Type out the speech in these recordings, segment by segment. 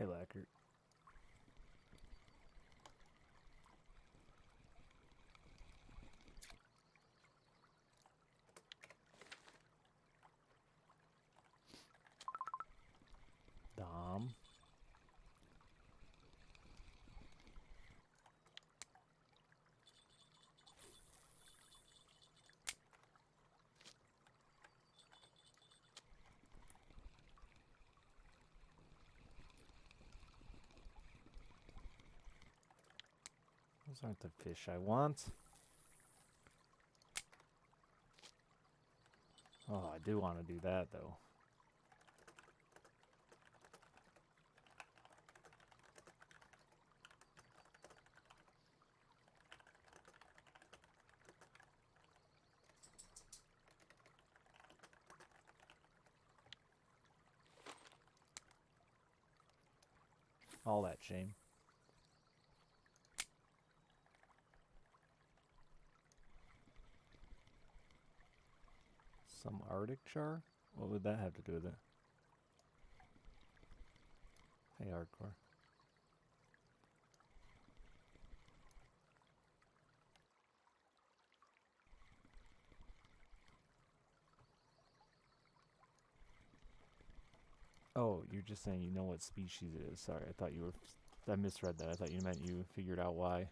Hey, Lackert. Dom. Those aren't the fish I want. Oh, I do want to do that, though. All that shame. Some Arctic char? What would that have to do with it? Hey, hardcore. Oh, you're just saying you know what species it is. Sorry, I thought you were... I misread that. I thought you meant you figured out why.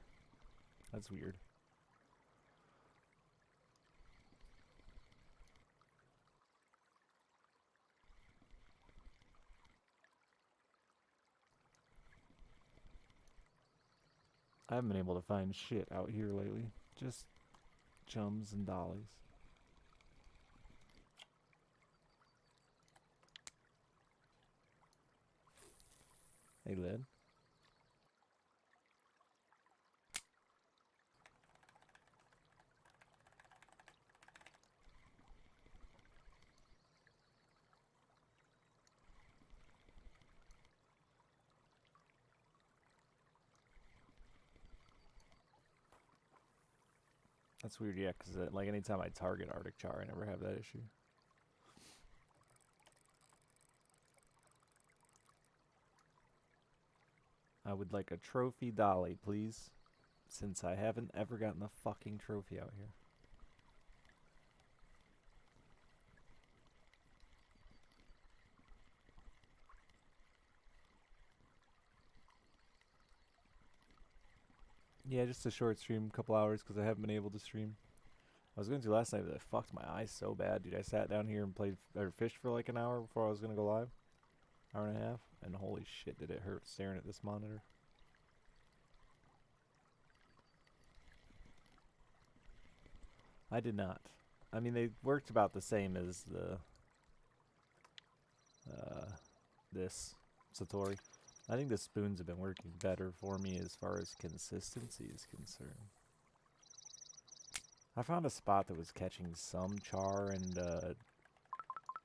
That's weird. I haven't been able to find shit out here lately. Just chums and dollies. Hey, Lid. That's weird, yeah, because like anytime I target Arctic char, I never have that issue. I would like a trophy dolly, please. Since I haven't ever gotten a fucking trophy out here. Yeah, just a short stream, couple hours, because I haven't been able to stream. I was going to last night, but I fucked my eyes so bad, dude. I sat down here and played or fished for like an hour before I was going to go live. Hour and a half. And holy shit, did it hurt staring at this monitor. I did not. I mean, they worked about the same as the... this Satori. I think the spoons have been working better for me as far as consistency is concerned. I found a spot that was catching some char and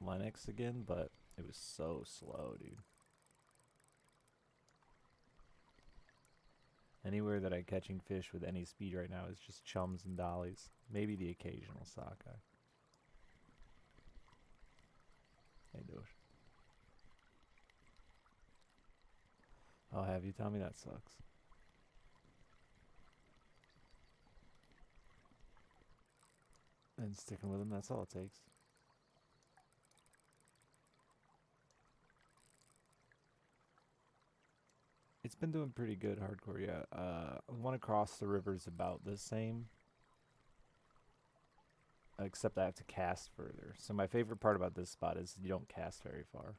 Lennox again, but it was so slow, dude. Anywhere that I'm catching fish with any speed right now is just chums and dollies. Maybe the occasional sockeye. Hey, Dosh. Oh, have you? Tell me that sucks. And sticking with him, that's all it takes. It's been doing pretty good hardcore, yeah. One across the river's about the same. Except I have to cast further. So my favorite part about this spot is you don't cast very far.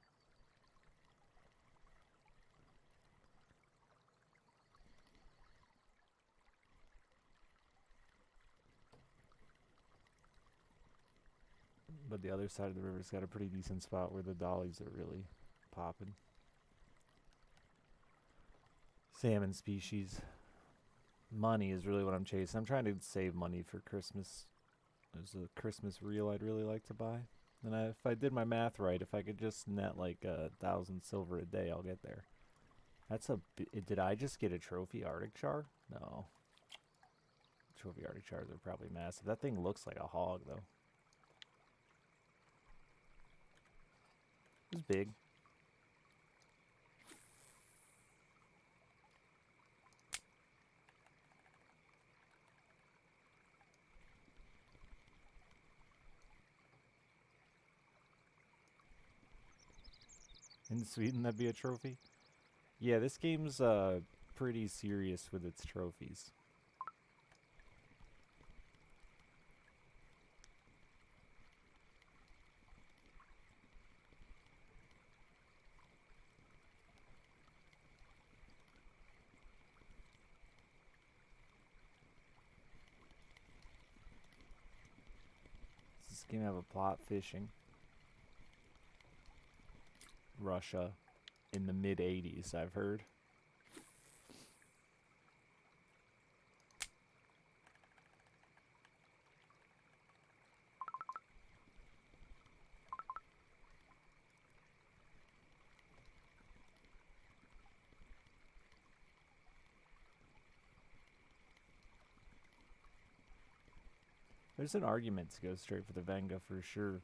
But the other side of the river's got a pretty decent spot where the dollies are really popping. Salmon species. Money is really what I'm chasing. I'm trying to save money for Christmas. There's a Christmas reel I'd really like to buy. And if I did my math right, if I could just net like 1,000 silver a day, I'll get there. That's a... Did I just get a trophy Arctic char? No. Trophy Arctic chars are probably massive. That thing looks like a hog, though. It's big. In Sweden, that'd be a trophy. Yeah, this game's pretty serious with its trophies. Does this game have a plot? Fishing. Russia in the mid-80s, I've heard. There's an argument to go straight for the Venga for sure.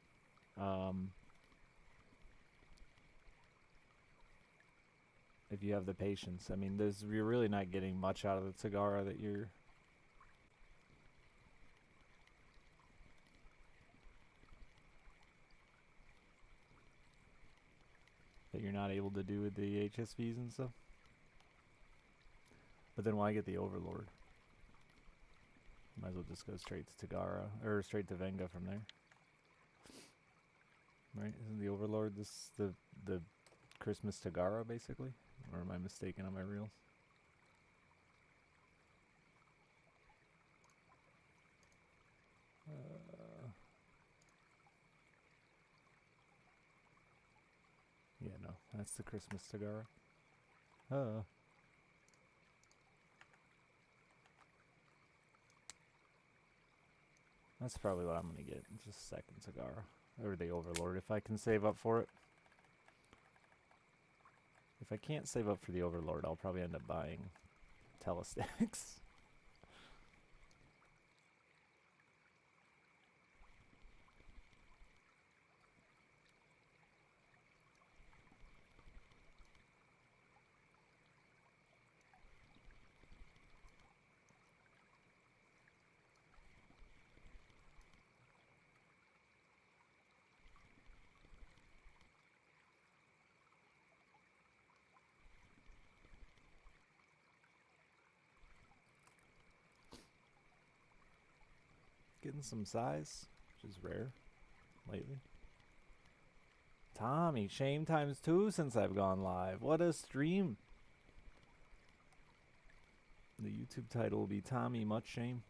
If you have the patience. I mean, you're really not getting much out of the Tagara that you're not able to do with the HSVs and stuff. But then why get the Overlord? Might as well just go straight to Tagara, or straight to Venga from there. Right? Isn't the Overlord the Christmas Tagara, basically? Or am I mistaken on my reels? Yeah, no. That's the Christmas Tagara. That's probably what I'm going to get. Just second Tagara. Or the Overlord, if I can save up for it. If I can't save up for the Overlord, I'll probably end up buying Telestacks. Getting some size, which is rare lately. Tommy, shame times 2 since I've gone live. What a stream. The YouTube title will be Tommy Much Shame.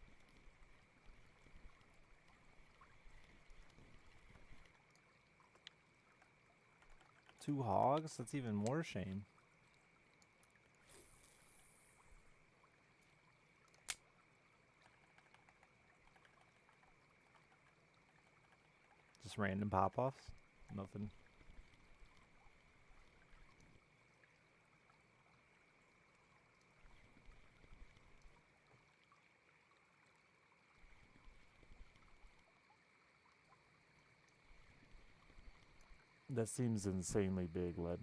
Two hogs? That's even more shame. Just random pop-offs? Nothing. That seems insanely big, Led.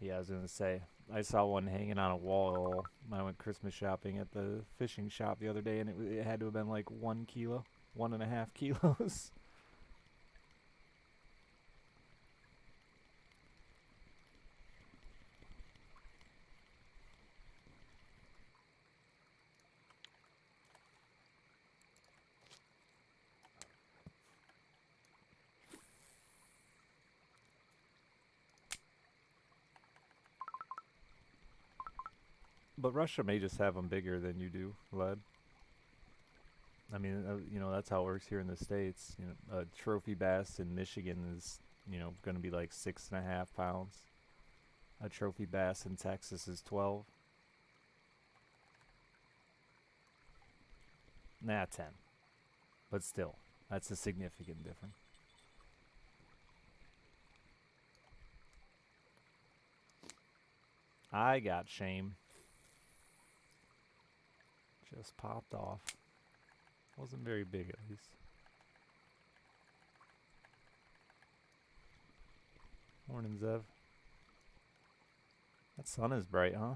Yeah, I was gonna say, I saw one hanging on a wall. I went Christmas shopping at the fishing shop the other day, and it had to have been like 1 kilo, 1.5 kilos. But Russia may just have them bigger than you do, Led. I mean, you know, that's how it works here in the States. You know, a trophy bass in Michigan is, you know, going to be like 6.5 pounds. A trophy bass in Texas is 12. Nah, 10. But still, that's a significant difference. I got shame. Just popped off. Wasn't very big, at least. Morning, Zev. That sun is bright, huh?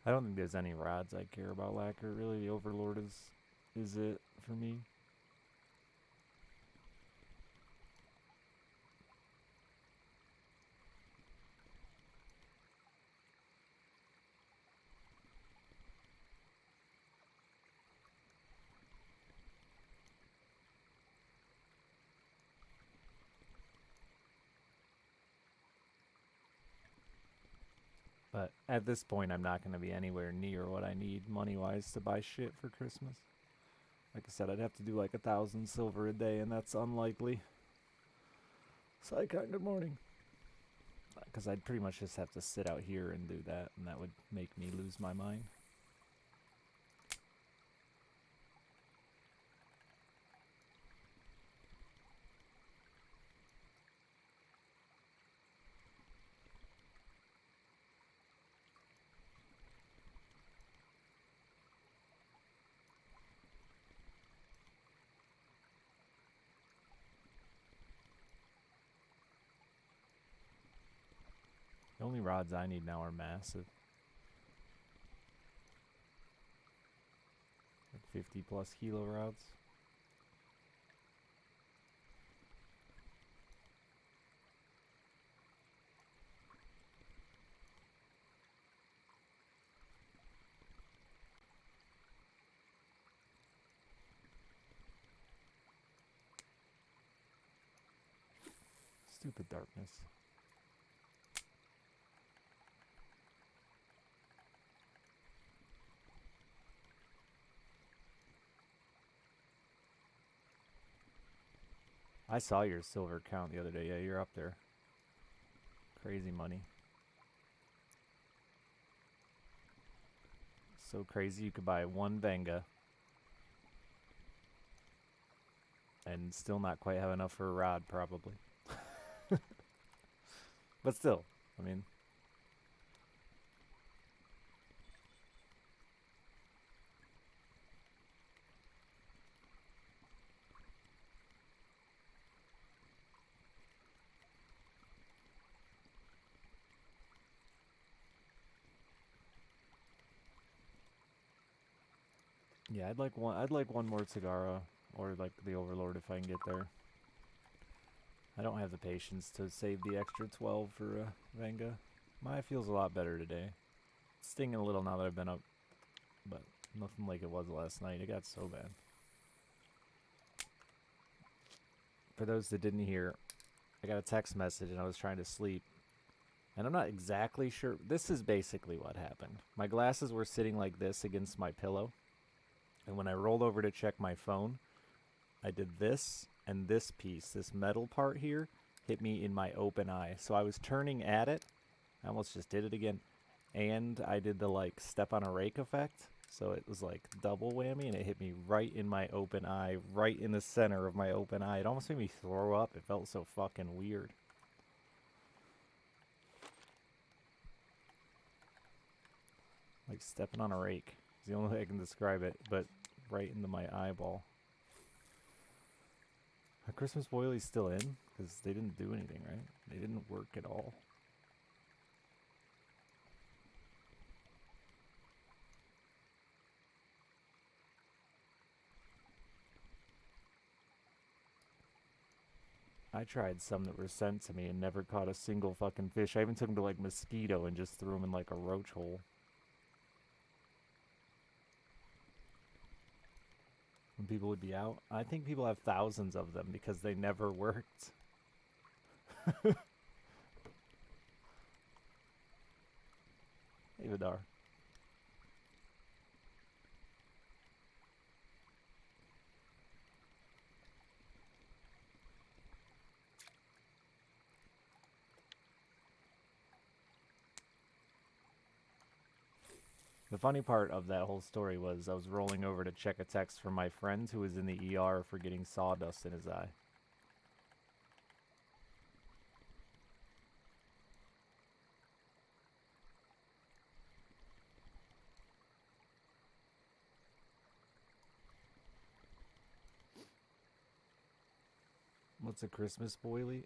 I don't think there's any rods I care about lacquer. Really, the Overlord is it for me. But at this point, I'm not going to be anywhere near what I need money-wise to buy shit for Christmas. Like I said, I'd have to do like 1,000 silver a day, and that's unlikely. Psychon, good morning. Because I'd pretty much just have to sit out here and do that, and that would make me lose my mind. The only rods I need now are massive. Like 50 plus kilo rods. Stupid darkness. I saw your silver count the other day. Yeah, you're up there. Crazy money. So crazy you could buy one Venga and still not quite have enough for a rod, probably. But still, I mean, yeah, I'd like one more Tagara or like the Overlord if I can get there. I don't have the patience to save the extra 12 for Venga. My feels a lot better today. It's stinging a little now that I've been up, but nothing like it was last night. It got so bad. For those that didn't hear, I got a text message and I was trying to sleep. And I'm not exactly sure. This is basically what happened. My glasses were sitting like this against my pillow. And when I rolled over to check my phone, I did this, and this piece, this metal part here, hit me in my open eye. So I was turning at it. I almost just did it again. And I did the, like, step on a rake effect. So it was, like, double whammy, and it hit me right in my open eye, right in the center of my open eye. It almost made me throw up. It felt so fucking weird. Like stepping on a rake. It's the only way I can describe it, but right into my eyeball. Are Christmas boilies still in? Because they didn't do anything, right? They didn't work at all. I tried some that were sent to me and never caught a single fucking fish. I even took them to like Mosquito and just threw them in like a roach hole. When people would be out. I think people have thousands of them because they never worked. Hey, Vidar. The funny part of that whole story was I was rolling over to check a text from my friend who was in the ER for getting sawdust in his eye. What's a Christmas boilie?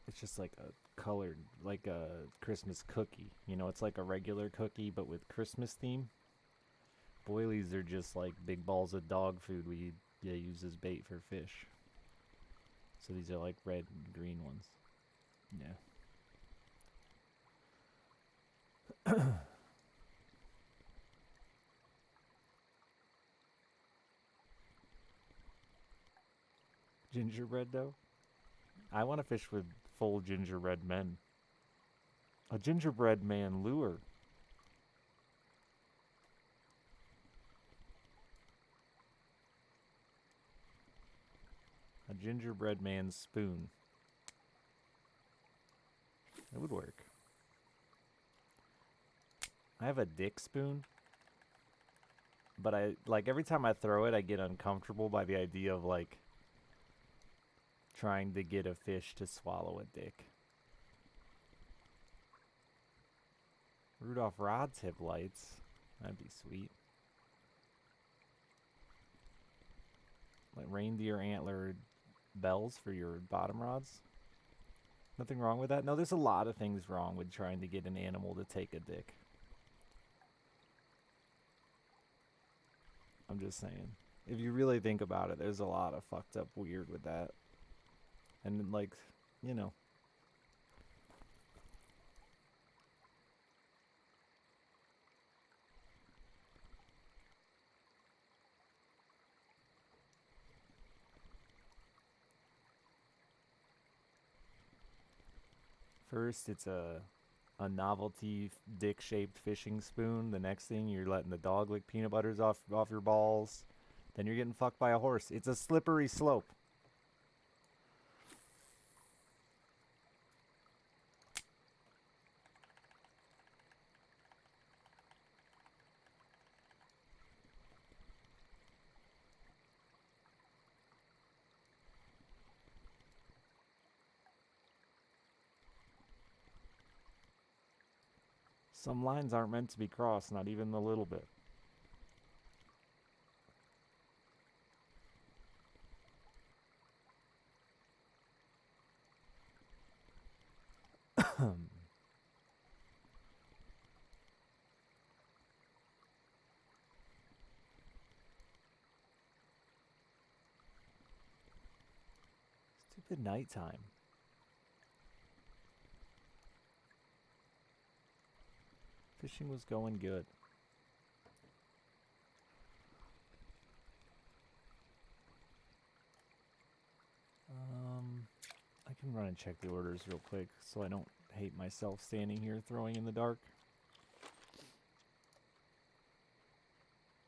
It's just like a colored, like a Christmas cookie. You know, it's like a regular cookie, but with Christmas theme. Boilies are just like big balls of dog food we use as bait for fish. So these are like red and green ones. Yeah. Gingerbread dough? I want to fish with full gingerbread men. A gingerbread man lure. A gingerbread man spoon. It would work. I have a dick spoon, but I like every time I throw it, I get uncomfortable by the idea of like trying to get a fish to swallow a dick. Rudolph rod tip lights. That'd be sweet. Like reindeer antler bells for your bottom rods. Nothing wrong with that? No, there's a lot of things wrong with trying to get an animal to take a dick. I'm just saying. If you really think about it, there's a lot of fucked up weird with that. And like, you know. First, it's a novelty dick-shaped fishing spoon. The next thing, you're letting the dog lick peanut butters off your balls. Then you're getting fucked by a horse. It's a slippery slope. Some lines aren't meant to be crossed, not even a little bit. Stupid nighttime. Fishing was going good. I can run and check the orders real quick so I don't hate myself standing here throwing in the dark.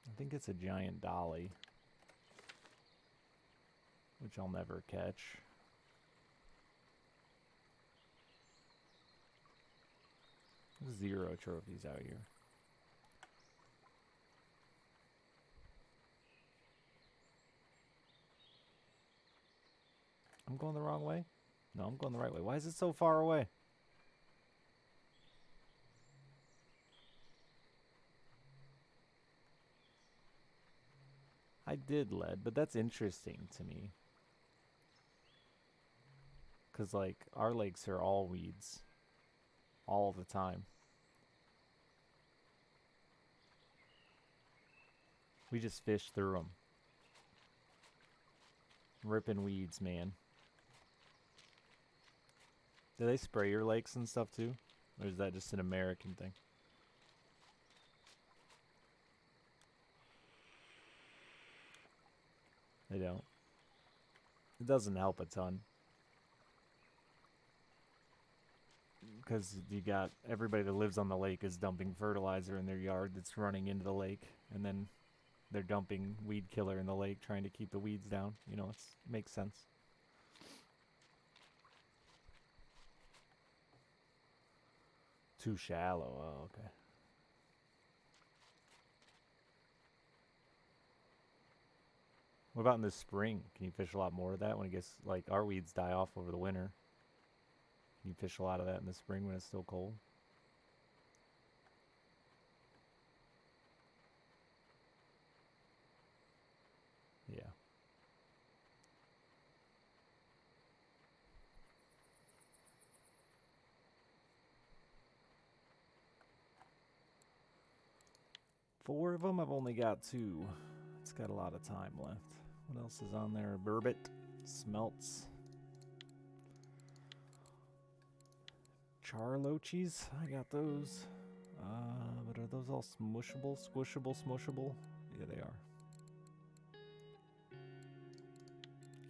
I think it's a giant dolly, which I'll never catch. Zero trophies out here. I'm going the wrong way? No, I'm going the right way. Why is it so far away? I did lead, but that's interesting to me. Because, like, our lakes are all weeds. All the time. We just fish through them. Ripping weeds, man. Do they spray your lakes and stuff too? Or is that just an American thing? They don't. It doesn't help a ton. Because you got everybody that lives on the lake is dumping fertilizer in their yard that's running into the lake. And then they're dumping weed killer in the lake trying to keep the weeds down. You know, it makes sense. Too shallow. Oh, okay. What about in the spring? Can you fish a lot more of that when it gets, like, our weeds die off over the winter? Can you fish a lot of that in the spring when it's still cold? Yeah. 4 of them. I've only got 2. It's got a lot of time left. What else is on there? Burbot, smelts, Char lochies. I got those. But are those all smushable? Squishable, smushable? Yeah, they are.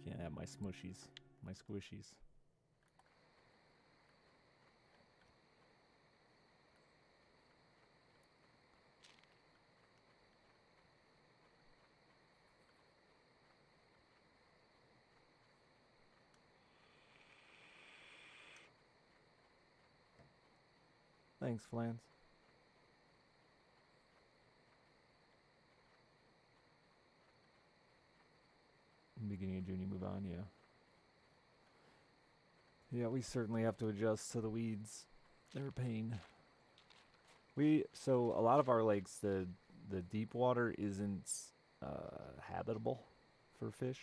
Can't have my smushies, my squishies. Thanks, Flans. Beginning of June, you move on, yeah. Yeah, we certainly have to adjust to the weeds. They're a pain. So a lot of our lakes, the deep water isn't habitable for fish.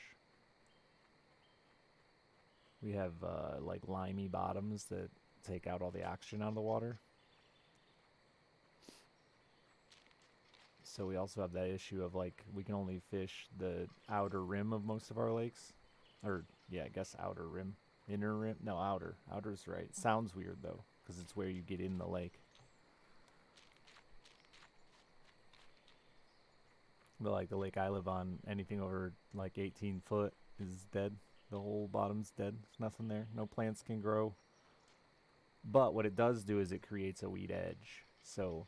We have like limey bottoms that take out all the oxygen out of the water. So we also have that issue of like we can only fish the outer rim of most of our lakes. Or yeah, I guess outer rim. Inner rim? No, outer. Outer's right. Sounds weird though, because it's where you get in the lake. But like the lake I live on, anything over like 18 foot is dead. The whole bottom's dead. There's nothing there. No plants can grow. But what it does do is it creates a weed edge. So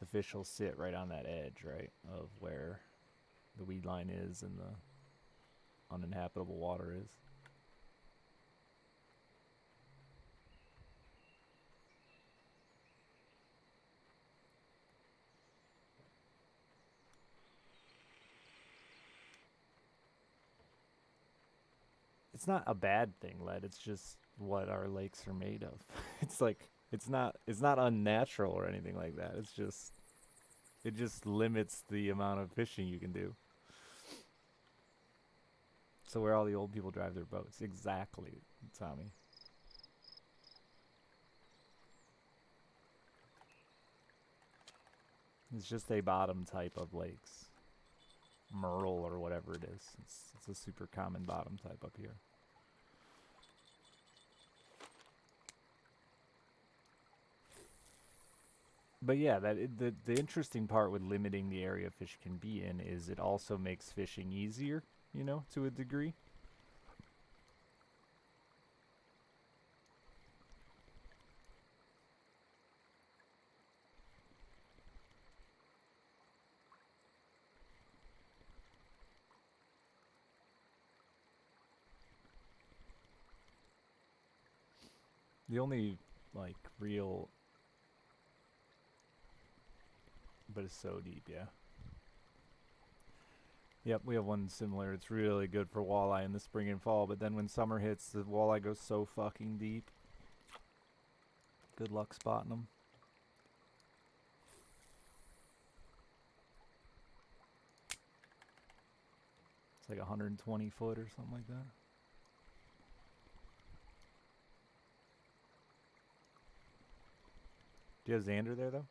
the fish will sit right on that edge, right, of where the weed line is and the uninhabitable water is. It's not a bad thing, Led. It's just what our lakes are made of. It's like it's not unnatural or anything like that. It just limits the amount of fishing you can do. So where all the old people drive their boats. Exactly, Tommy. It's just a bottom type of lakes. Merle or whatever it is. It's a super common bottom type up here. But yeah, the interesting part with limiting the area fish can be in is it also makes fishing easier, to a degree. The only like real, but it's so deep, yeah. Yep, we have one similar. It's really good for walleye in the spring and fall, but then when summer hits, the walleye goes so fucking deep. Good luck spotting them. It's like 120 foot or something like that. Do you have Xander there, though?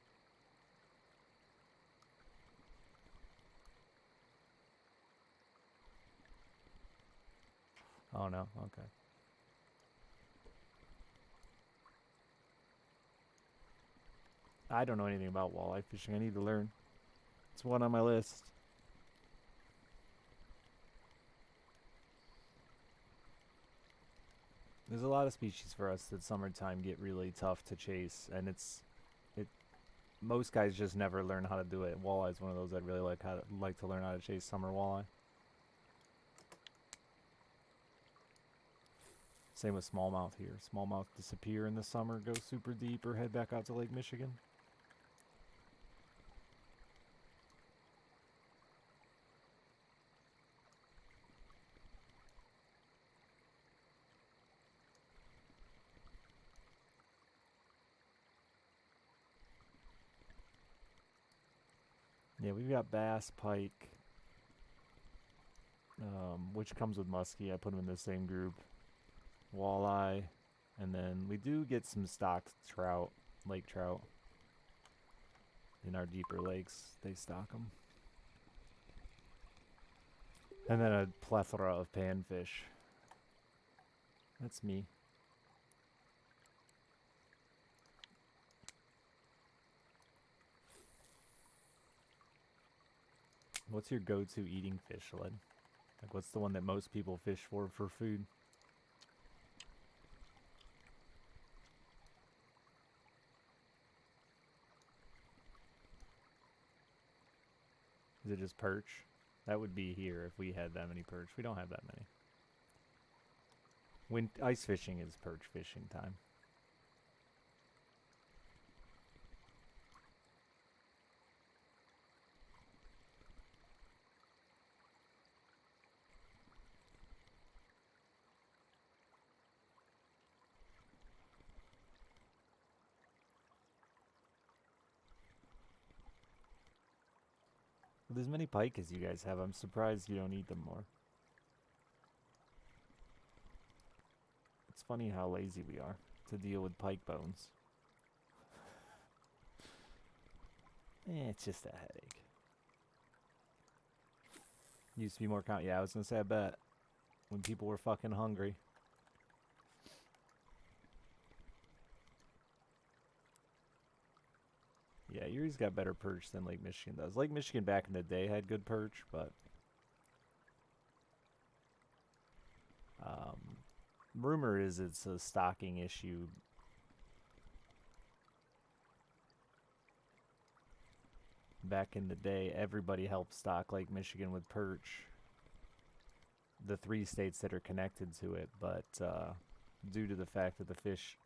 Oh, no? Okay. I don't know anything about walleye fishing. I need to learn. It's one on my list. There's a lot of species for us that summertime get really tough to chase, and most guys just never learn how to do it. Walleye's one of those I'd really like to learn how to chase summer walleye. Same with smallmouth here. Smallmouth disappear in the summer, go super deep, or head back out to Lake Michigan. Yeah, we've got bass, pike, which comes with muskie. I put them in the same group. Walleye, and then we do get some stocked trout, lake trout. In our deeper lakes, they stock them. And then a plethora of panfish. That's me. What's your go-to eating fish, Led? Like, what's the one that most people fish for food? Is it just perch? That would be here if we had that many perch. We don't have that many. When ice fishing is perch fishing time. With as many pike as you guys have, I'm surprised you don't eat them more. It's funny how lazy we are to deal with pike bones. It's just a headache. Used to be more count. Yeah, I was gonna say I bet. When people were fucking hungry. Yeah, Erie's got better perch than Lake Michigan does. Lake Michigan back in the day had good perch, but rumor is it's a stocking issue. Back in the day, everybody helped stock Lake Michigan with perch. The 3 states that are connected to it, but due to the fact that the fish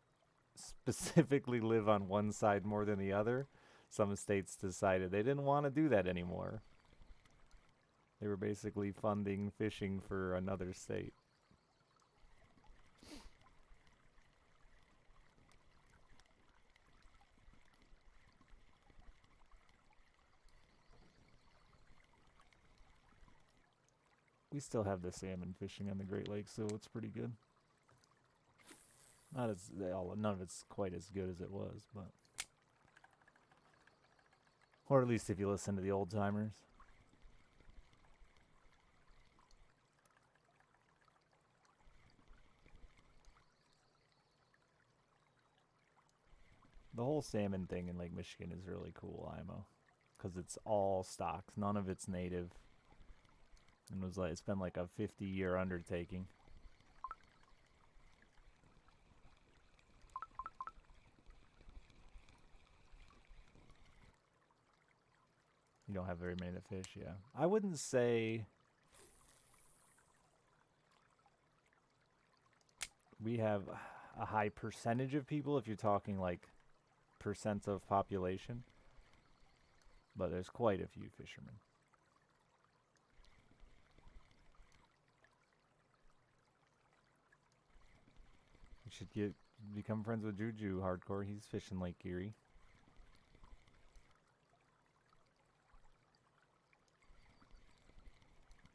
specifically live on one side more than the other, some states decided they didn't want to do that anymore. They were basically funding fishing for another state. We still have the salmon fishing on the Great Lakes, so it's pretty good. Not as none of it's quite as good as it was, but or at least if you listen to the old timers. The whole salmon thing in Lake Michigan is really cool, IMO, because it's all stocks. None of it's native. And it's been like a 50-year undertaking. You don't have very many to fish, yeah. I wouldn't say we have a high percentage of people if you're talking like percent of population. But there's quite a few fishermen. You should become friends with Juju Hardcore. He's fishing Lake Erie.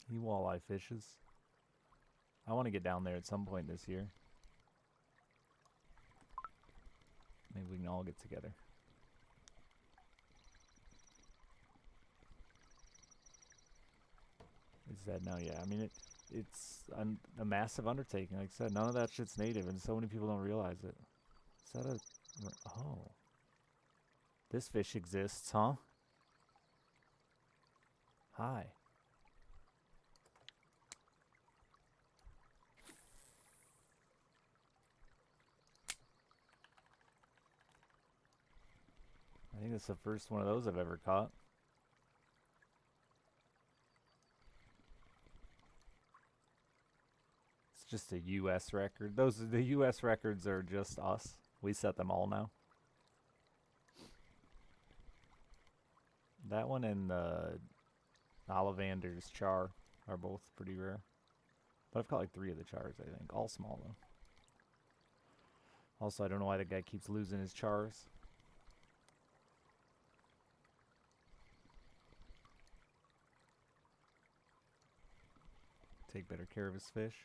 He walleye fishes. I want to get down there at some point this year. Maybe we can all get together. It's that now, yeah. I mean, it's a massive undertaking. Like I said, none of that shit's native, and so many people don't realize it. Is that a... Oh. This fish exists, huh? Hi. I think it's the first one of those I've ever caught. It's just a U.S. record. The U.S. records are just us. We set them all now. That one and the Ollivander's Char are both pretty rare. But I've caught like 3 of the Chars, I think. All small, though. Also, I don't know why the guy keeps losing his Chars. Take better care of his fish.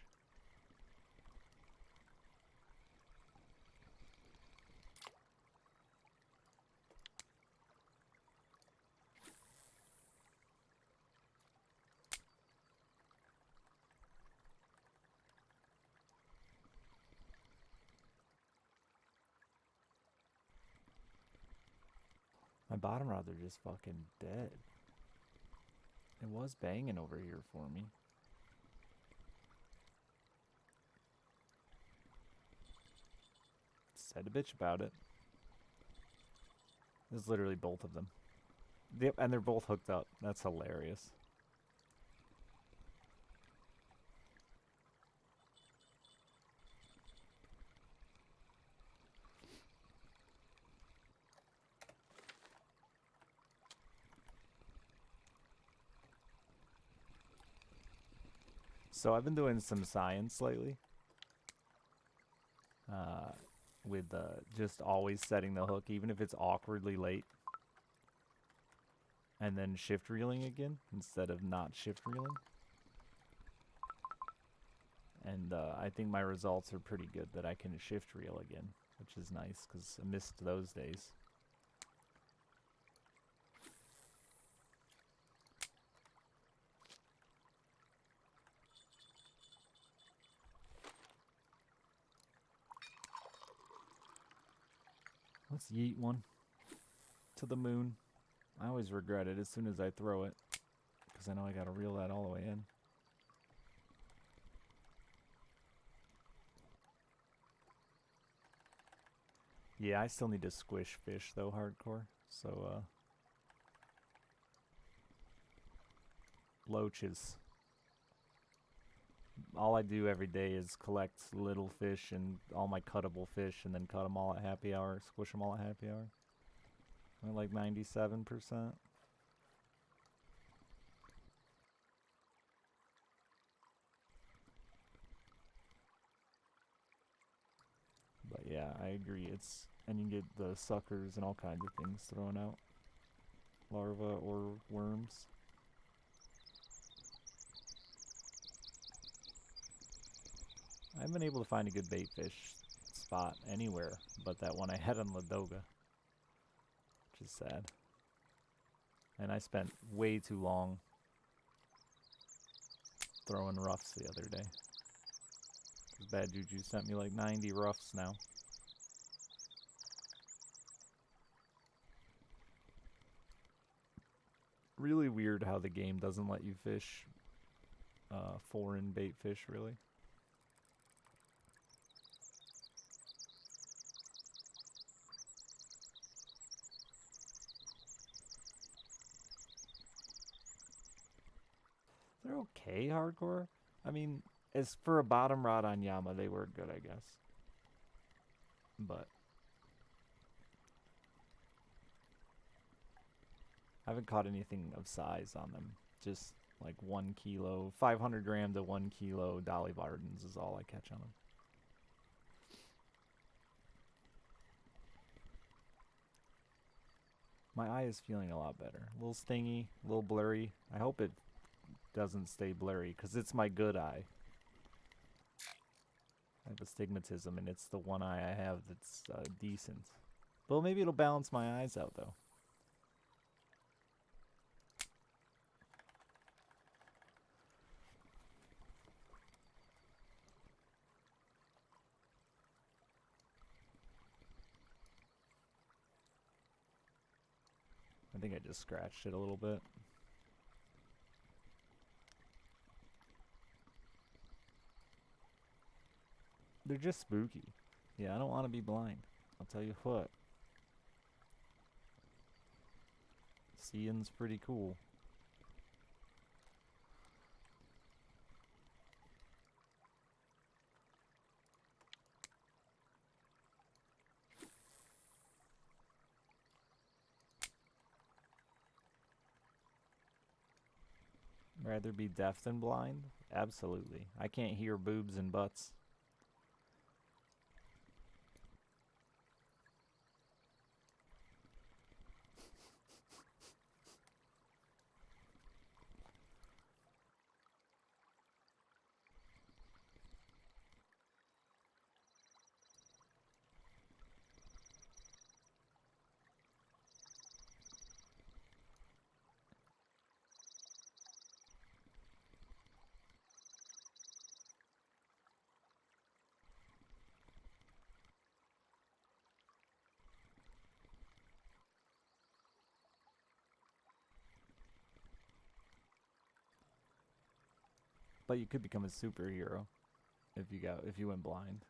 My bottom rods are just fucking dead. It was banging over here for me. Said a bitch about it. This is literally both of them. Yep, and they're both hooked up. That's hilarious. So I've been doing some science lately. With just always setting the hook, even if it's awkwardly late. And then shift reeling again, instead of not shift reeling. And I think my results are pretty good that I can shift reel again, which is nice, because I missed those days. Let's yeet one to the moon. I always regret it as soon as I throw it, because I know I gotta reel that all the way in. Yeah, I still need to squish fish though, hardcore. So, loaches. All I do every day is collect little fish and all my cuttable fish, and then cut them all at happy hour, squish them all at happy hour. I'm at like 97%. But yeah, I agree. And you get the suckers and all kinds of things thrown out. Larvae or worms. I haven't been able to find a good bait fish spot anywhere but that one I had on Ladoga, which is sad. And I spent way too long throwing roughs the other day. Bad Juju sent me like 90 roughs now. Really weird how the game doesn't let you fish foreign bait fish, really. They're okay, hardcore. I mean, as for a bottom rod on Yama, they were good, I guess. But I haven't caught anything of size on them. Just like 1 kilo, 500 gram to 1 kilo Dolly Vardens is all I catch on them. My eye is feeling a lot better. A little stingy, a little blurry. I hope it doesn't stay blurry, because it's my good eye. I have astigmatism, and it's the one eye I have that's decent. Well, maybe it'll balance my eyes out, though. I think I just scratched it a little bit. They're just spooky. Yeah, I don't want to be blind. I'll tell you what. Seeing's pretty cool. Rather be deaf than blind? Absolutely. I can't hear boobs and butts. But you could become a superhero if you went blind.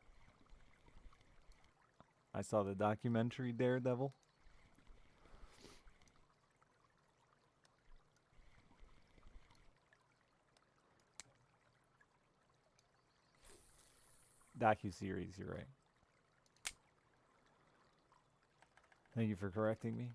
I saw the documentary Daredevil. Docu-series, you're right. Thank you for correcting me.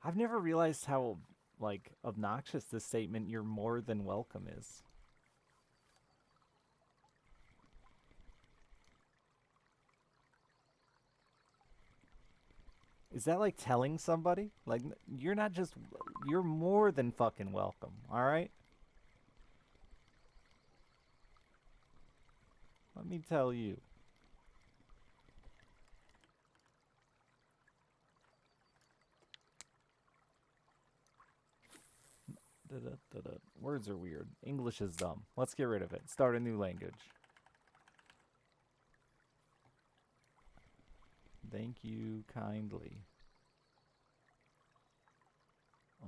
I've never realized how, like, obnoxious this statement, "you're more than welcome," is. Is that like telling somebody? Like, you're not just, you're more than fucking welcome, alright? Let me tell you. Words are weird. English is dumb. Let's get rid of it. Start a new language. Thank you kindly.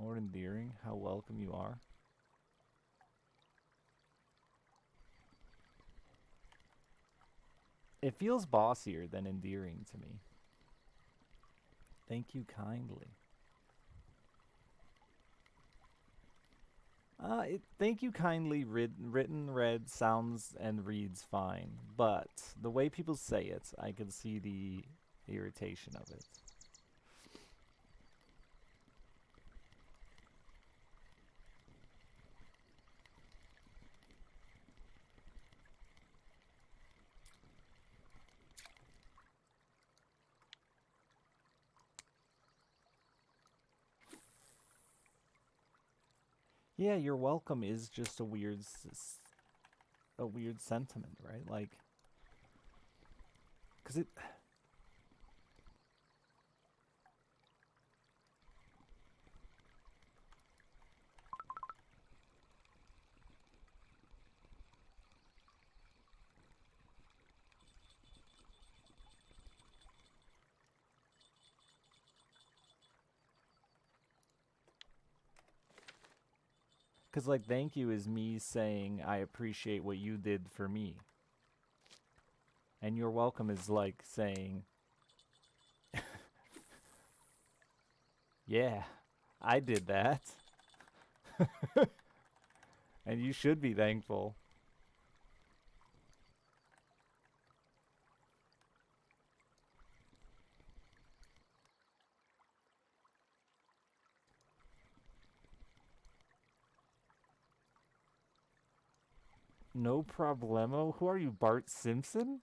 Or endearing, how welcome you are. It feels bossier than endearing to me. Thank you kindly. Thank you kindly written, read, sounds, and reads fine. But the way people say it, I can see the irritation of it. Yeah, you're welcome is just a weird sentiment, right? Like, cause it. Cause like, thank you is me saying I appreciate what you did for me. And you're welcome is like saying, yeah, I did that. And you should be thankful. No problemo? Who are you, Bart Simpson?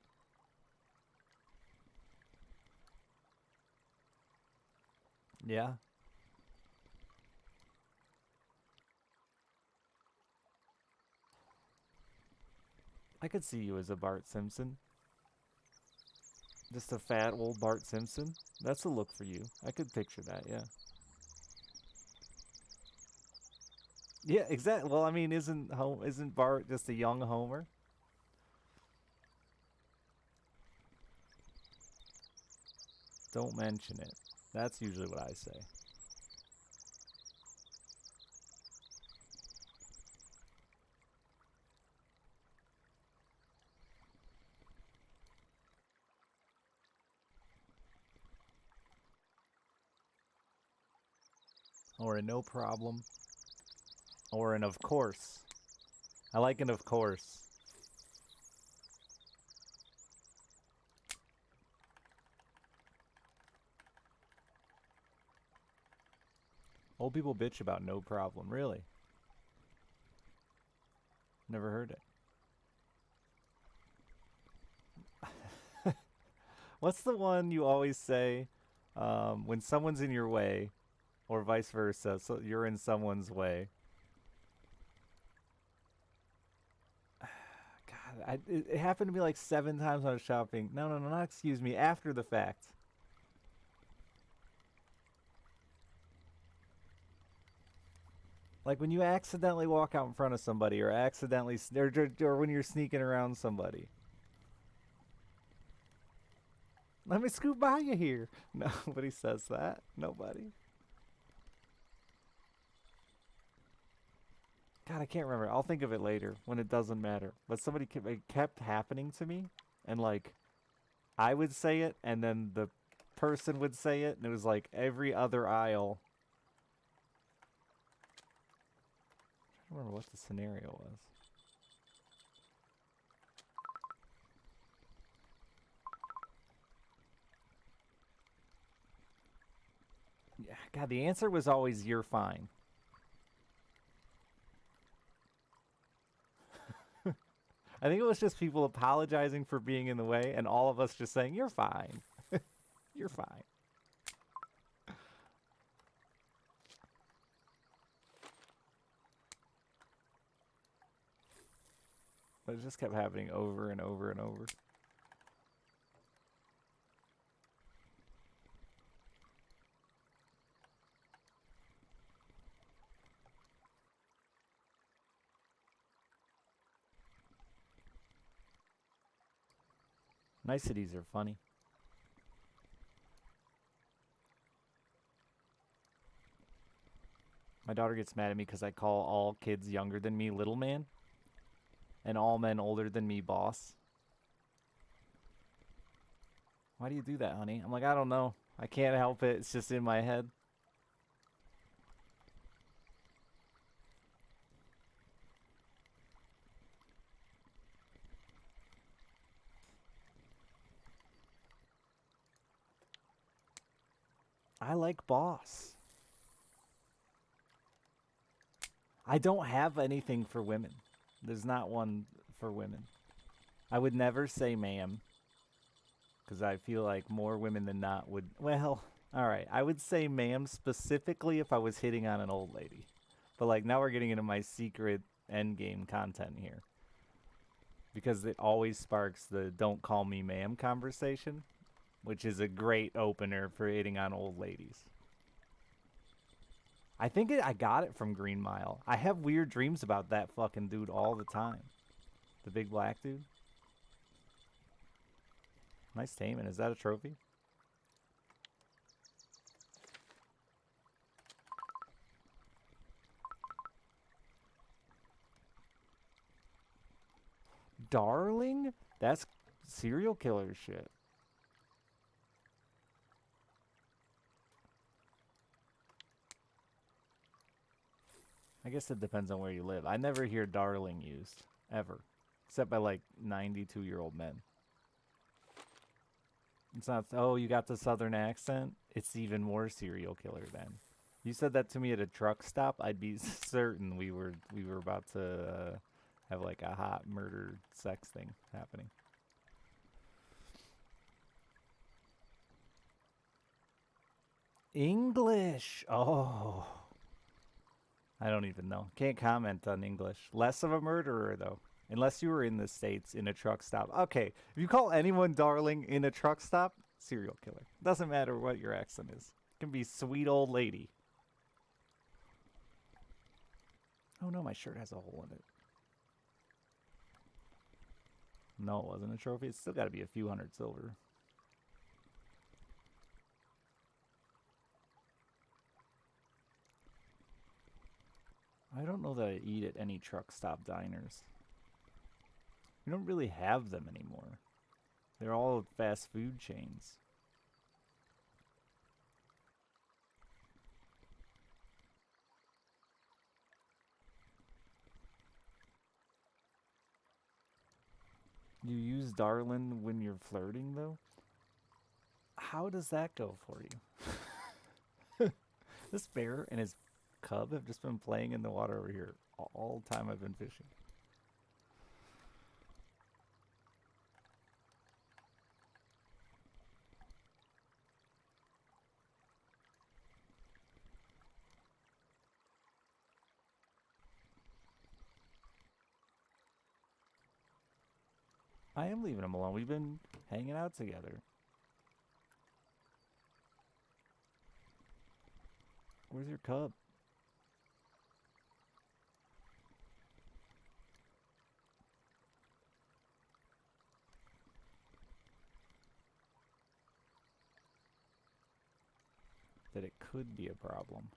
Yeah. I could see you as a Bart Simpson. Just a fat old Bart Simpson. That's a look for you. I could picture that, yeah. Yeah, exactly. Well, I mean, isn't Bart just a young Homer? Don't mention it. That's usually what I say. Or a no problem. Or an of course. I like an of course. Old people bitch about no problem. Really? Never heard it. What's the one you always say when someone's in your way, or vice versa, so you're in someone's way? God, it happened to me like 7 times when I was shopping. No, no, no, not excuse me. After the fact. Like when you accidentally walk out in front of somebody, or accidentally, or when you're sneaking around somebody. Let me scoot by you here. Nobody says that. Nobody. God, I can't remember. I'll think of it later when it doesn't matter. But it kept happening to me, and like I would say it, and then the person would say it, and it was like every other aisle. I don't remember what the scenario was. Yeah, God, the answer was always "you're fine." I think it was just people apologizing for being in the way, and all of us just saying "you're fine." You're fine. But it just kept happening over and over and over. Niceties are funny. My daughter gets mad at me because I call all kids younger than me little man, and all men older than me boss. Why do you do that, honey? I'm like, I don't know. I can't help it. It's just in my head. I like boss. I don't have anything for women. There's not one for women. I would never say ma'am because I feel like more women than not would. Well, all right. I would say ma'am specifically if I was hitting on an old lady. But like now we're getting into my secret end game content here. Because it always sparks the don't call me ma'am conversation, which is a great opener for hitting on old ladies. I got it from Green Mile. I have weird dreams about that fucking dude all the time. The big black dude. Nice taming. Is that a trophy? Darling? That's serial killer shit. I guess it depends on where you live. I never hear darling used. Ever. Except by like 92-year-old men. It's not, oh, you got the southern accent? It's even more serial killer then. You said that to me at a truck stop, I'd be certain we were about to have like a hot murder sex thing happening. English. Oh. I don't even know. Can't comment on English. Less of a murderer though. Unless you were in the States in a truck stop. Okay, if you call anyone darling in a truck stop, serial killer. Doesn't matter what your accent is. It can be sweet old lady. Oh no, my shirt has a hole in it. No, it wasn't a trophy. It's still got to be a few hundred silver. I don't know that I eat at any truck stop diners. We don't really have them anymore. They're all fast food chains. You use darling when you're flirting, though? How does that go for you? This bear and his cub have just been playing in the water over here all the time I've been fishing. I am leaving him alone. We've been hanging out together. Where's your cub? it could be a problem.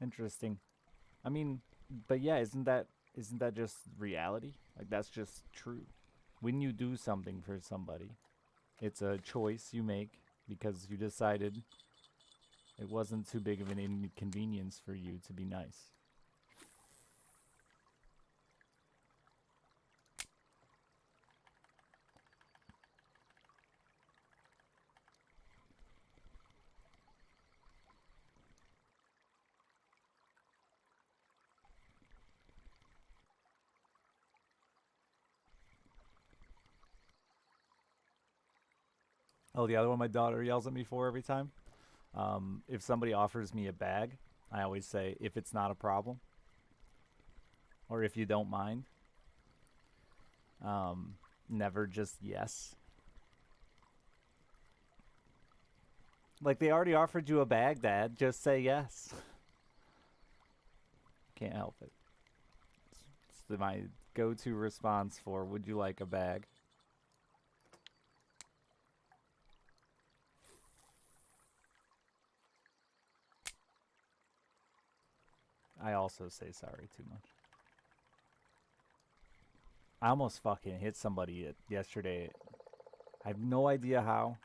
Interesting. I mean, but yeah, isn't that just reality? Like, that's just true. When you do something for somebody, it's a choice you make because you decided it wasn't too big of an inconvenience for you to be nice. Oh, the other one my daughter yells at me for every time? If somebody offers me a bag, I always say, if it's not a problem, or if you don't mind. Never just yes. Like, they already offered you a bag, Dad. Just say yes. Can't help it. It's my go-to response for, would you like a bag? I also say sorry too much. I almost fucking hit somebody yesterday. I have no idea how.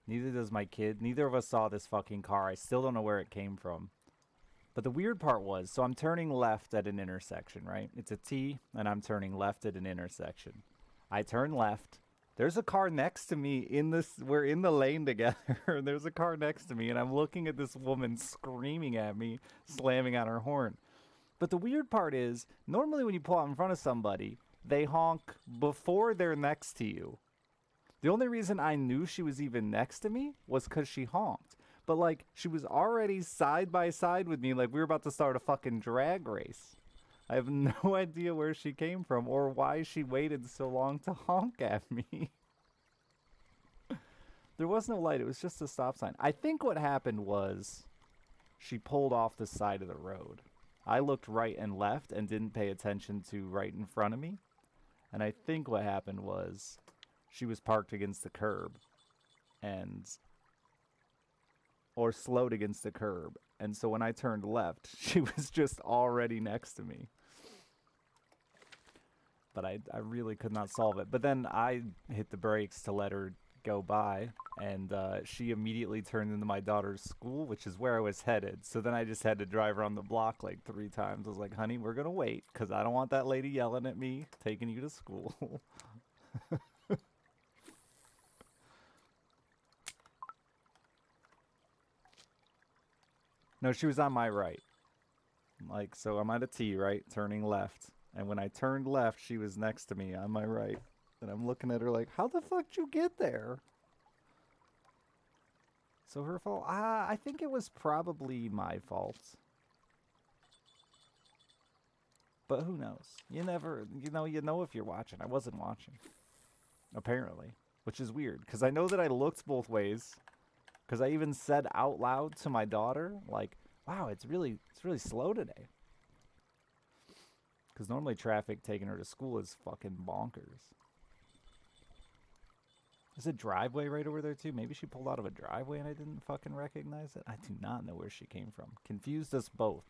Neither does my kid. Neither of us saw this fucking car. I still don't know where it came from. But the weird part was, so I'm turning left at an intersection, right? It's a T, and I'm turning left at an intersection. I turn left. There's a car next to me we're in the lane together. There's a car next to me, and I'm looking at this woman screaming at me, slamming on her horn. But the weird part is, normally when you pull out in front of somebody, they honk before they're next to you. The only reason I knew she was even next to me was because she honked. But, like, she was already side by side with me, like we were about to start a fucking drag race. I have no idea where she came from or why she waited so long to honk at me. There was no light. It was just a stop sign. I think what happened was she pulled off the side of the road. I looked right and left and didn't pay attention to right in front of me. And I think what happened was she was parked against the curb or slowed against the curb. And so when I turned left, she was just already next to me. But I really could not solve it. But then I hit the brakes to let her go by, and she immediately turned into my daughter's school, which is where I was headed. So then I just had to drive around the block like 3 times. I was like, honey, we're going to wait, because I don't want that lady yelling at me, taking you to school. No, she was on my right. Like, so I'm at a T, right? Turning left. And when I turned left, she was next to me on my right. And I'm looking at her like, how the fuck did you get there? So her fault? I think it was probably my fault. But who knows? You know if you're watching. I wasn't watching. Apparently. Which is weird. Because I know that I looked both ways. Because I even said out loud to my daughter, like, wow, it's really slow today. Because normally traffic taking her to school is fucking bonkers. There's a driveway right over there, too. Maybe she pulled out of a driveway and I didn't fucking recognize it. I do not know where she came from. Confused us both.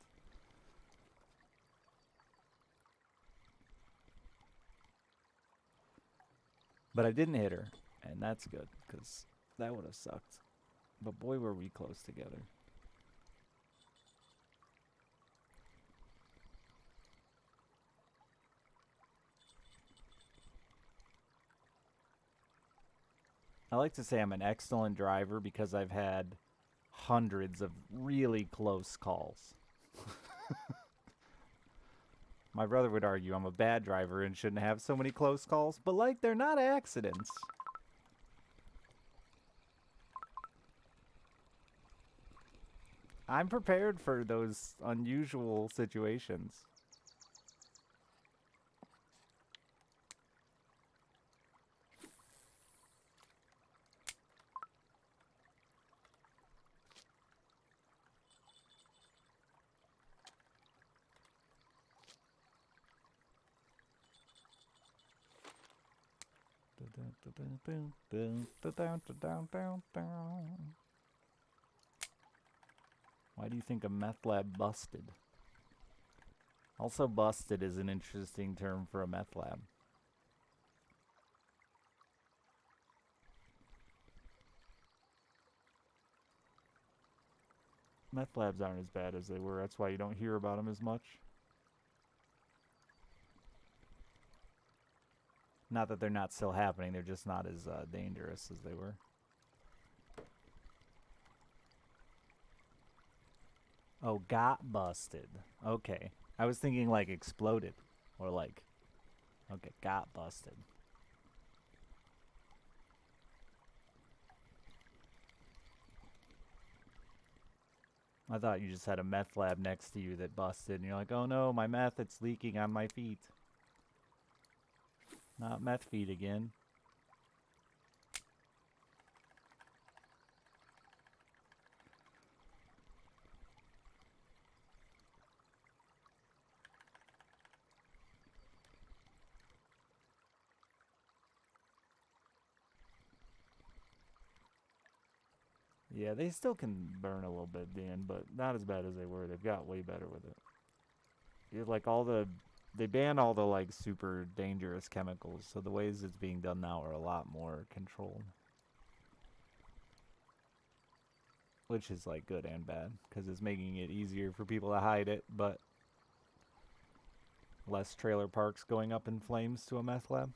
But I didn't hit her. And that's good, because that would have sucked. But boy, were we close together. I like to say I'm an excellent driver because I've had hundreds of really close calls. My brother would argue I'm a bad driver and shouldn't have so many close calls, but like, they're not accidents. I'm prepared for those unusual situations. Why do you think a meth lab busted? Also, busted is an interesting term for a meth lab. Meth labs aren't as bad as they were. That's why you don't hear about them as much. Not that they're not still happening, they're just not as dangerous as they were. Oh, got busted. Okay. I was thinking like exploded. Or like, okay, got busted. I thought you just had a meth lab next to you that busted, and you're like, oh no, my meth, it's leaking on my feet. Not meth feet again. Yeah, they still can burn a little bit, Dan, but not as bad as they were. They've got way better with it. You have, like, they ban all the, like, super dangerous chemicals, so the ways it's being done now are a lot more controlled. Which is, like, good and bad, because it's making it easier for people to hide it, but less trailer parks going up in flames to a meth lab.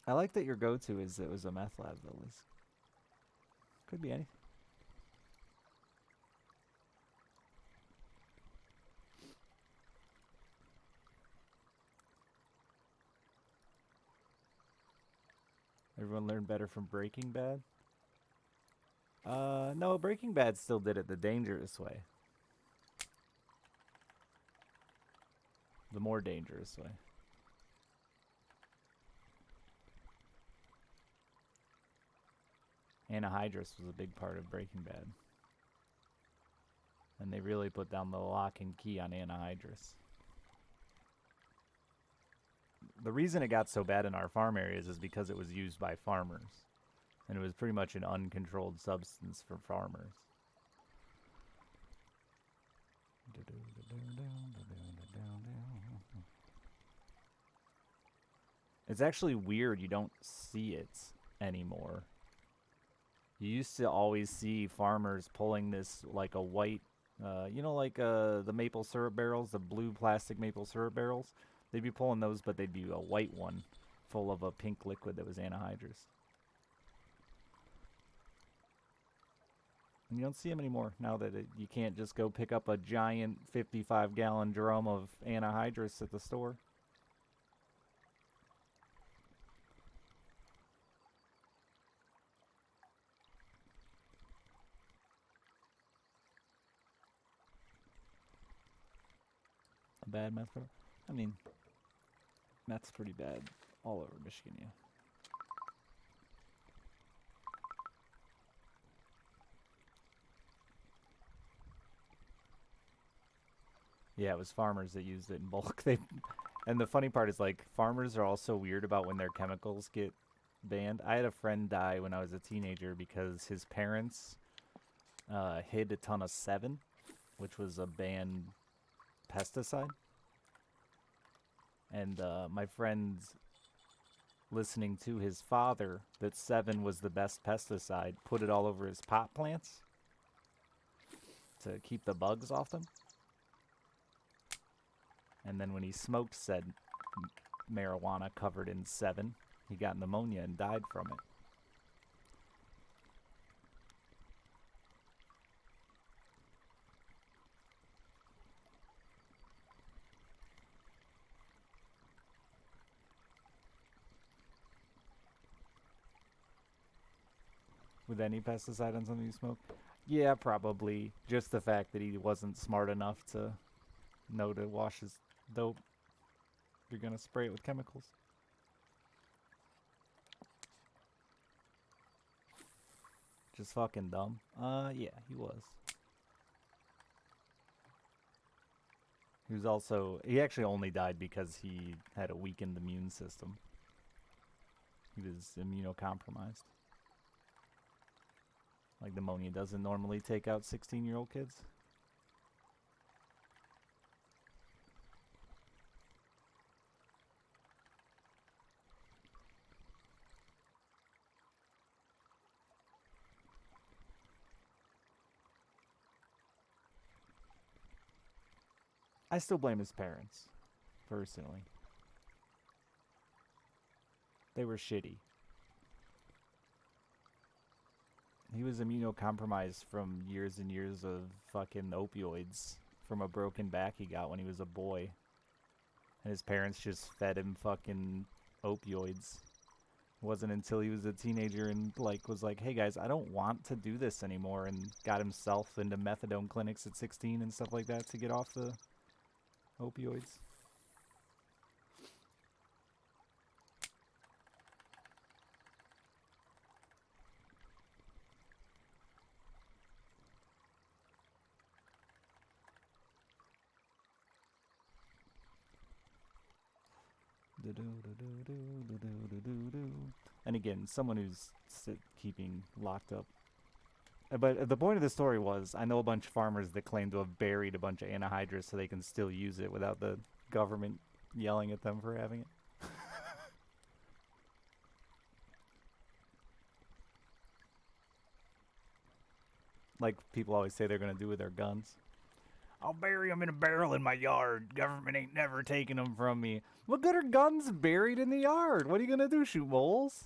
I like that your go-to is it was a meth lab, though, Liz. Could be anything. Everyone learned better from Breaking Bad? No, Breaking Bad still did it the dangerous way. The more dangerous way. Anhydrous was a big part of Breaking Bad. And they really put down the lock and key on anhydrous. The reason it got so bad in our farm areas is because it was used by farmers. And it was pretty much an uncontrolled substance for farmers. It's actually weird you don't see it anymore. You used to always see farmers pulling this like a white, you know, like the maple syrup barrels, the blue plastic maple syrup barrels. They'd be pulling those, but they'd be a white one full of a pink liquid that was anhydrous. And you don't see them anymore now that you can't just go pick up a giant 55-gallon drum of anhydrous at the store. A bad meth product? I mean, meth's pretty bad all over Michigan, yeah. Yeah, it was farmers that used it in bulk. And the funny part is, like, farmers are also weird about when their chemicals get banned. I had a friend die when I was a teenager because his parents hid a ton of Sevin, which was a banned pesticide. And my friend's listening to his father that Sevin was the best pesticide, put it all over his pot plants to keep the bugs off them. And then when he smoked said marijuana covered in Sevin, he got pneumonia and died from it. With any pesticide on something you smoke? Yeah, probably. Just the fact that he wasn't smart enough to know to wash his dope. You're gonna spray it with chemicals. Just fucking dumb. Yeah, he was. He was also... He actually only died because he had a weakened immune system. He was immunocompromised. Like pneumonia doesn't normally take out 16-year-old kids. I still blame his parents, personally. They were shitty. He was immunocompromised from years and years of fucking opioids from a broken back he got when he was a boy. And his parents just fed him fucking opioids. It wasn't until he was a teenager and like was like, hey guys, I don't want to do this anymore, and got himself into methadone clinics at 16 and stuff like that to get off the opioids. And again, someone who's keeping locked up. But the point of the story was, I know a bunch of farmers that claim to have buried a bunch of anhydrous so they can still use it without the government yelling at them for having it. Like people always say they're going to do with their guns. I'll bury them in a barrel in my yard. Government ain't never taking them from me. What good are guns buried in the yard? What are you going to do, shoot moles?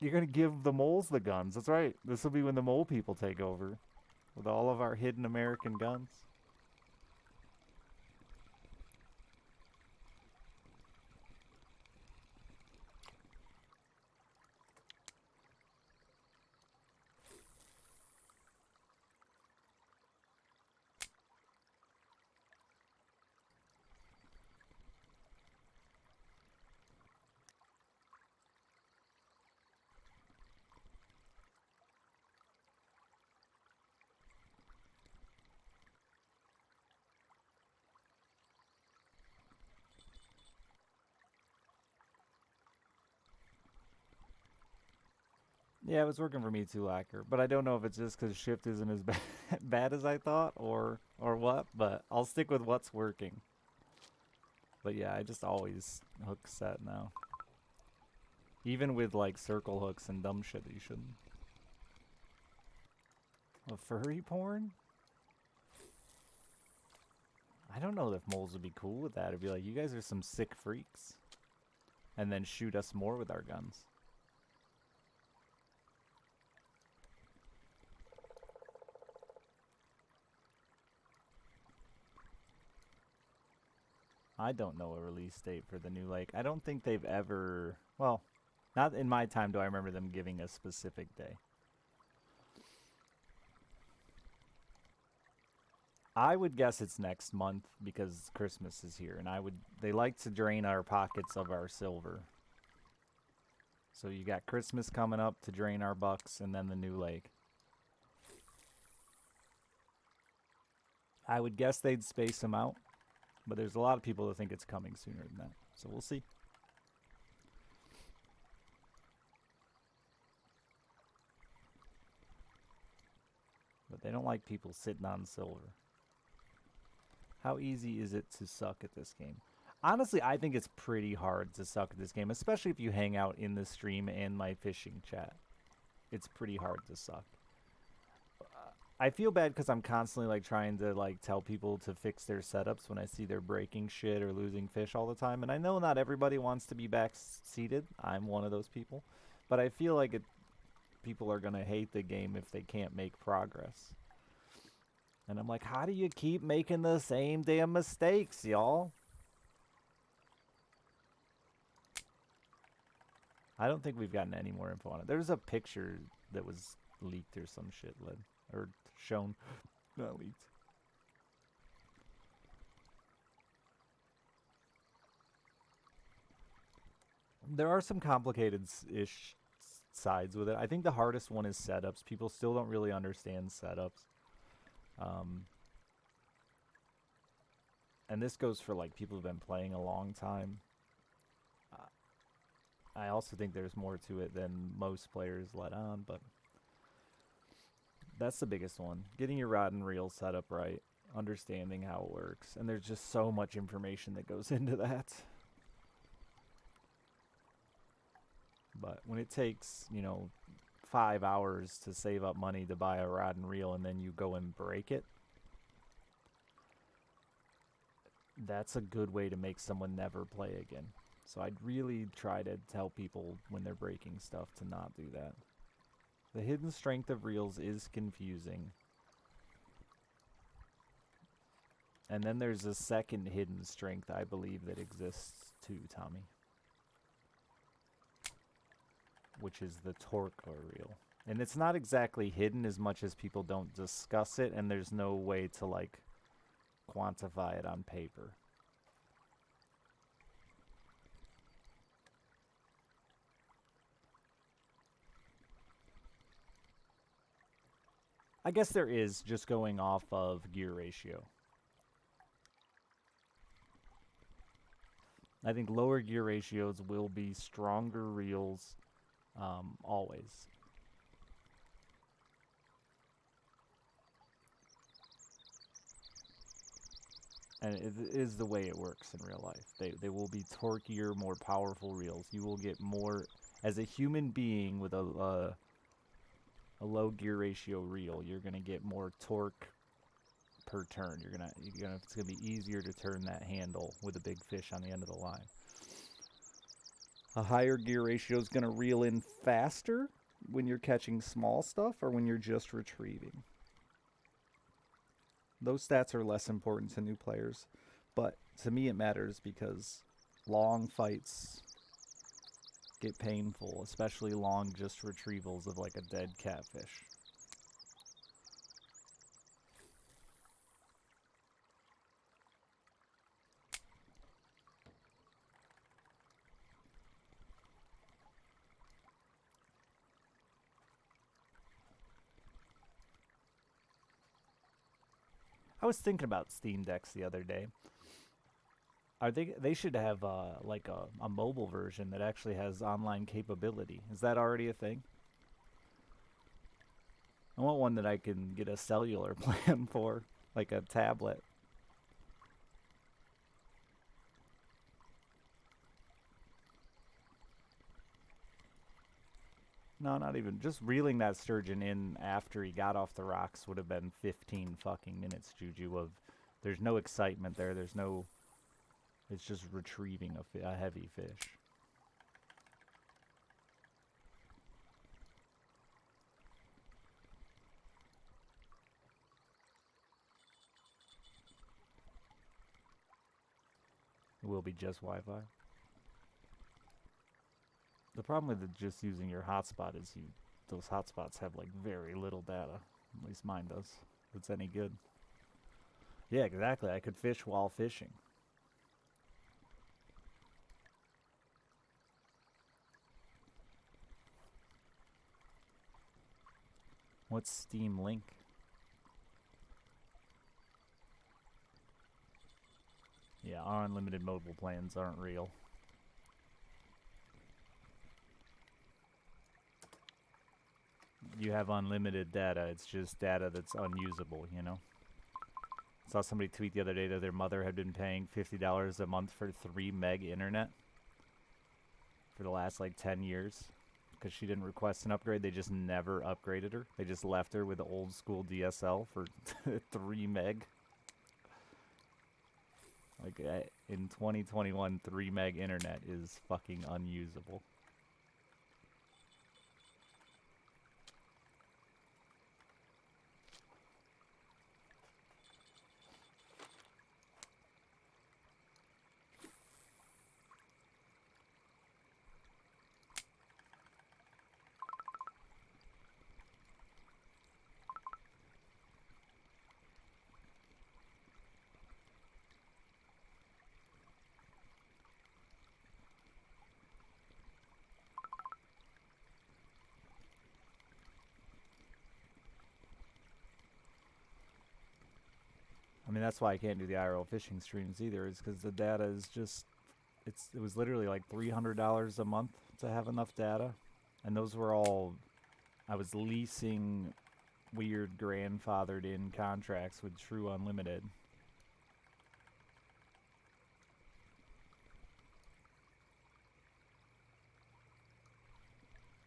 You're going to give the moles the guns. That's right. This will be when the mole people take over. With all of our hidden American guns. Yeah, it was working for me too, Lacker. But I don't know if it's just because shift isn't as bad as I thought or what, but I'll stick with what's working. But yeah, I just always hook set now. Even with like circle hooks and dumb shit that you shouldn't. A furry porn? I don't know if moles would be cool with that. It'd be like, you guys are some sick freaks. And then shoot us more with our guns. I don't know a release date for the new lake. I don't think they've ever... Well, not in my time do I remember them giving a specific day. I would guess it's next month because Christmas is here, and they like to drain our pockets of our silver. So you got Christmas coming up to drain our bucks, and then the new lake. I would guess they'd space them out, but there's a lot of people that think it's coming sooner than that. So we'll see. But they don't like people sitting on silver. How easy is it to suck at this game? Honestly, I think it's pretty hard to suck at this game, especially if you hang out in the stream and my fishing chat. It's pretty hard to suck. I feel bad because I'm constantly like trying to like tell people to fix their setups when I see they're breaking shit or losing fish all the time. And I know not everybody wants to be back seated. I'm one of those people. But I feel like people are going to hate the game if they can't make progress. And I'm like, how do you keep making the same damn mistakes, y'all? I don't think we've gotten any more info on it. There's a picture that was leaked or some shit, or shown, not leaked. There are some complicated-ish sides with it. I think the hardest one is setups. People still don't really understand setups. And this goes for like people who've been playing a long time. I also think there's more to it than most players let on, but that's the biggest one. Getting your rod and reel set up right, understanding how it works, and there's just so much information that goes into that. But when it takes, 5 hours to save up money to buy a rod and reel and then you go and break it, that's a good way to make someone never play again. So I'd really try to tell people when they're breaking stuff to not do that. The hidden strength of reels is confusing. And then there's a second hidden strength I believe that exists too, Tommy. Which is the torque reel. And it's not exactly hidden as much as people don't discuss it, and there's no way to, like, quantify it on paper. I guess there is, just going off of gear ratio. I think lower gear ratios will be stronger reels always. And it is the way it works in real life. They will be torquier, more powerful reels. You will get more, as a human being with a low gear ratio reel, you're gonna get more torque per turn. It's gonna be easier to turn that handle with a big fish on the end of the line. A higher gear ratio is gonna reel in faster when you're catching small stuff or when you're just retrieving. Those stats are less important to new players, but to me it matters because long fights get painful, especially long just retrievals of like a dead catfish. I was thinking about Steam Decks the other day. They should have like a mobile version that actually has online capability. Is that already a thing? I want one that I can get a cellular plan for, like a tablet. No, not even. Just reeling that sturgeon in after he got off the rocks would have been 15 fucking minutes, Juju, of there's no excitement there. There's no... It's just retrieving a heavy fish. It will be just Wi-Fi. The problem with just using your hotspot is those hotspots have like very little data. At least mine does. If it's any good. Yeah, exactly. I could fish while fishing. What's Steam Link? Yeah, our unlimited mobile plans aren't real. You have unlimited data, it's just data that's unusable, you know? Saw somebody tweet the other day that their mother had been paying $50 a month for 3 meg internet for the last like 10 years because she didn't request an upgrade. They just never upgraded her. They just left her with the old school DSL for 3 meg. Like in 2021, 3 meg internet is fucking unusable. I mean, that's why I can't do the IRL fishing streams either, is because the data is just, it was literally like $300 a month to have enough data. And those were all, I was leasing weird grandfathered in contracts with True Unlimited.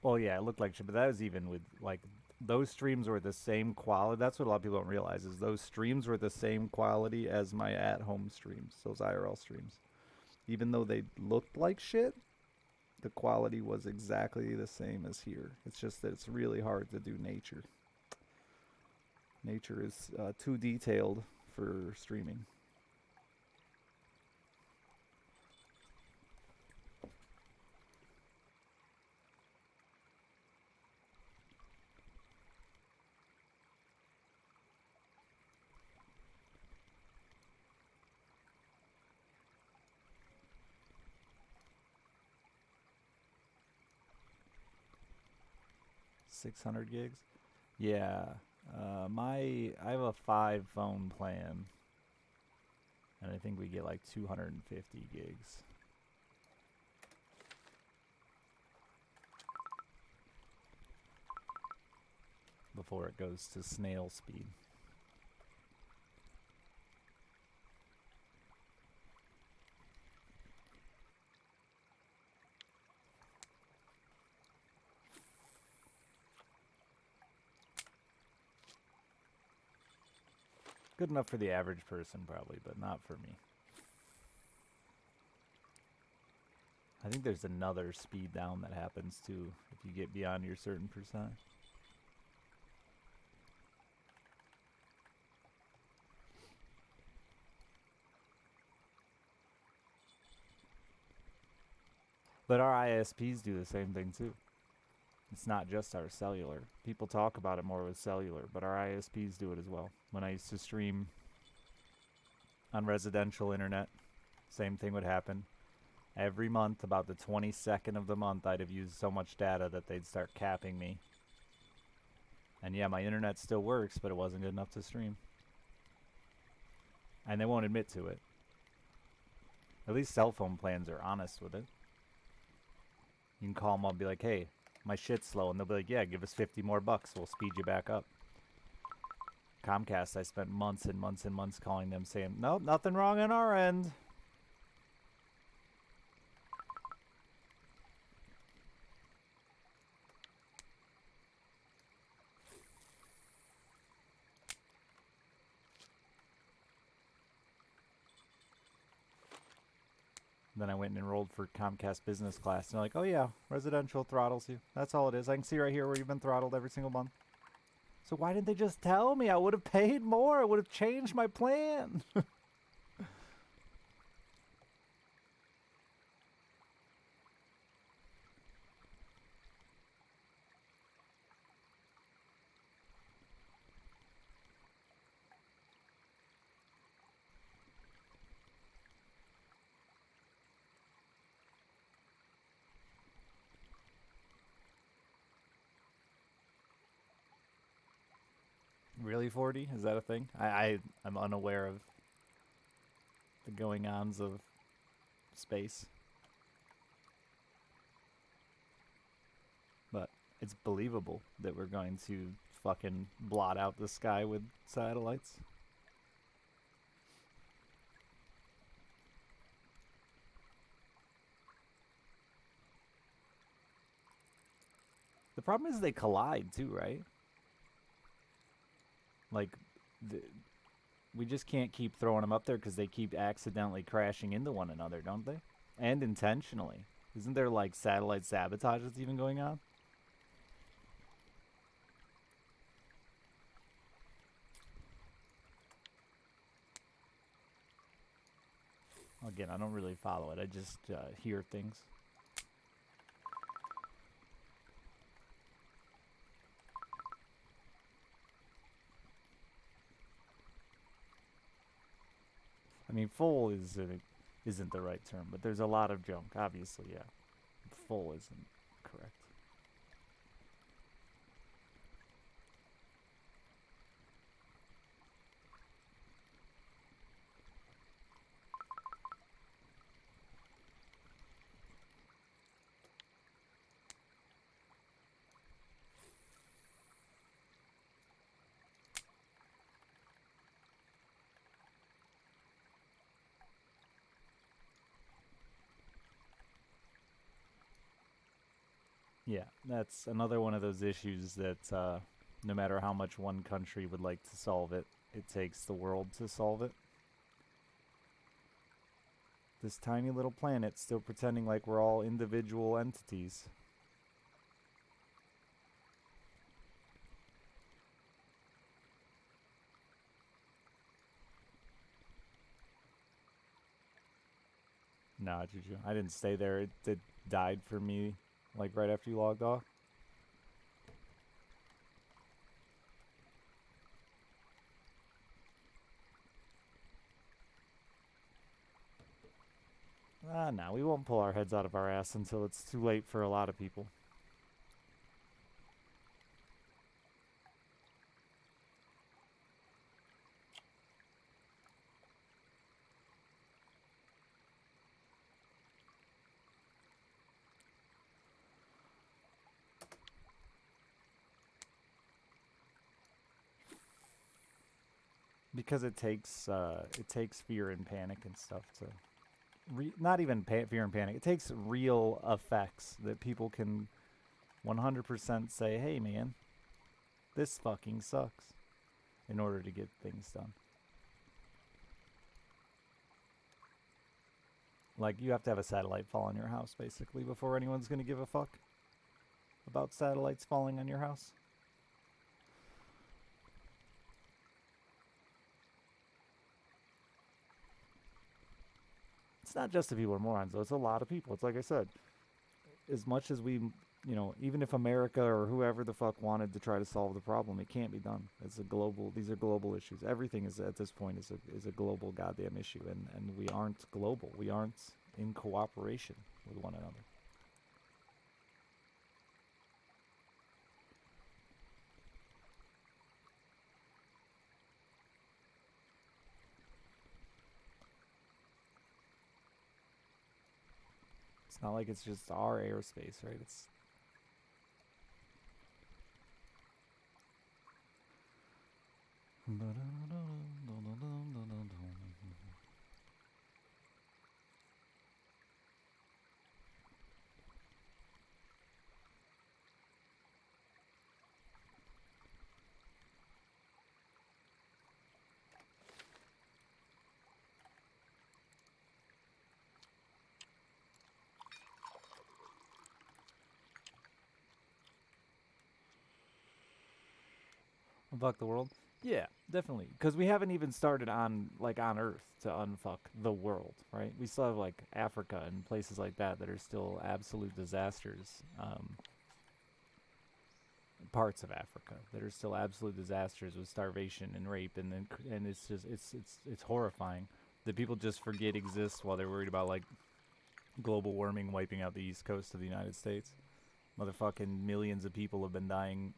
Well, yeah, it looked like shit, but that was even with, like, those streams were the same quality. That's what a lot of people don't realize, is those streams were the same quality as my at-home streams, those IRL streams. Even though they looked like shit, the quality was exactly the same as here. It's just that it's really hard to do nature. Nature is too detailed for streaming. $600 gigs? Yeah. I have a 5-phone plan, and I think we get like 250 gigs. Before it goes to snail speed. Good enough for the average person, probably, but not for me. I think there's another speed down that happens too if you get beyond your certain percent. But our ISPs do the same thing too. It's not just our cellular. People talk about it more with cellular, but our ISPs do it as well. When I used to stream on residential internet, same thing would happen. Every month, about the 22nd of the month, I'd have used so much data that they'd start capping me. And yeah, my internet still works, but it wasn't good enough to stream. And they won't admit to it. At least cell phone plans are honest with it. You can call them up and be like, hey, my shit's slow. And they'll be like, yeah, give us 50 more bucks. We'll speed you back up. Comcast, I spent months and months and months calling them saying, nope, nothing wrong on our end. Then I went and enrolled for Comcast business class. And they're like, oh yeah, residential throttles you. That's all it is. I can see right here where you've been throttled every single month. So why didn't they just tell me? I would have paid more. I would have changed my plan. Really, 40? Is that a thing? I'm unaware of the going-ons of space. But it's believable that we're going to fucking blot out the sky with satellites. The problem is they collide too, right? Like, we just can't keep throwing them up there because they keep accidentally crashing into one another, don't they? And intentionally. Isn't there, like, satellite sabotage that's even going on? Again, I don't really follow it. I just hear things. I mean, full isn't the right term, but there's a lot of junk, obviously, yeah. Full isn't correct. Yeah, that's another one of those issues that no matter how much one country would like to solve it, it takes the world to solve it. This tiny little planet still pretending like we're all individual entities. Nah, Juju. I didn't stay there. It died for me, like right after you logged off. Nah, we won't pull our heads out of our ass until it's too late for a lot of people. Because it takes fear and panic and stuff to not even fear and panic. It takes real effects that people can 100% say, "Hey, man, this fucking sucks," in order to get things done. Like you have to have a satellite fall on your house basically before anyone's gonna give a fuck about satellites falling on your house. It's not just the people who are morons though. It's a lot of people. It's like I said, as much as we, even if America or whoever the fuck wanted to try to solve the problem, it can't be done. It's a global. These are global issues. Everything is at this point is a global goddamn issue, and we aren't global. We aren't in cooperation with one another. It's not like it's just our airspace, right? It's Unfuck the world? Yeah, definitely. Because we haven't even started on Earth to unfuck the world, right? We still have like Africa and places like that are still absolute disasters. Parts of Africa that are still absolute disasters with starvation and rape, and it's just it's horrifying that people just forget exists while they're worried about like global warming wiping out the east coast of the United States. Motherfucking millions of people have been dying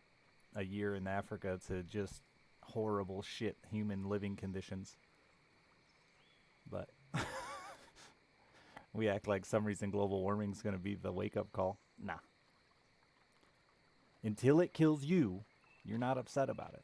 a year in Africa to just horrible shit human living conditions. But we act like some reason global warming is going to be the wake up call. Nah. Until it kills you, you're not upset about it.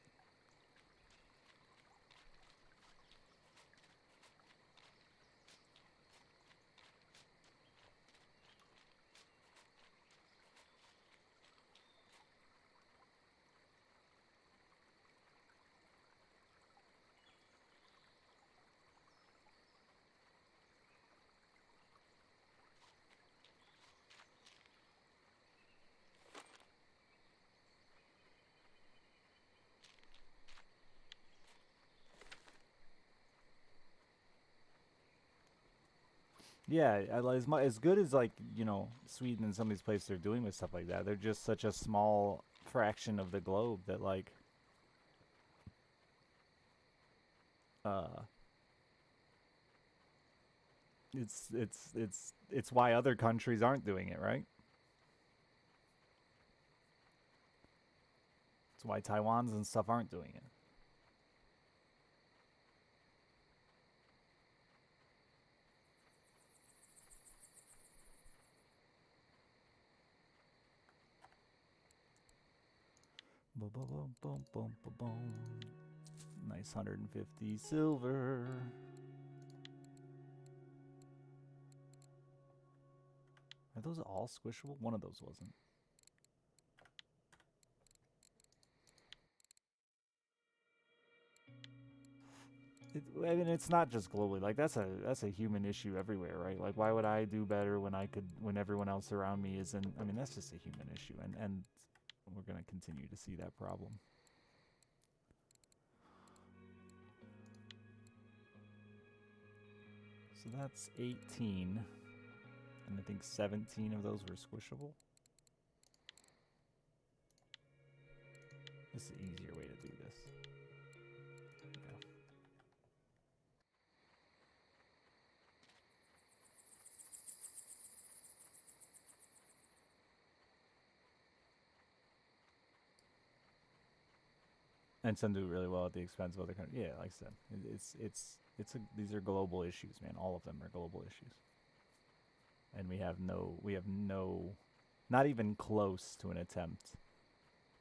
Yeah, as good as like Sweden and some of these places are doing with stuff like that, they're just such a small fraction of the globe that like uh it's why other countries aren't doing it, right? It's why Taiwan's and stuff aren't doing it. Boom, boom, boom, boom, boom, boom, boom. Nice 150 silver. Are those all squishable? One of those wasn't. I mean, it's not just globally. Like that's a human issue everywhere, right? Like, why would I do better when everyone else around me isn't? I mean, that's just a human issue, and we're gonna continue to see that problem. So that's 18, and I think 17 of those were squishable. This is an easier way to do this. Okay. And some do really well at the expense of other countries. Yeah, like I said, these are global issues, man. All of them are global issues, and we have no, not even close to an attempt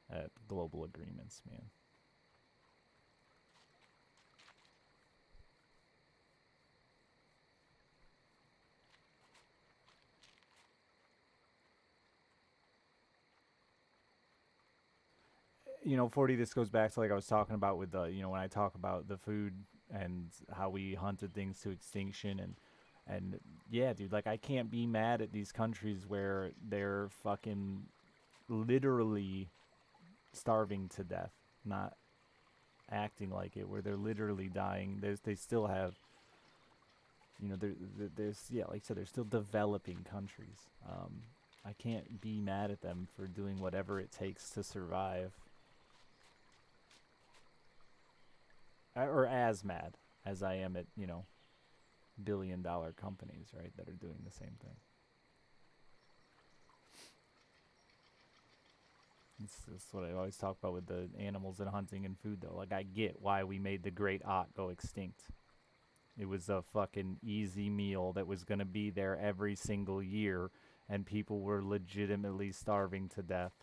at global agreements, man. You know, 40, this goes back to like I was talking about with the, you know, when I talk about the food and how we hunted things to extinction and yeah, dude, like I can't be mad at these countries where they're fucking literally starving to death, not acting like it, where they're literally dying. They still have, you know, there's yeah, like I said, they're still developing countries. I can't be mad at them for doing whatever it takes to survive. Or as mad as I am at, you know, billion-dollar companies, right, that are doing the same thing. It's what I always talk about with the animals and hunting and food, though. Like, I get why we made the great auk go extinct. It was a fucking easy meal that was going to be there every single year, and people were legitimately starving to death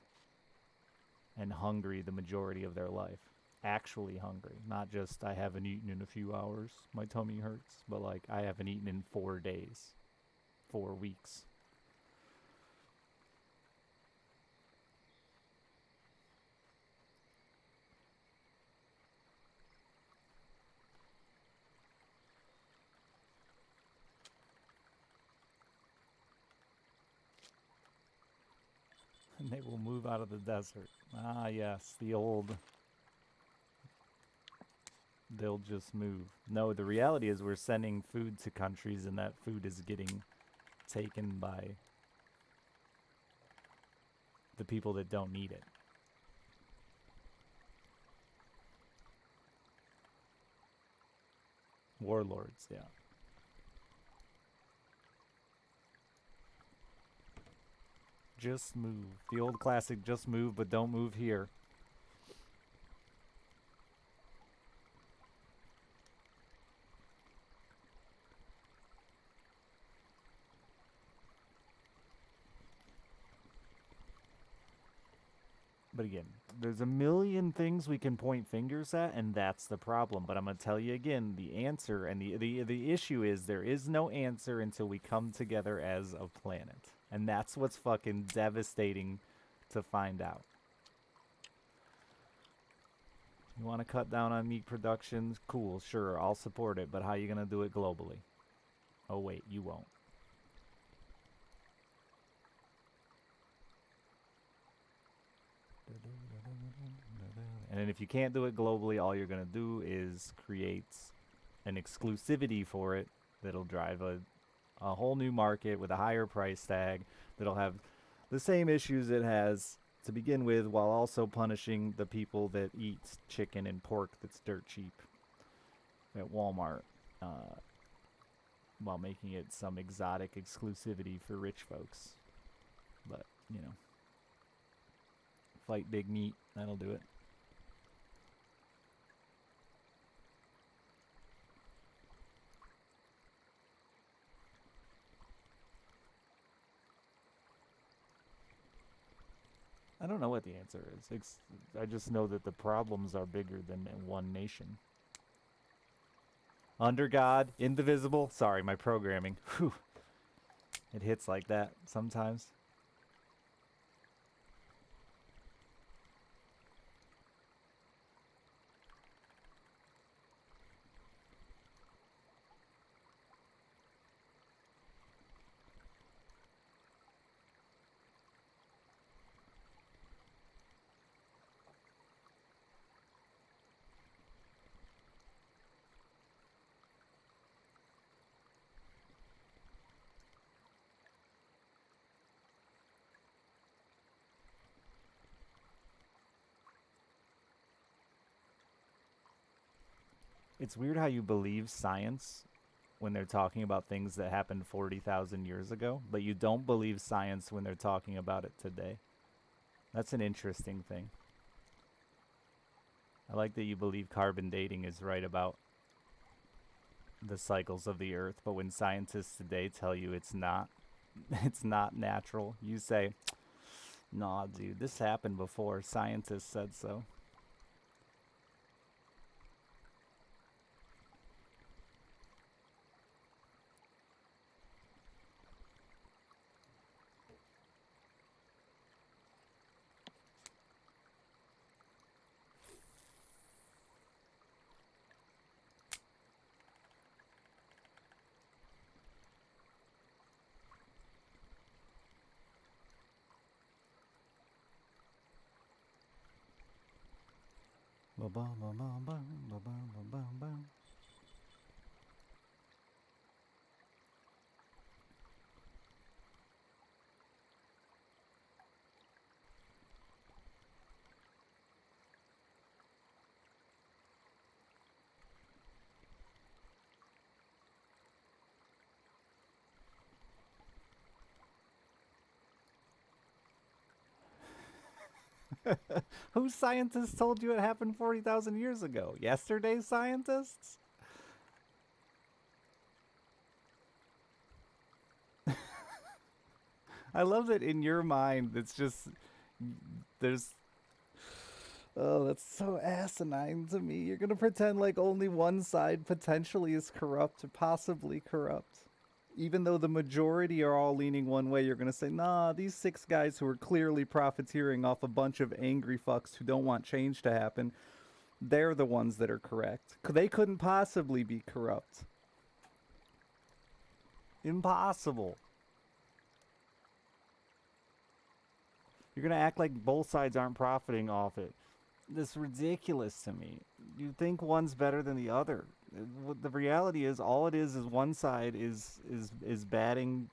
and hungry the majority of their life. Actually hungry, not just I haven't eaten in a few hours, my tummy hurts, but like I haven't eaten in 4 days, 4 weeks. And they will move out of the desert. Ah, yes, the old, they'll just move. No, the reality is we're sending food to countries and that food is getting taken by the people that don't need it. Warlords, yeah. Just move. The old classic, just move, but don't move here. But again, there's a million things we can point fingers at, and that's the problem. But I'm gonna tell you again, the answer and the issue is there is no answer until we come together as a planet, and that's what's fucking devastating to find out. You want to cut down on meat productions? Cool, sure, I'll support it. But how you gonna do it globally? Oh wait, you won't. And then if you can't do it globally, all you're going to do is create an exclusivity for it that'll drive a whole new market with a higher price tag that'll have the same issues it has to begin with, while also punishing the people that eat chicken and pork that's dirt cheap at Walmart, while making it some exotic exclusivity for rich folks. But, you know, fight big meat, that'll do it. I don't know what the answer is. I just know that the problems are bigger than one nation. Under God, indivisible. Sorry, my programming. Whew. It hits like that sometimes. It's weird how you believe science when they're talking about things that happened 40,000 years ago, but you don't believe science when they're talking about it today. That's an interesting thing. I like that you believe carbon dating is right about the cycles of the earth, but when scientists today tell you it's not, it's not natural, you say, nah, dude, this happened before. Scientists said so. Whose scientists told you it happened 40,000 years ago? Yesterday's scientists? I love that in your mind, it's just, there's, oh, that's so asinine to me. You're going to pretend like only one side potentially is corrupt or possibly corrupt. Even though the majority are all leaning one way, you're going to say, nah, these 6 guys who are clearly profiteering off a bunch of angry fucks who don't want change to happen, they're the ones that are correct. They couldn't possibly be corrupt. Impossible. You're going to act like both sides aren't profiting off it. This ridiculous to me. You think one's better than the other. The reality is, all it is one side is batting.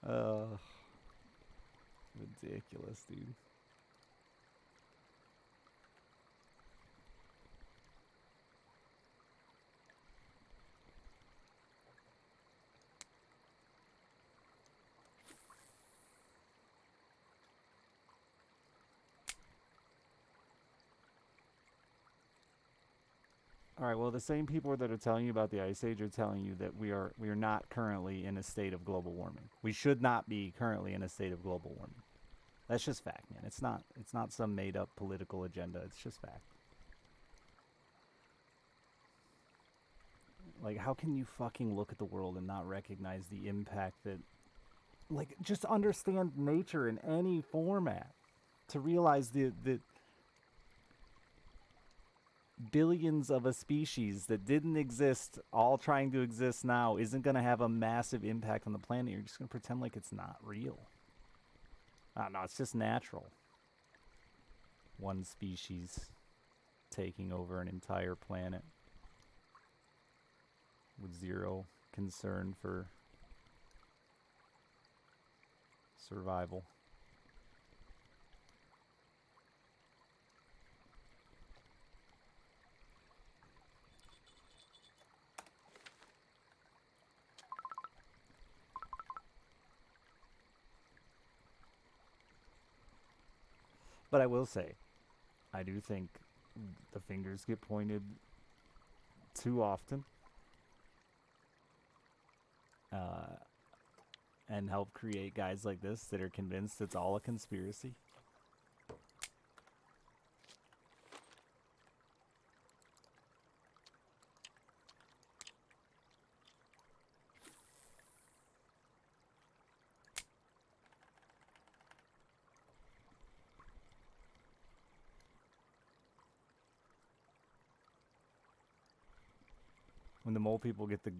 uh, Ridiculous, dude. All right. Well, the same people that are telling you about the ice age are telling you that we are not currently in a state of global warming. We should not be currently in a state of global warming. That's just fact, man. It's not some made up political agenda. It's just fact. Like, how can you fucking look at the world and not recognize the impact that, like, just understand nature in any format to realize the billions of a species that didn't exist, all trying to exist now, isn't going to have a massive impact on the planet. You're just going to pretend like it's not real. I don't know. It's just natural. One species taking over an entire planet with zero concern for survival. But I will say, I do think the fingers get pointed too often, uh, and help create guys like this that are convinced it's all a conspiracy. When the mole people get the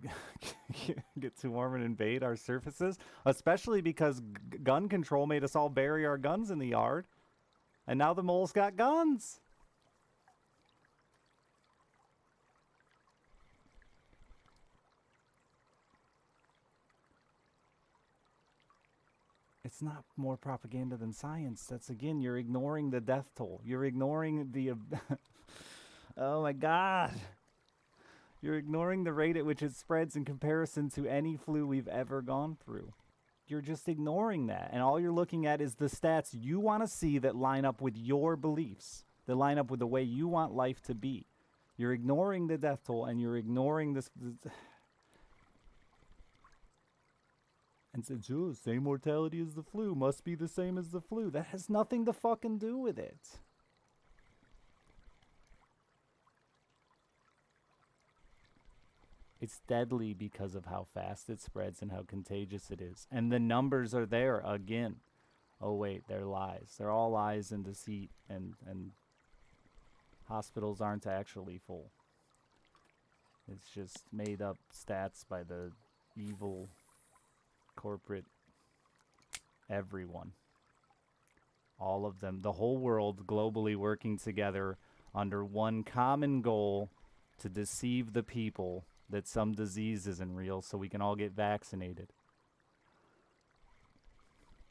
get too warm and invade our surfaces, especially because gun control made us all bury our guns in the yard, and now the moles got guns. It's not more propaganda than science. That's, again, you're ignoring the death toll. You're ignoring the Oh my god. You're ignoring the rate at which it spreads in comparison to any flu we've ever gone through. You're just ignoring that. And all you're looking at is the stats you want to see that line up with your beliefs, that line up with the way you want life to be. You're ignoring the death toll, and you're ignoring this. And says, oh, same mortality as the flu. Must be the same as the flu. That has nothing to fucking do with it. It's deadly because of how fast it spreads and how contagious it is. And the numbers are there again. Oh, wait, they're lies. They're all lies and deceit, and hospitals aren't actually full. It's just made up stats by the evil corporate everyone. All of them, the whole world globally working together under one common goal to deceive the people that some disease isn't real so we can all get vaccinated.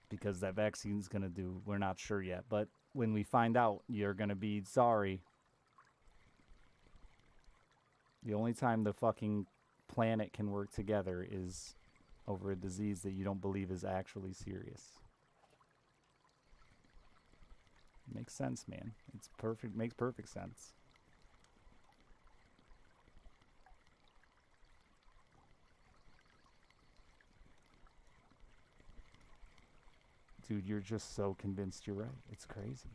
Because that vaccine's going to do, we're not sure yet. But when we find out, you're going to be sorry. The only time the fucking planet can work together is over a disease that you don't believe is actually serious. Makes sense, man. It's perfect. Makes perfect sense. Dude, you're just so convinced you're right. It's crazy.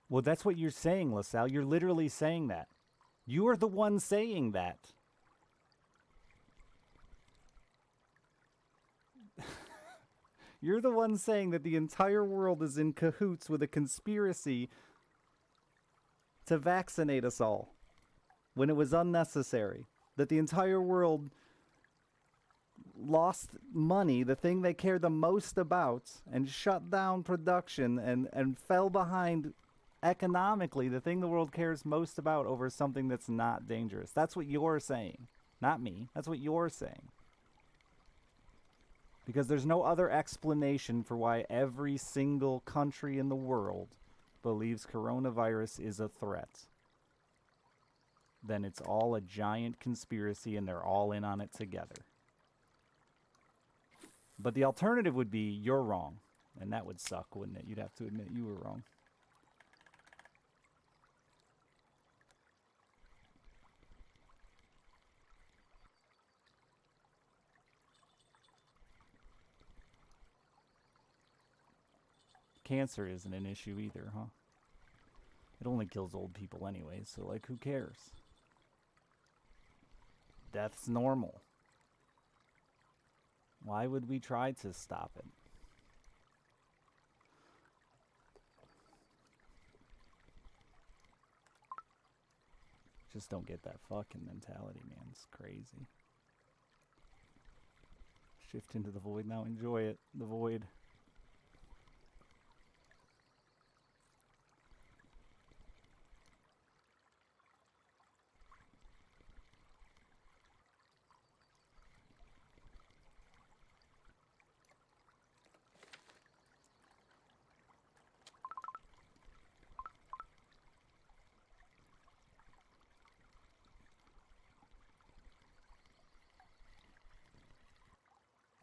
Well, that's what you're saying, LaSalle. You're literally saying that. You are the one saying that. You're the one saying that the entire world is in cahoots with a conspiracy to vaccinate us all when it was unnecessary. That the entire world lost money, the thing they care the most about, and shut down production and fell behind economically, the thing the world cares most about, over something that's not dangerous. That's what you're saying, not me. That's what you're saying. Because there's no other explanation for why every single country in the world believes coronavirus is a threat. Then it's all a giant conspiracy and they're all in on it together. But the alternative would be you're wrong. And that would suck, wouldn't it? You'd have to admit you were wrong. Cancer isn't an issue either, huh? It only kills old people anyway, so like, who cares? Death's normal. Why would we try to stop it? Just don't get that fucking mentality, man. It's crazy. Shift into the void now. Enjoy it. The void.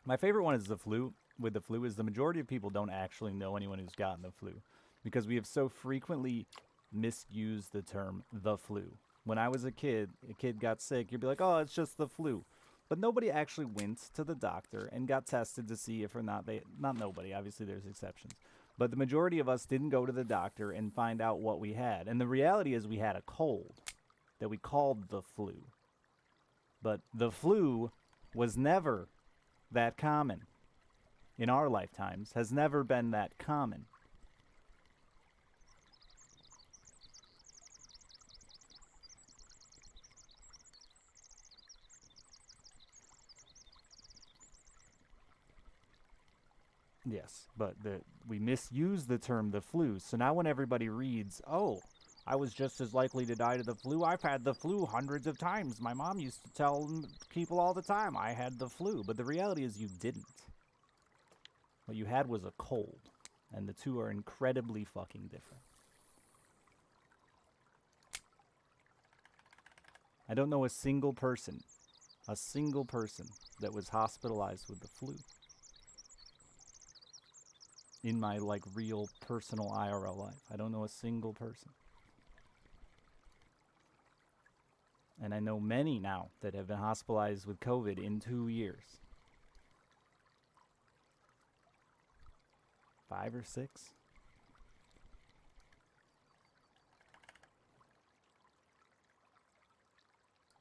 My favorite one is the flu. With the flu, is the majority of people don't actually know anyone who's gotten the flu, because we have so frequently misused the term the flu. When I was a kid got sick, you'd be like, oh, it's just the flu. But nobody actually went to the doctor and got tested to see if or not not nobody, obviously there's exceptions. But the majority of us didn't go to the doctor and find out what we had. And the reality is we had a cold that we called the flu. But the flu was never that common in our lifetimes, has never been that common. Yes, but we misuse the term the flu. So now when everybody reads, oh, I was just as likely to die to the flu. I've had the flu hundreds of times. My mom used to tell people all the time I had the flu. But the reality is you didn't. What you had was a cold. And the two are incredibly fucking different. I don't know a single person that was hospitalized with the flu. In my, like, real personal IRL life. I don't know a single person. And I know many now that have been hospitalized with COVID in 2 years. 5 or 6.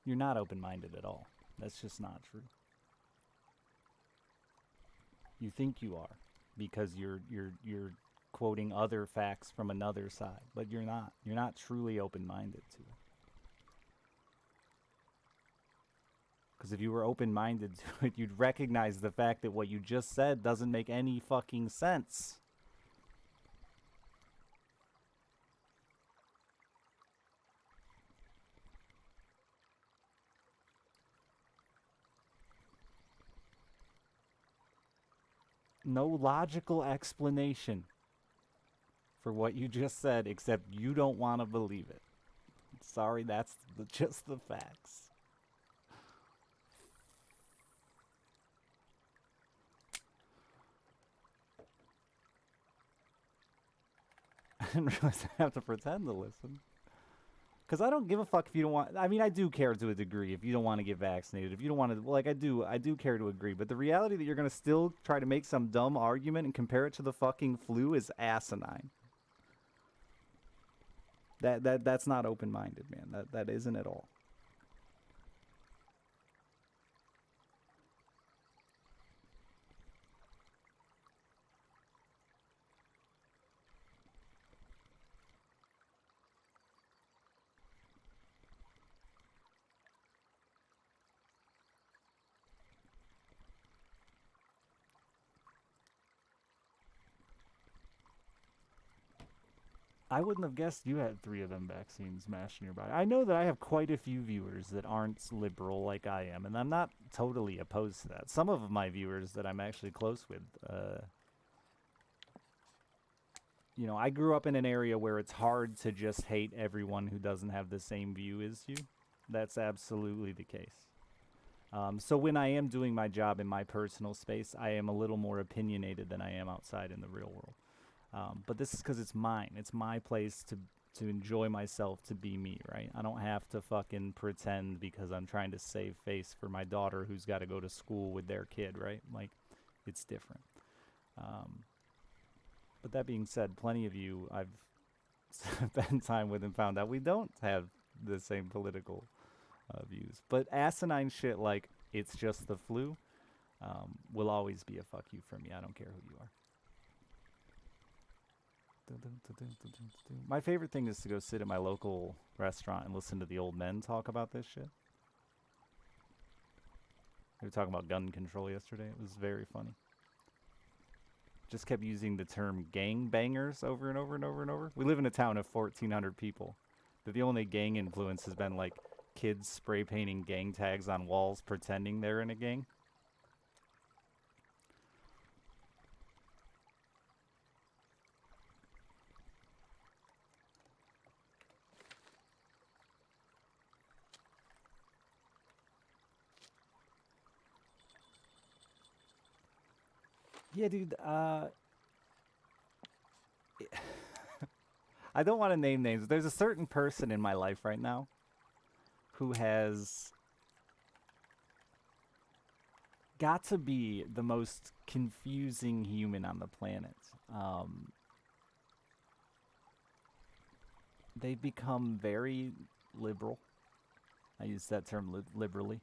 You're not open-minded at all. That's just not true. You think you are because you're quoting other facts from another side, but you're not. You're not truly open-minded to it. Because if you were open-minded to it, you'd recognize the fact that what you just said doesn't make any fucking sense. No logical explanation for what you just said, except you don't want to believe it. Sorry, that's just the facts. I didn't realize I have to pretend to listen. Because I don't give a fuck if you don't want... I mean, I do care to a degree if you don't want to get vaccinated. If you don't want to... Like, I do care to agree. But the reality that you're going to still try to make some dumb argument and compare it to the fucking flu is asinine. That's not open-minded, man. That isn't at all. I wouldn't have guessed you had 3 of them vaccines mashed in your body. I know that I have quite a few viewers that aren't liberal like I am, and I'm not totally opposed to that. Some of my viewers that I'm actually close with, you know, I grew up in an area where it's hard to just hate everyone who doesn't have the same view as you. That's absolutely the case. So when I am doing my job in my personal space, I am a little more opinionated than I am outside in the real world. But this is because it's mine. It's my place to enjoy myself, to be me, right? I don't have to fucking pretend because I'm trying to save face for my daughter who's got to go to school with their kid, right? Like, it's different. But that being said, plenty of you I've spent time with and found out we don't have the same political views. But asinine shit like, it's just the flu, will always be a fuck you for me. I don't care who you are. My favorite thing is to go sit at my local restaurant and listen to the old men talk about this shit. We were talking about gun control yesterday. It was very funny. Just kept using the term gang bangers over and over and over and over. We live in a town of 1,400 people. But the only gang influence has been like kids spray painting gang tags on walls pretending they're in a gang. Yeah, dude, I don't want to name names. There's a certain person in my life right now who has got to be the most confusing human on the planet. They've become very liberal. I use that term liberally.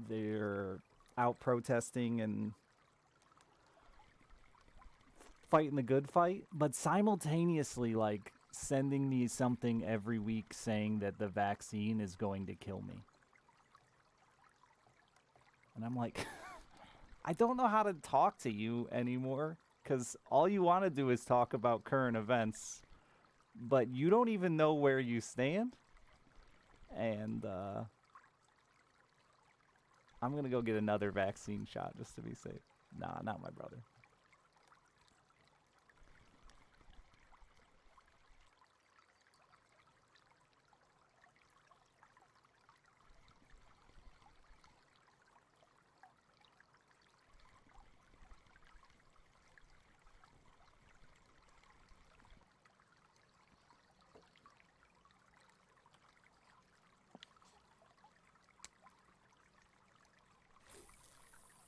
They're out protesting and fighting the good fight, but simultaneously, like, sending me something every week saying that the vaccine is going to kill me. And I'm like, I don't know how to talk to you anymore because all you want to do is talk about current events, but you don't even know where you stand. And I'm going to go get another vaccine shot just to be safe. Nah, not my brother.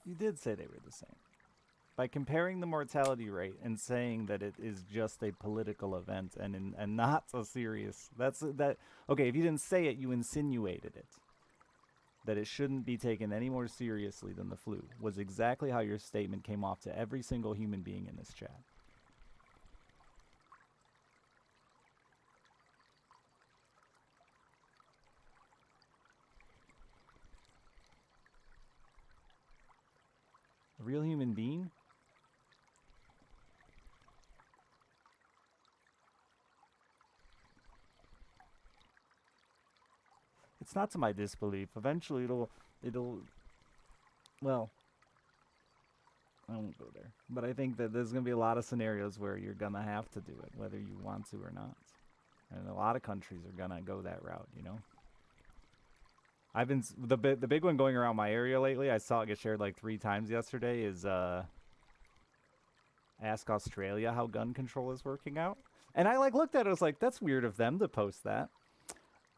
You did say they were the same. By comparing the mortality rate and saying that it is just a political event and not so serious. That's that. Okay, if you didn't say it, you insinuated it. That it shouldn't be taken any more seriously than the flu was exactly how your statement came off to every single human being in this chat. A real human being? It's not to my disbelief. Eventually it'll well, I won't go there. But I think that there's going to be a lot of scenarios where you're going to have to do it, whether you want to or not. And a lot of countries are going to go that route, you know? I've been, the big one going around my area lately, I saw it get shared like 3 times yesterday, is ask Australia how gun control is working out. And I like looked at it, I was like, that's weird of them to post that.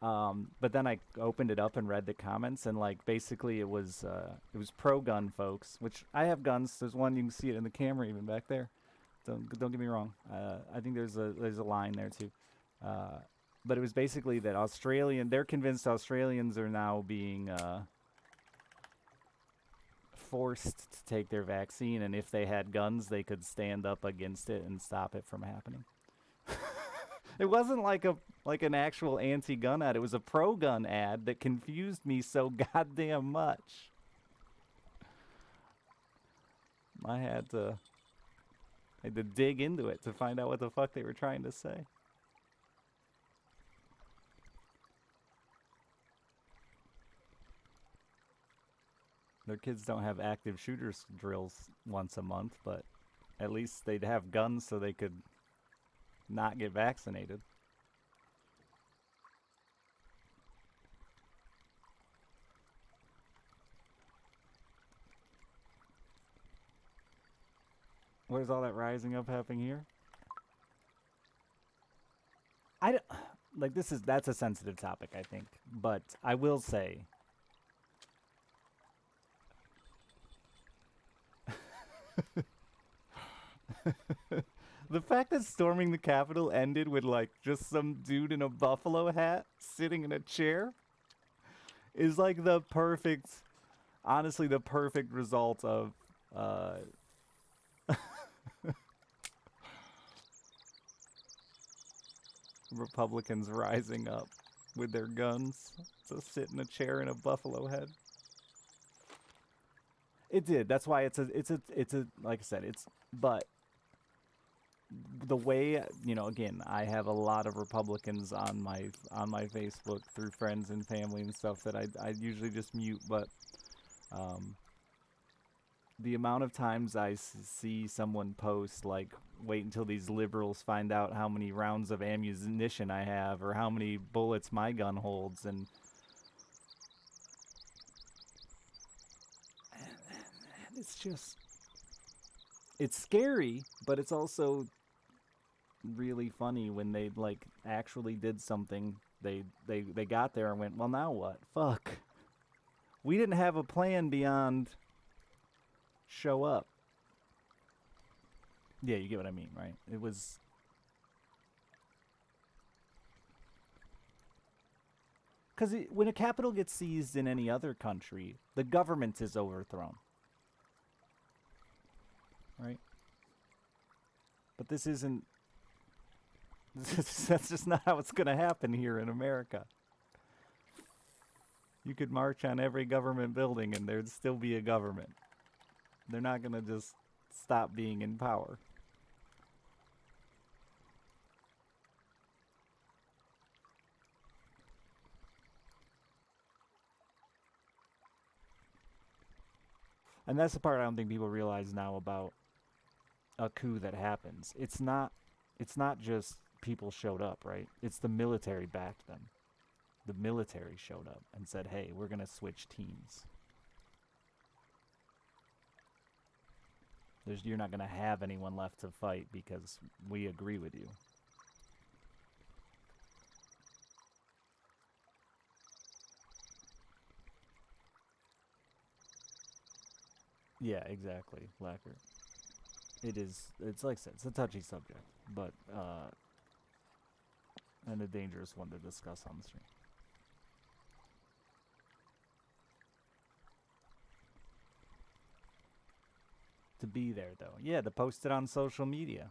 But then I opened it up and read the comments, and like basically it was pro-gun folks, which I have guns. There's one, you can see it in the camera even back there. Don't get me wrong. I think there's a line there too. But it was basically that they're convinced Australians are now being forced to take their vaccine, and if they had guns, they could stand up against it and stop it from happening. It wasn't like an actual anti-gun ad. It was a pro-gun ad that confused me so goddamn much. I had to dig into it to find out what the fuck they were trying to say. Their kids don't have active shooters drills once a month, but at least they'd have guns so they could not get vaccinated. Where's all that rising up happening here? That's a sensitive topic, I think, but I will say the fact that storming the Capitol ended with like just some dude in a buffalo hat sitting in a chair is like honestly the perfect result of Republicans rising up with their guns to sit in a chair in a buffalo head. It did. That's why it's a like I said, but the way, again, I have a lot of Republicans on my Facebook through friends and family and stuff that I usually just mute, but the amount of times I see someone post like, wait until these liberals find out how many rounds of ammunition I have or how many bullets my gun holds, and it's just, it's scary, but it's also really funny when they like actually did something. They got there and went, well, now what? Fuck. We didn't have a plan beyond show up. Yeah, you get what I mean, right? It was... Because when a capital gets seized in any other country, the government is overthrown. Right? But this isn't... That's just not how it's going to happen here in America. You could march on every government building and there'd still be a government. They're not gonna just stop being in power. And that's the part I don't think people realize now about a coup that happens. It's not just people showed up, right? It's the military backed them. The military showed up and said, "Hey, we're going to switch teams." You're not going to have anyone left to fight because we agree with you. Yeah, exactly, Lacquer. It is. It's like I said, it's a touchy subject, but and a dangerous one to discuss on the stream. To be there, though, yeah, to post it on social media,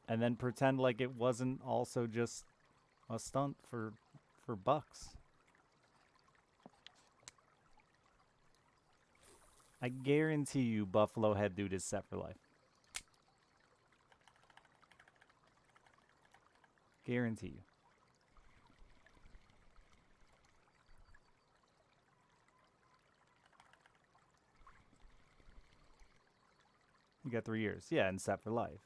and then pretend like it wasn't also just a stunt for bucks. I guarantee you, Buffalo Head Dude is set for life. Guarantee you. You got 3 years. Yeah, and set for life.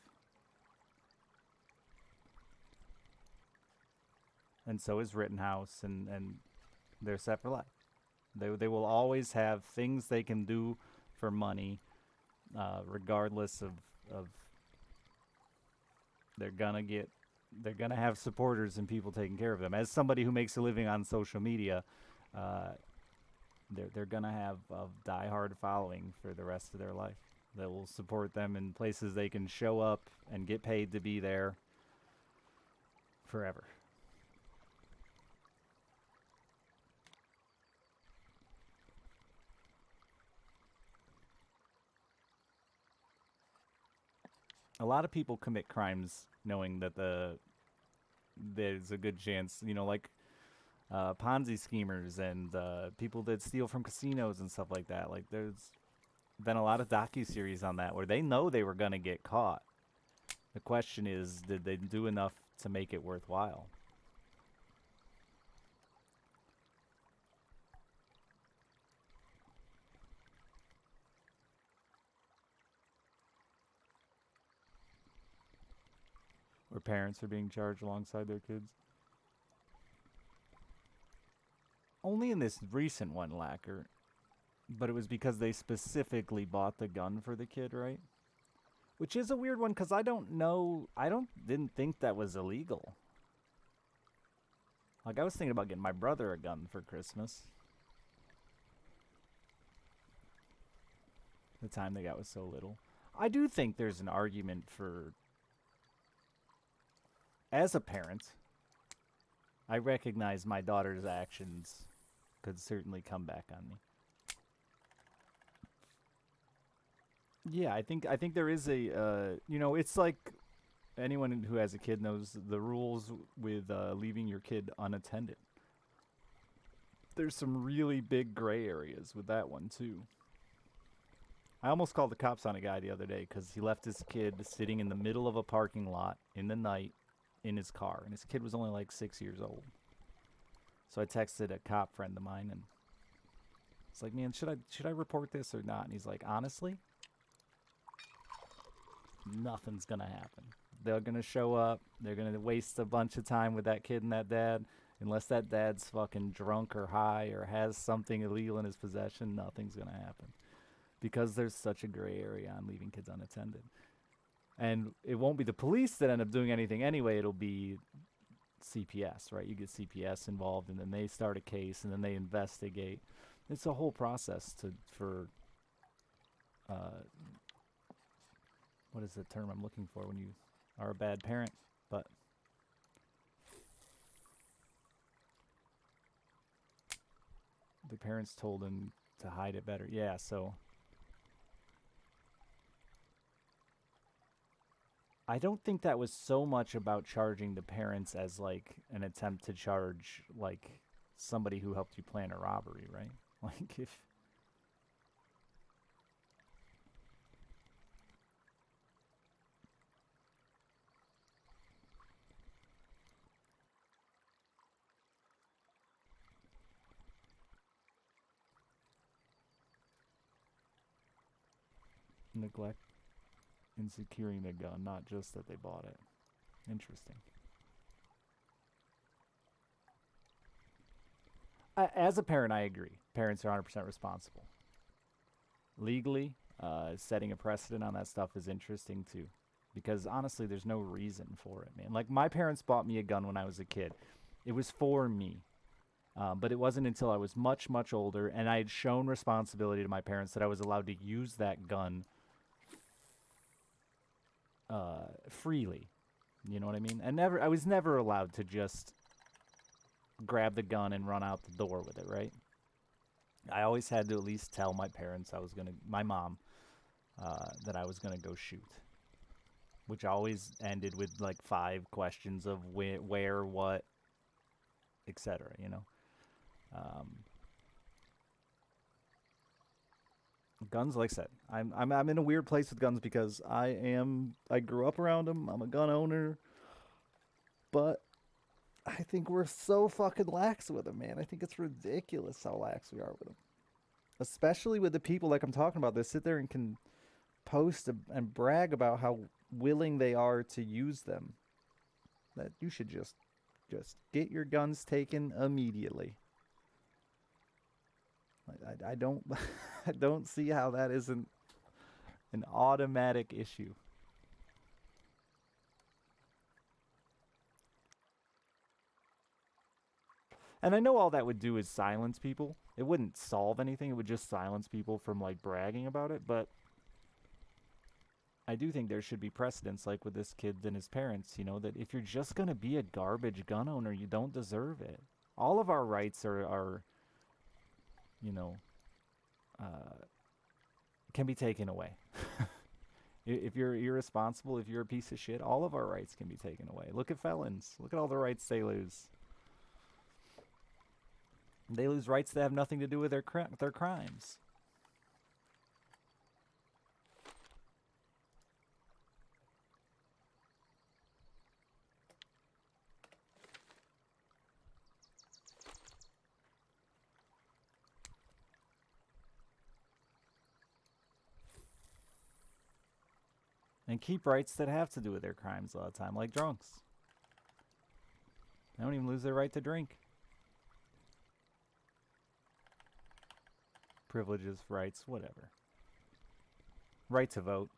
And so is Rittenhouse, and they're set for life. They will always have things they can do for money, regardless of they're gonna have supporters and people taking care of them. As somebody who makes a living on social media, uh, they're gonna have a diehard following for the rest of their life. That will support them in places they can show up and get paid to be there forever. A lot of people commit crimes knowing that there's a good chance, like Ponzi schemers and people that steal from casinos and stuff like that. Like there's been a lot of docu-series on that where they know they were gonna get caught. The question is, did they do enough to make it worthwhile? Where parents are being charged alongside their kids? Only in this recent one, Lacquer. But it was because they specifically bought the gun for the kid, right? Which is a weird one because I don't know. Didn't think that was illegal. Like I was thinking about getting my brother a gun for Christmas. The time they got was so little. I do think there's an argument for, as a parent, I recognize my daughter's actions could certainly come back on me. Yeah, I think there is it's like anyone who has a kid knows the rules with leaving your kid unattended. There's some really big gray areas with that one too. I almost called the cops on a guy the other day because he left his kid sitting in the middle of a parking lot in the night in his car, and his kid was only like 6 years old. So I texted a cop friend of mine, and it's like, man, should I report this or not? And he's like, honestly, nothing's gonna happen. They're gonna show up. They're gonna waste a bunch of time with that kid and that dad. Unless that dad's fucking drunk or high or has something illegal in his possession, nothing's gonna happen. Because there's such a gray area on leaving kids unattended. And it won't be the police that end up doing anything anyway. It'll be CPS, right? You get CPS involved, and then they start a case, and then they investigate. It's a whole process for what is the term I'm looking for when you are a bad parent? But the parents told him to hide it better. Yeah, so I don't think that was so much about charging the parents as like an attempt to charge like somebody who helped you plan a robbery, right? Like if neglect in securing the gun, not just that they bought it. Interesting. As a parent, I agree. Parents are 100% responsible. Legally, setting a precedent on that stuff is interesting too. Because honestly, there's no reason for it, man. Like, my parents bought me a gun when I was a kid. It was for me. But it wasn't until I was much, much older and I had shown responsibility to my parents that I was allowed to use that gun freely. You know what I mean? I was never allowed to just grab the gun and run out the door with it, right? I always had to at least tell my parents my mom, that I was gonna go shoot. Which always ended with like 5 questions of where, what, etc. You know, guns. Like I said, I'm in a weird place with guns because I grew up around them. I'm a gun owner, but I think we're so fucking lax with them, man. I think it's ridiculous how lax we are with them, especially with the people like I'm talking about. They sit there and can post and brag about how willing they are to use them. That you should just get your guns taken immediately. I don't I don't see how that isn't an automatic issue. And I know all that would do is silence people. It wouldn't solve anything. It would just silence people from like bragging about it, but I do think there should be precedents, like with this kid and his parents, you know, that if you're just going to be a garbage gun owner, you don't deserve it. All of our rights are you know, can be taken away. If you're irresponsible, if you're a piece of shit, all of our rights can be taken away. Look at felons. Look at all the rights they lose. They lose rights that have nothing to do with their crimes. And keep rights that have to do with their crimes a lot of the time, like drunks. They don't even lose their right to drink. Privileges, rights, whatever. Right to vote.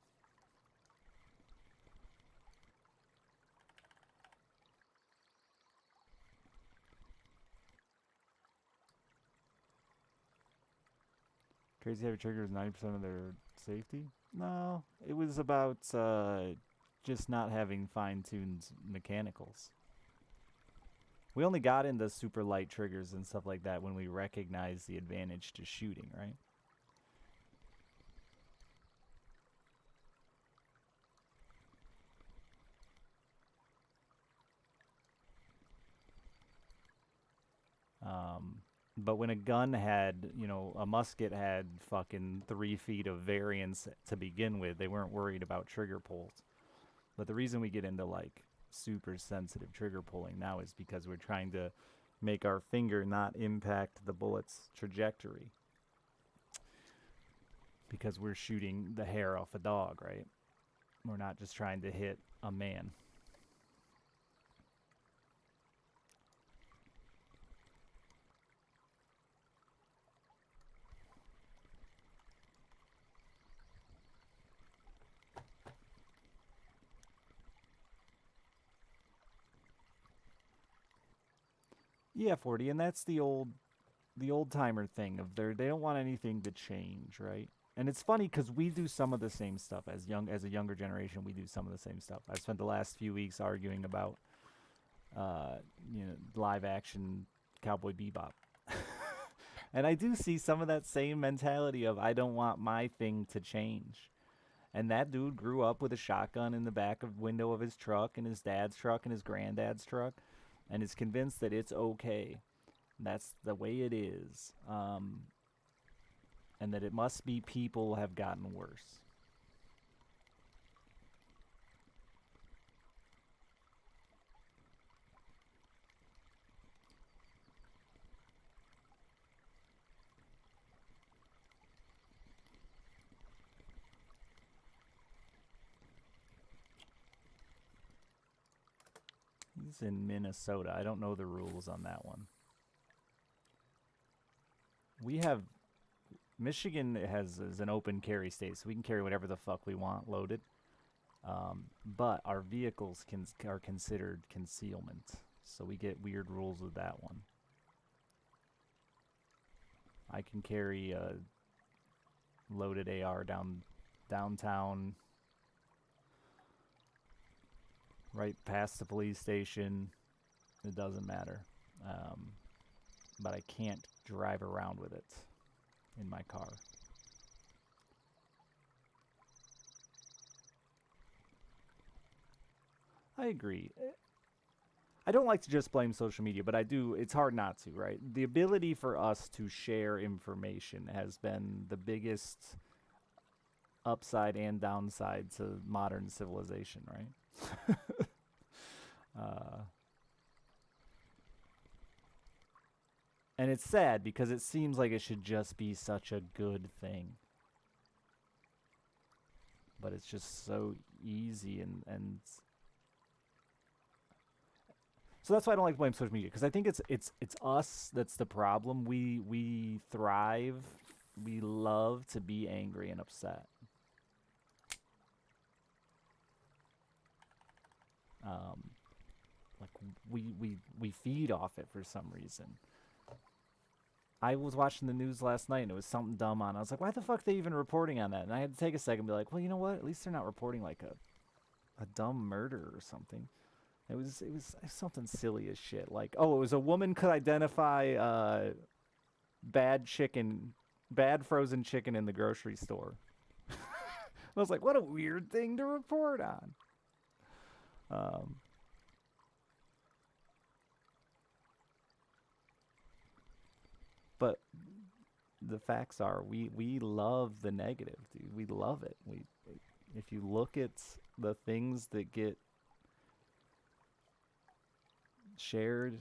Crazy Heavy Trigger is 90% of their safety? No, it was about just not having fine-tuned mechanicals. We only got into super light triggers and stuff like that when we recognized the advantage to shooting, right? But when a gun had, you know, a musket had fucking 3 feet of variance to begin with, they weren't worried about trigger pulls. But the reason we get into like super sensitive trigger pulling now is because we're trying to make our finger not impact the bullet's trajectory. Because we're shooting the hair off a dog, right? We're not just trying to hit a man. Yeah, 40, and that's the old timer thing of they don't want anything to change, right? And it's funny because we do some of the same stuff as a younger generation. We do some of the same stuff. I've spent the last few weeks arguing about, live action Cowboy Bebop, and I do see some of that same mentality of I don't want my thing to change. And that dude grew up with a shotgun in the back of window of his truck and his dad's truck and his granddad's truck, and is convinced that it's okay. That's the way it is. And that it must be people have gotten worse. It's in Minnesota. I don't know the rules on that one. We have... Michigan is an open carry state, so we can carry whatever the fuck we want loaded. But our vehicles are considered concealment, so we get weird rules with that one. I can carry a loaded AR downtown, right past the police station. It doesn't matter. But I can't drive around with it in my car. I agree. I don't like to just blame social media, but I do. It's hard not to, right? The ability for us to share information has been the biggest upside and downside to modern civilization, right? And it's sad because it seems like it should just be such a good thing. But it's just so easy and so that's why I don't like to blame social media, because I think it's us that's the problem. We thrive, we love to be angry and upset. Like we feed off it for some reason. I was watching the news last night and it was something dumb on. I was like, why the fuck are they even reporting on that? And I had to take a second and be like, well, you know what? At least they're not reporting like a dumb murder or something. It was something silly as shit. Like, oh, it was a woman could identify bad frozen chicken in the grocery store. I was like, what a weird thing to report on. But the facts are, we love the negative, dude. We love it. If you look at the things that get shared,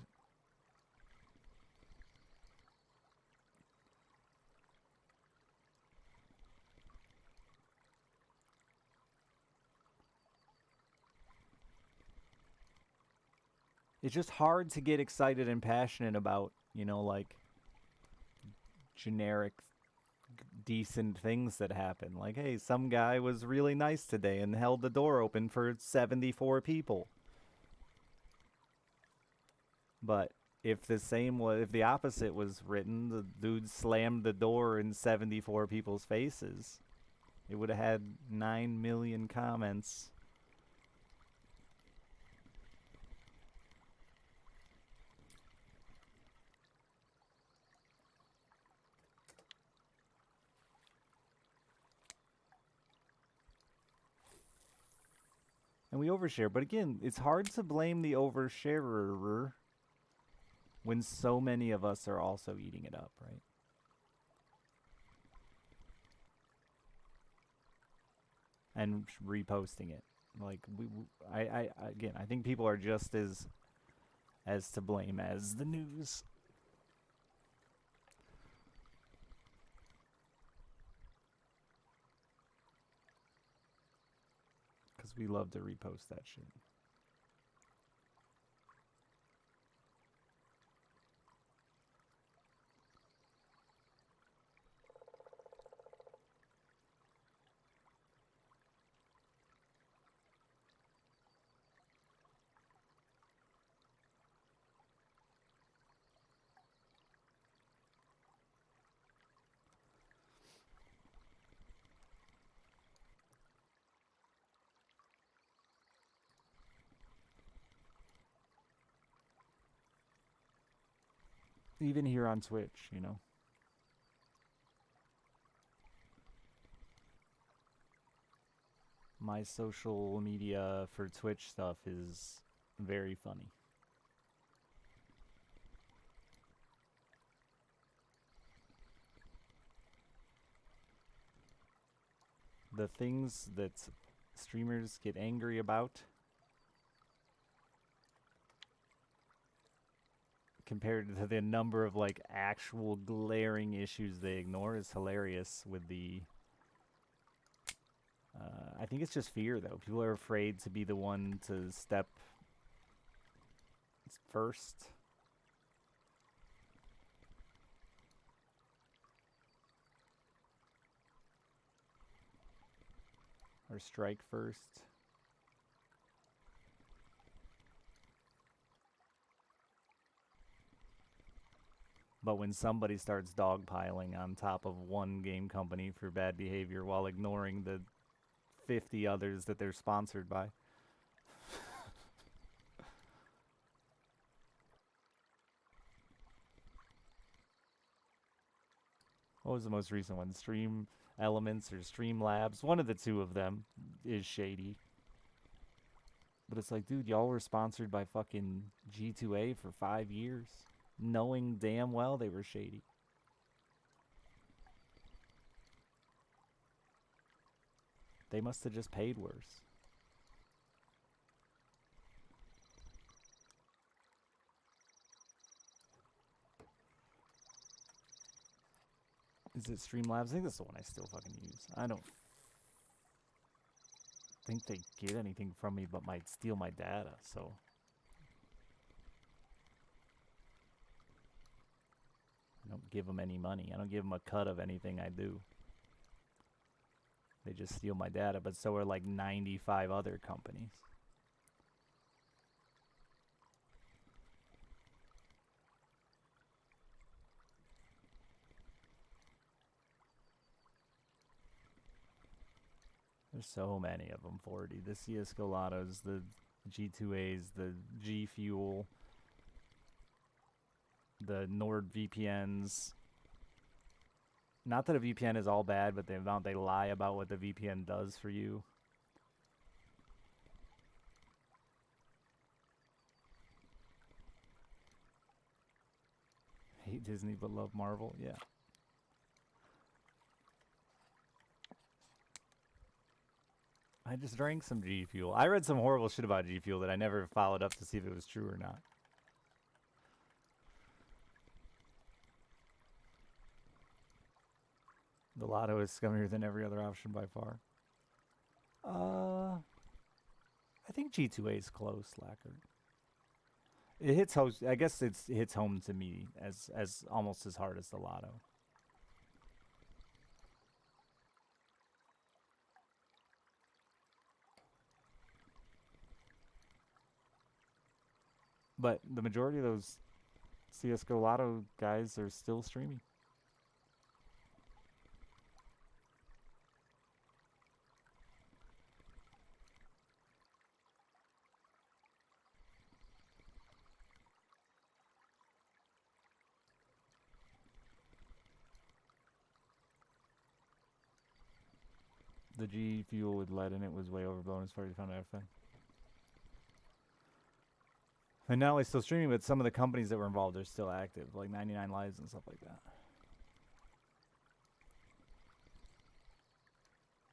it's just hard to get excited and passionate about, like generic decent things that happen. Like, hey, some guy was really nice today and held the door open for 74 people. But if the opposite was written, the dude slammed the door in 74 people's faces, it would have had 9 million comments. And we overshare. But again, it's hard to blame the oversharer when so many of us are also eating it up, right? And reposting it. Like, I think people are just as to blame as the news. Because we love to repost that shit. Even here on Twitch, My social media for Twitch stuff is very funny. The things that streamers get angry about compared to the number of like actual glaring issues they ignore is hilarious. With the I think it's just fear, though. People are afraid to be the one to step It's first. Or strike first. But when somebody starts dogpiling on top of one game company for bad behavior while ignoring the 50 others that they're sponsored by. What was the most recent one? Stream Elements or Stream Labs? One of the two of them is shady. But it's like, dude, y'all were sponsored by fucking G2A for 5 years, knowing damn well they were shady. They must have just paid worse. Is it Streamlabs? I think that's the one I still fucking use. I don't think they get anything from me but might steal my data, so. I don't give them any money. I don't give them a cut of anything I do. They just steal my data, but so are like 95 other companies. There's so many of them, 40. The CS Gelatos, the G2As, the G Fuel, the NordVPNs. Not that a VPN is all bad, but the amount they lie about what the VPN does for you. Hate Disney but love Marvel, yeah. I just drank some G Fuel. I read some horrible shit about G Fuel that I never followed up to see if it was true or not. The Lotto is scummier than every other option by far. I think G2A is close, Lacquer. It hits home. I guess it hits home to me as almost as hard as the Lotto. But the majority of those CS:GO Lotto guys are still streaming. The G Fuel with lead in it was way overblown as far as I found out. And not only still streaming, but some of the companies that were involved are still active, like 99 Lives and stuff like that.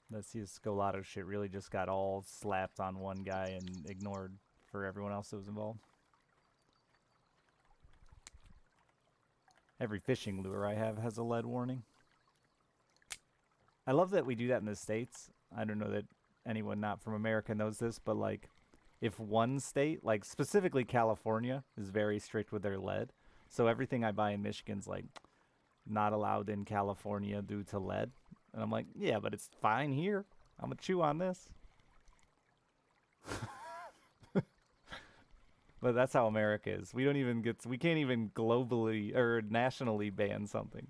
The CS:GO Lotto shit really just got all slapped on one guy and ignored for everyone else that was involved. Every fishing lure I have has a lead warning. I love that we do that in the States. I don't know that anyone not from America knows this, but like if one state, like specifically California, is very strict with their lead, so everything I buy in Michigan's like not allowed in California due to lead. And I'm like, yeah, but it's fine here. I'm gonna chew on this. But that's how America is. We don't even we can't even globally or nationally ban something.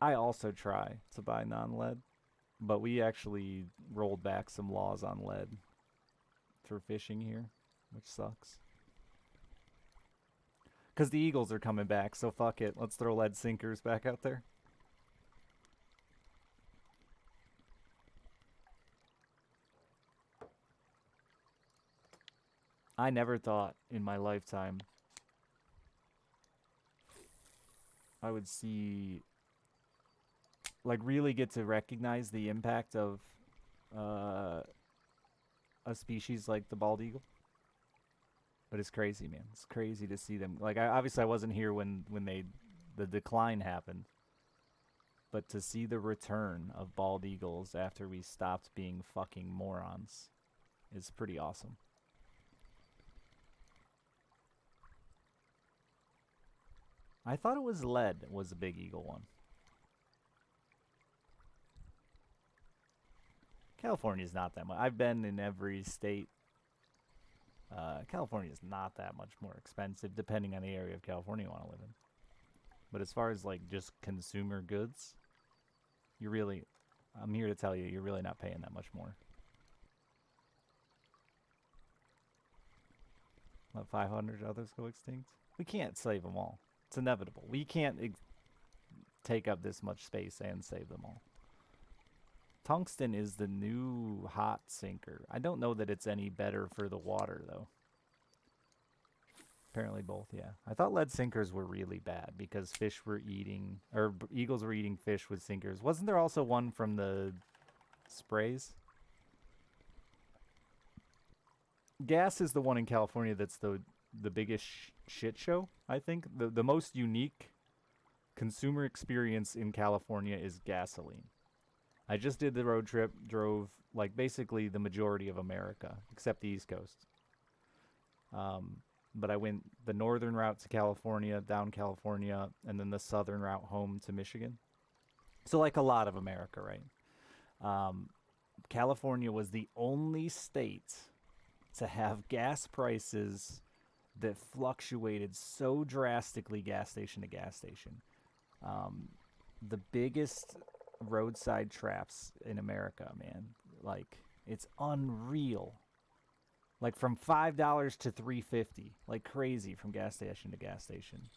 I also try to buy non-lead, but we actually rolled back some laws on lead for fishing here, which sucks. Because the Eagles are coming back, so fuck it. Let's throw lead sinkers back out there. I never thought in my lifetime I would see, like, really get to recognize the impact of a species like the bald eagle. But it's crazy, man. It's crazy to see them. Like, obviously I wasn't here when the decline happened. But to see the return of bald eagles after we stopped being fucking morons is pretty awesome. I thought it was lead was a Big Eagle one. California's not that much. I've been in every state. California's not that much more expensive, depending on the area of California you want to live in. But as far as like just consumer goods, I'm here to tell you, you're really not paying that much more. What, 500 others go extinct? We can't save them all. It's inevitable. We can't take up this much space and save them all. Tungsten is the new hot sinker. I don't know that it's any better for the water, though. Apparently both, yeah. I thought lead sinkers were really bad because fish were eating, or eagles were eating fish with sinkers. Wasn't there also one from the sprays? Gas is the one in California that's the biggest shit show, I think. The most unique consumer experience in California is gasoline. I just did the road trip, drove like basically the majority of America, except the East Coast. But I went the northern route to California, down California, and then the southern route home to Michigan. So like a lot of America, right? California was the only state to have gas prices that fluctuated so drastically gas station to gas station. The biggest roadside traps in America, man. Like, it's unreal. Like from $5 to $3.50, like crazy from gas station to gas station.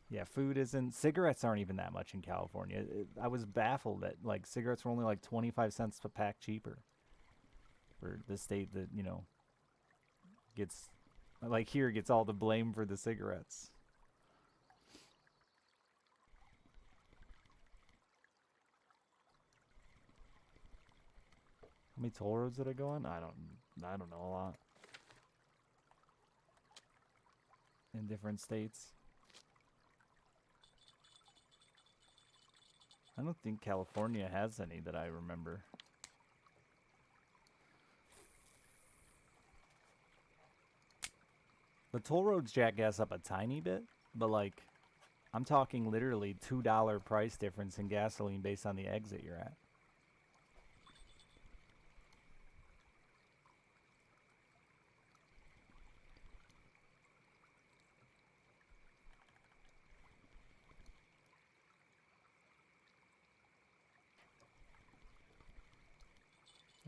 Yeah, food isn't. Cigarettes aren't even that much in California. I was baffled that like cigarettes were only like 25 cents a pack cheaper for the state that, you know, gets like here gets all the blame for the cigarettes. How many toll roads did I go on? I don't know a lot. In different states. I don't think California has any that I remember. The toll roads jack gas up a tiny bit, but like, I'm talking literally $2 price difference in gasoline based on the exit you're at.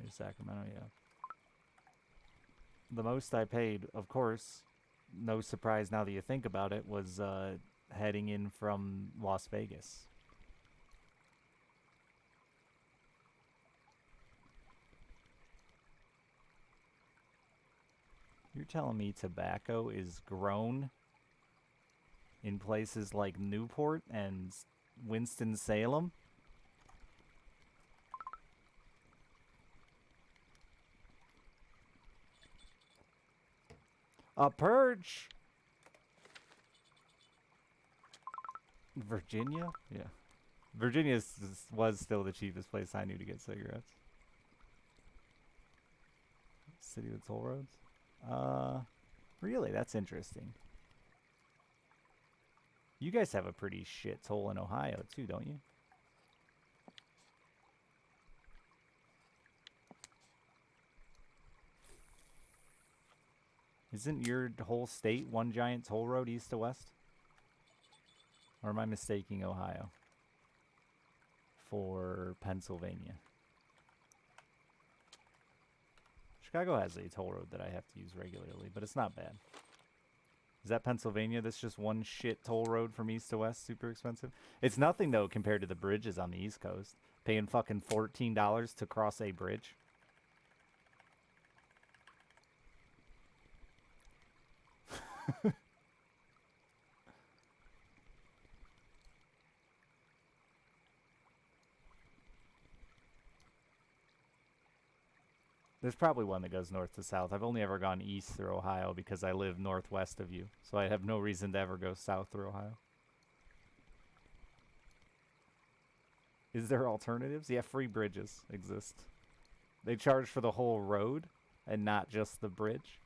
In Sacramento, yeah. The most I paid, of course, no surprise now that you think about it, was heading in from Las Vegas. You're telling me tobacco is grown in places like Newport and Winston-Salem? A perch! Virginia? Yeah. Virginia was still the cheapest place I knew to get cigarettes. City with toll roads? Really? That's interesting. You guys have a pretty shit toll in Ohio, too, don't you? Isn't your whole state one giant toll road east to west? Or am I mistaking Ohio for Pennsylvania? Chicago has a toll road that I have to use regularly, but it's not bad. Is that Pennsylvania? That's just one shit toll road from east to west, super expensive? It's nothing, though, compared to the bridges on the East Coast. Paying fucking $14 to cross a bridge. There's probably one that goes north to south. I've only ever gone east through Ohio because I live northwest of you. So I have no reason to ever go south through Ohio. Is there alternatives? Yeah, free bridges exist. They charge for the whole road and not just the bridge.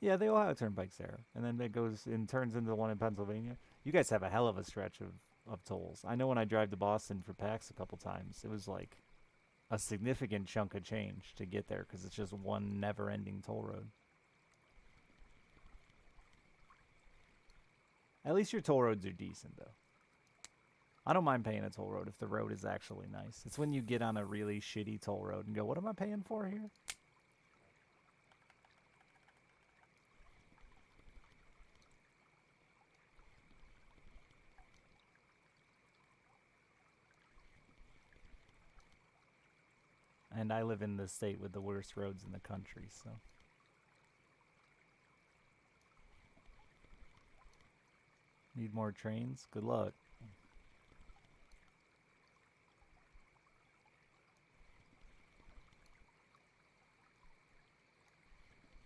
Yeah, they all have turnpikes there, and then it goes and turns into the one in Pennsylvania. You guys have a hell of a stretch of tolls. I know when I drive to Boston for PAX a couple times, it was like a significant chunk of change to get there because it's just one never-ending toll road. At least your toll roads are decent, though. I don't mind paying a toll road if the road is actually nice. It's when you get on a really shitty toll road and go, what am I paying for here? And I live in the state with the worst roads in the country, so. Need more trains? Good luck.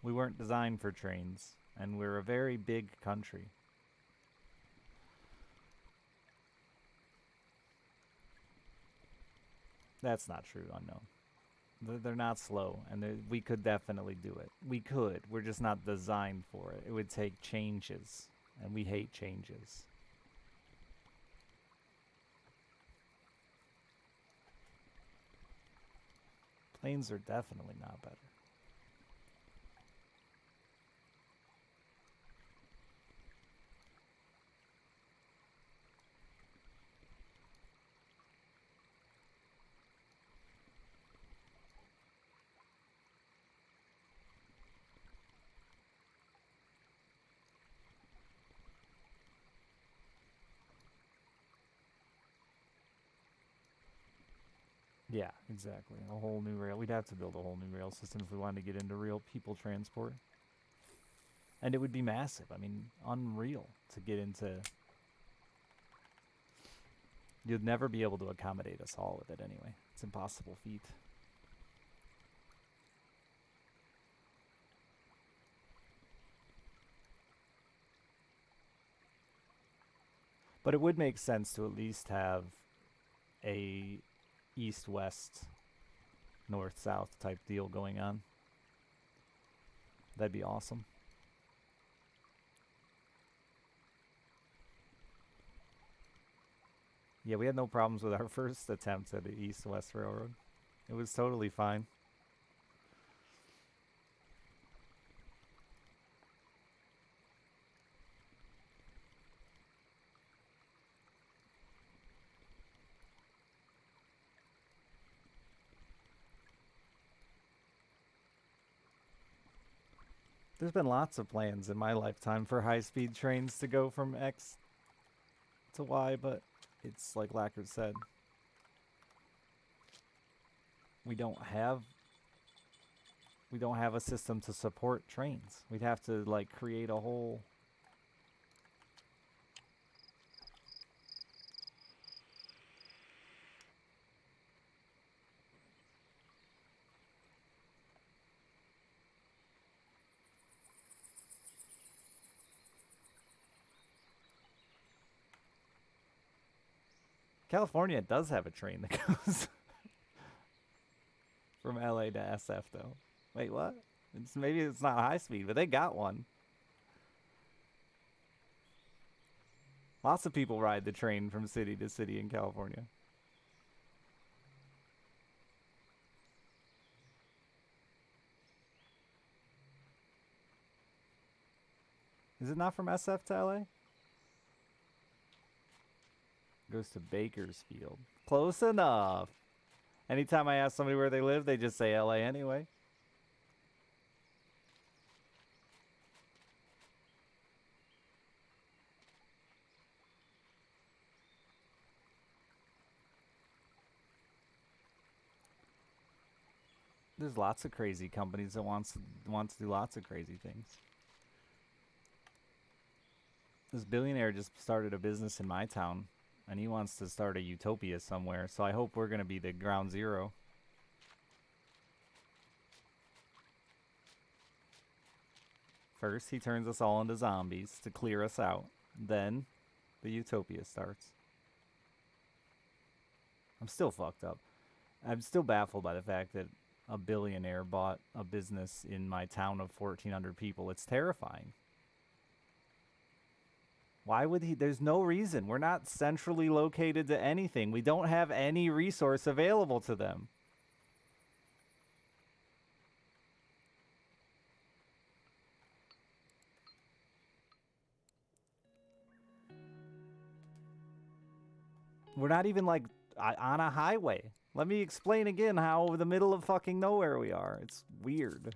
We weren't designed for trains, and we're a very big country. That's not true, unknown. They're not slow, and we could definitely do it. We could. We're just not designed for it. It would take changes, and we hate changes. Planes are definitely not better. Yeah, exactly. A whole new rail. We'd have to build a whole new rail system if we wanted to get into real people transport. And it would be massive. I mean, unreal to get into. You'd never be able to accommodate us all with it anyway. It's an impossible feat. But it would make sense to at least have a east-west, north-south type deal going on. That'd be awesome. Yeah, we had no problems with our first attempt at the east-west railroad. It was totally fine. There's been lots of plans in my lifetime for high-speed trains to go from X to Y, but it's like Lackard said. We don't have a system to support trains. We'd have to like create a whole. California does have a train that goes from LA to SF though. Wait, what? Maybe it's not high speed, but they got one. Lots of people ride the train from city to city in California. Is it not from SF to LA? Goes to Bakersfield. Close enough. Anytime I ask somebody where they live, they just say LA anyway. There's lots of crazy companies that want to do lots of crazy things. This billionaire just started a business in my town, and he wants to start a utopia somewhere, so I hope we're going to be the ground zero. First, he turns us all into zombies to clear us out. Then, the utopia starts. I'm still fucked up. I'm still baffled by the fact that a billionaire bought a business in my town of 1,400 people. It's terrifying. Why would he? There's no reason. We're not centrally located to anything. We don't have any resource available to them. We're not even like on a highway. Let me explain again how over the middle of fucking nowhere we are. It's weird.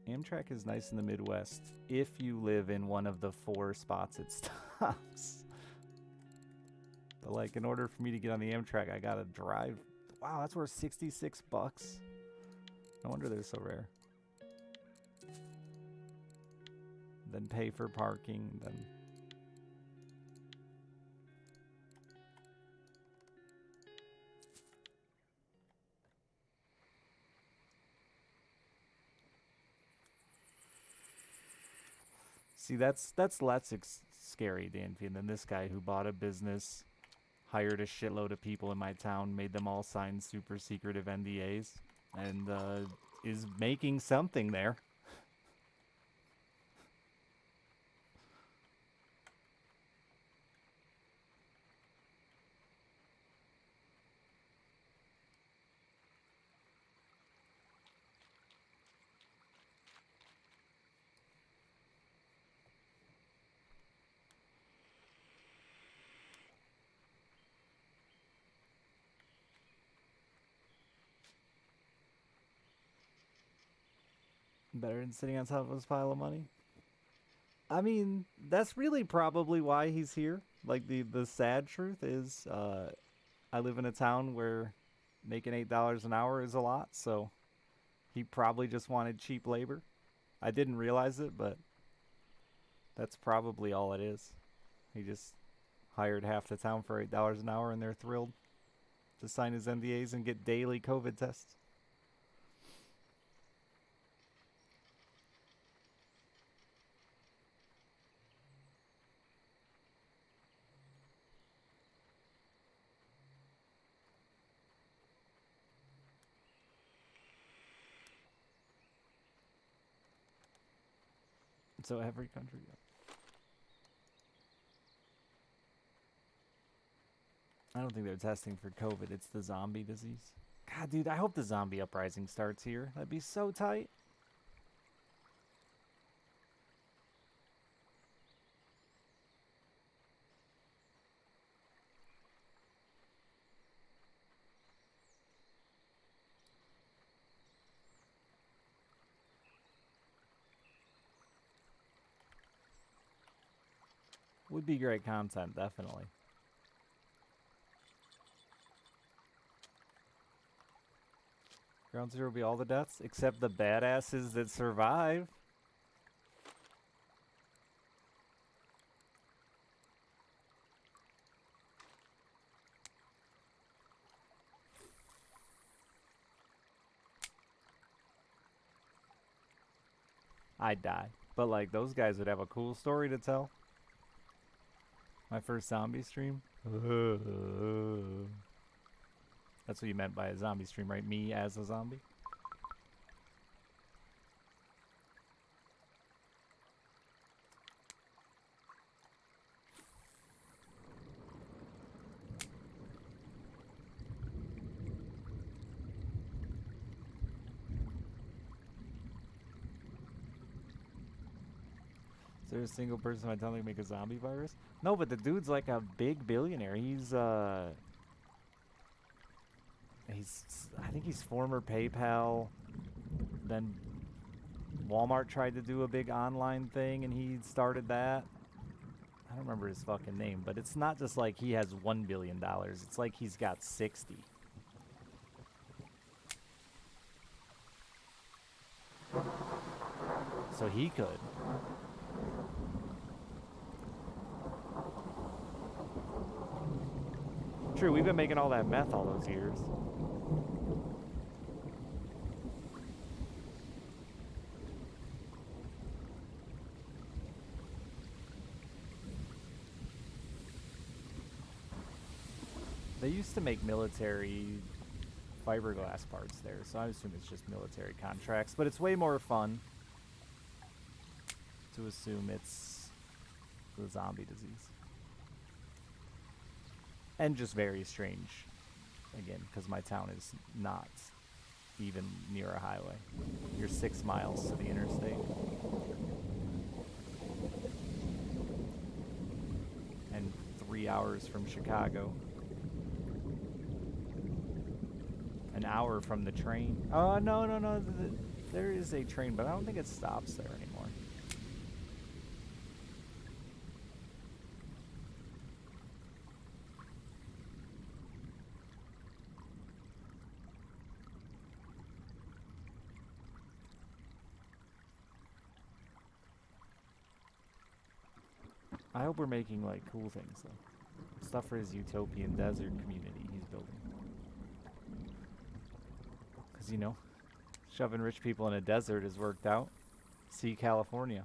Amtrak is nice in the Midwest if you live in one of the 4 spots it stops. But like, in order for me to get on the Amtrak, I gotta drive. Wow, that's worth $66. No wonder they're so rare. Then pay for parking, then... See, that's less scary, Danfian, than this guy who bought a business, hired a shitload of people in my town, made them all sign super secretive NDAs, and is making something there. Better than sitting on top of his pile of money. I mean, that's really probably why he's here. Like, the sad truth is, I live in a town where making $8 an hour is a lot, so he probably just wanted cheap labor. I didn't realize it, but that's probably all it is. He just hired half the town for $8 an hour, and they're thrilled to sign his NDAs and get daily COVID tests. So every country. I don't think they're testing for COVID. It's the zombie disease. God, dude, I hope the zombie uprising starts here. That'd be so tight. Would be great content, definitely. Ground Zero will be all the deaths, except the badasses that survive. I'd die. But, like, those guys would have a cool story to tell. My first zombie stream. That's what you meant by a zombie stream, right? Me as a zombie? Is there a single person I don't think make a zombie virus? No, but the dude's like a big billionaire. I think he's former PayPal. Then Walmart tried to do a big online thing and he started that. I don't remember his fucking name, but it's not just like he has $1 billion. It's like he's got 60. so he could. True, we've been making all that meth all those years. They used to make military fiberglass parts there, so I assume it's just military contracts. But it's way more fun to assume it's the zombie disease. And just very strange, again, because my town is not even near a highway. You're 6 miles to the interstate. And 3 hours from Chicago. An hour from the train. Oh, no. There is a train, but I don't think it stops there anymore. I hope we're making, like, cool things, though. Stuff for his utopian desert community he's building. Because, you know, shoving rich people in a desert has worked out. See California.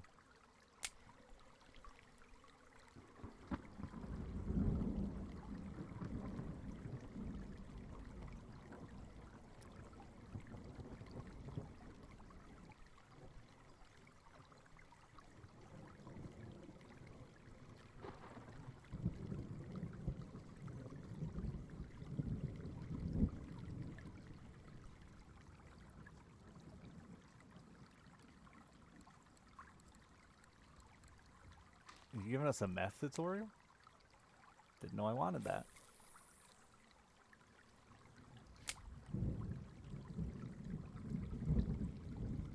You giving us a meth tutorial? Didn't know I wanted that.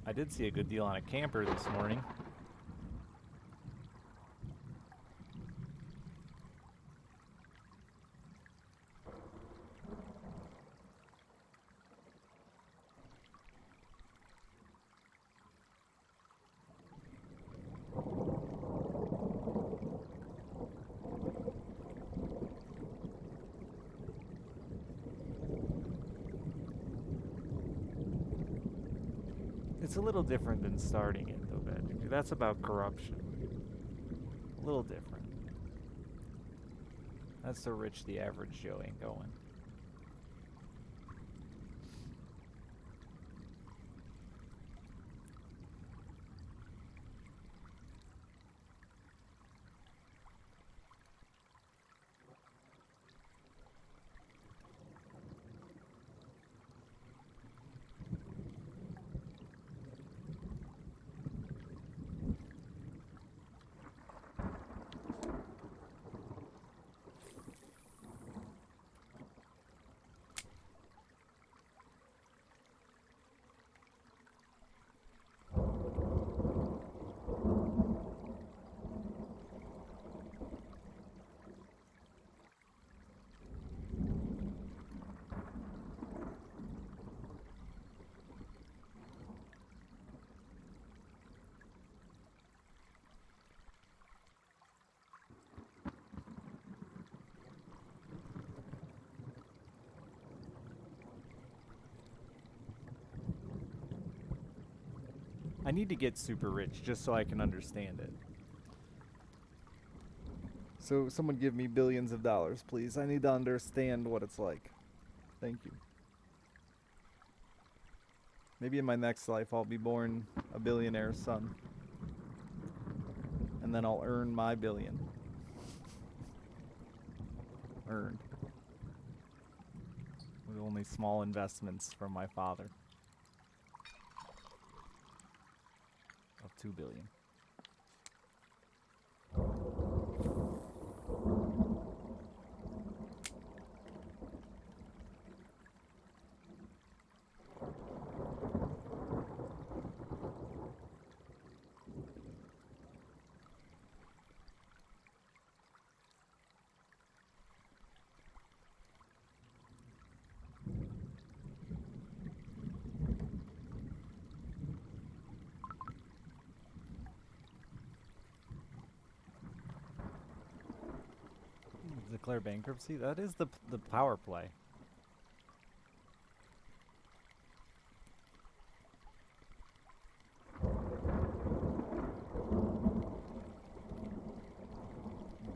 I did see a good deal on a camper this morning. It's a little different than starting it, though, Badger. That's about corruption. A little different. That's so rich the average Joe ain't going. I need to get super rich just so I can understand it. So someone give me billions of dollars, please. I need to understand what it's like. Thank you. Maybe in my next life I'll be born a billionaire's son. And then I'll earn my billion. Earned. With only small investments from my father. Of 2 billion. Declare bankruptcy? That is the power play.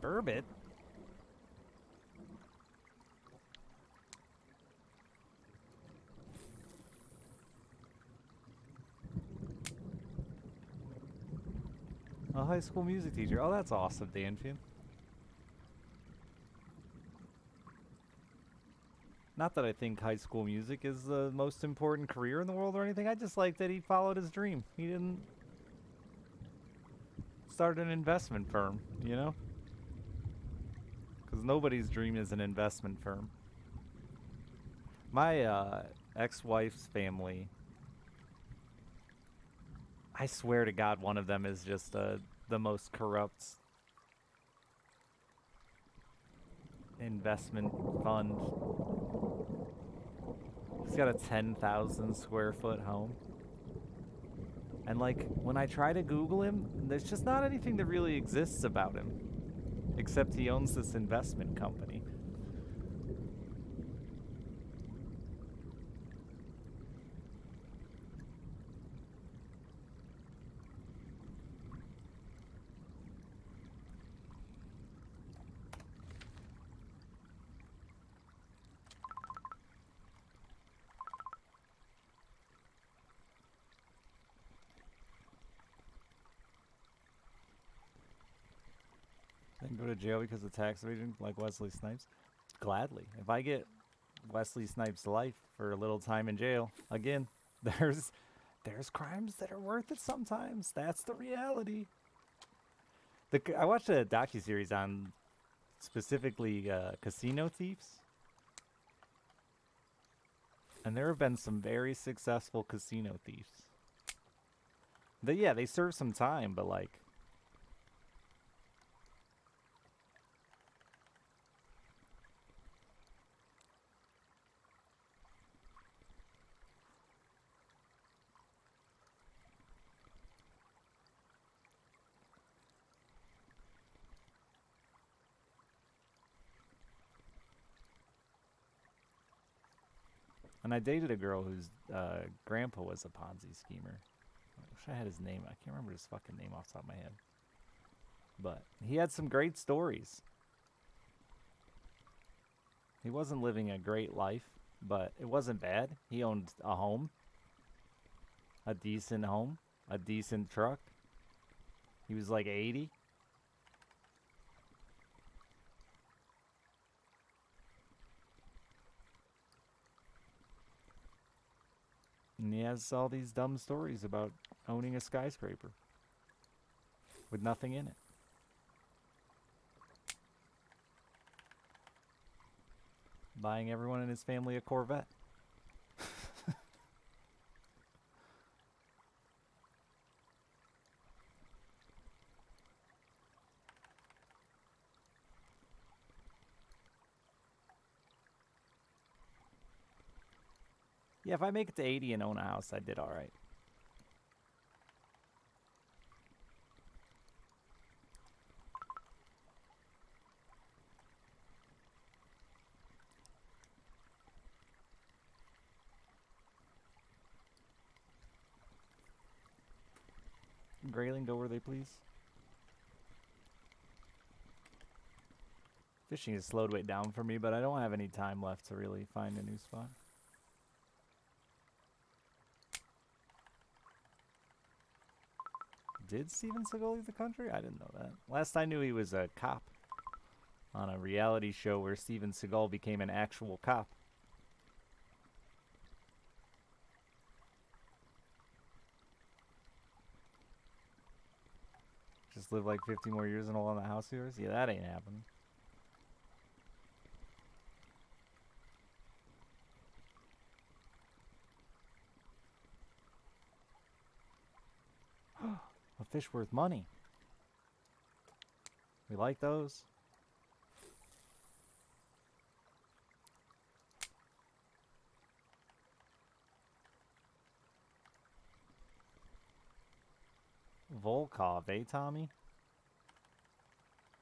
Burbot? A high school music teacher. Oh, that's awesome, Danfield. Not that I think high school music is the most important career in the world or anything. I just like that he followed his dream. He didn't start an investment firm, you know? Because nobody's dream is an investment firm. My ex-wife's family, I swear to God, one of them is just the most corrupt investment fund. He's got a 10,000 square foot home. And like, when I try to Google him, there's just not anything that really exists about him. Except he owns this investment company. Then go to jail because of tax evasion like Wesley Snipes? Gladly. If I get Wesley Snipes' life for a little time in jail, again, there's crimes that are worth it sometimes. That's the reality. I watched a docuseries on specifically casino thieves. And there have been some very successful casino thieves. They serve some time, but like, and I dated a girl whose grandpa was a Ponzi schemer. I wish I had his name. I can't remember his fucking name off the top of my head. But he had some great stories. He wasn't living a great life, but it wasn't bad. He owned a home. A decent home. A decent truck. He was like 80. And he has all these dumb stories about owning a skyscraper with nothing in it. Buying everyone in his family a Corvette. Yeah, if I make it to 80 and own a house, I did all right. Grayling, go where they please. Fishing has slowed way down for me, but I don't have any time left to really find a new spot. Did Steven Seagal leave the country? I didn't know that. Last I knew, he was a cop on a reality show where Steven Seagal became an actual cop. Just live like 50 more years and hold on the house of yours? Yeah, that ain't happening. A fish worth money. We like those. Volkov, eh, Tommy?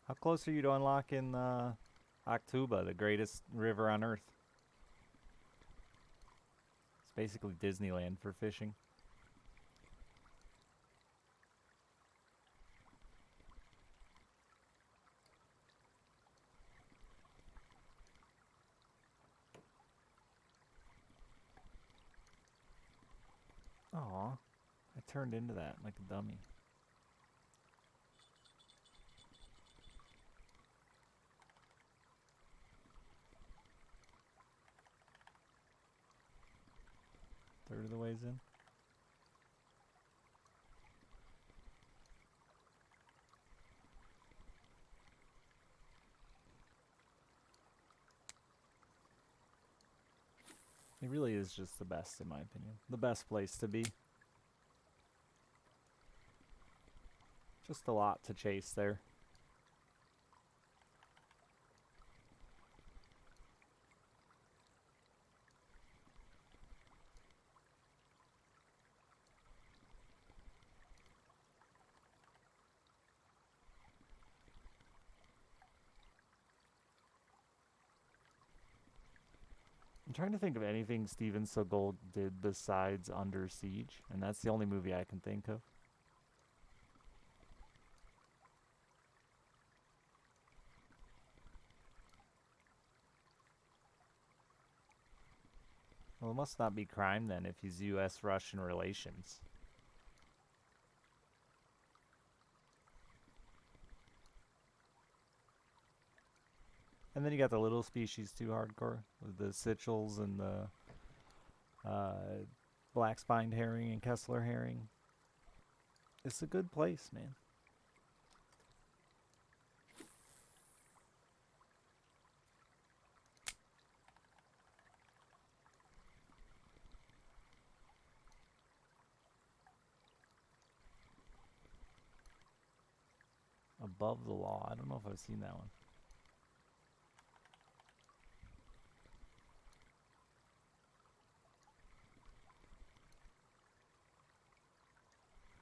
How close are you to unlocking Octuba, the greatest river on Earth. It's basically Disneyland for fishing. Aw, I turned into that like a dummy. Third of the ways in. It really is just the best, in my opinion. The best place to be. Just a lot to chase there. I'm trying to think of anything Steven Seagal did besides Under Siege, and that's the only movie I can think of. Well, it must not be crime then if he's U.S.-Russian relations. And then you got the little species too hardcore, with the Sitchels and the black-spined herring and Kessler herring. It's a good place, man. Above the Law. I don't know if I've seen that one.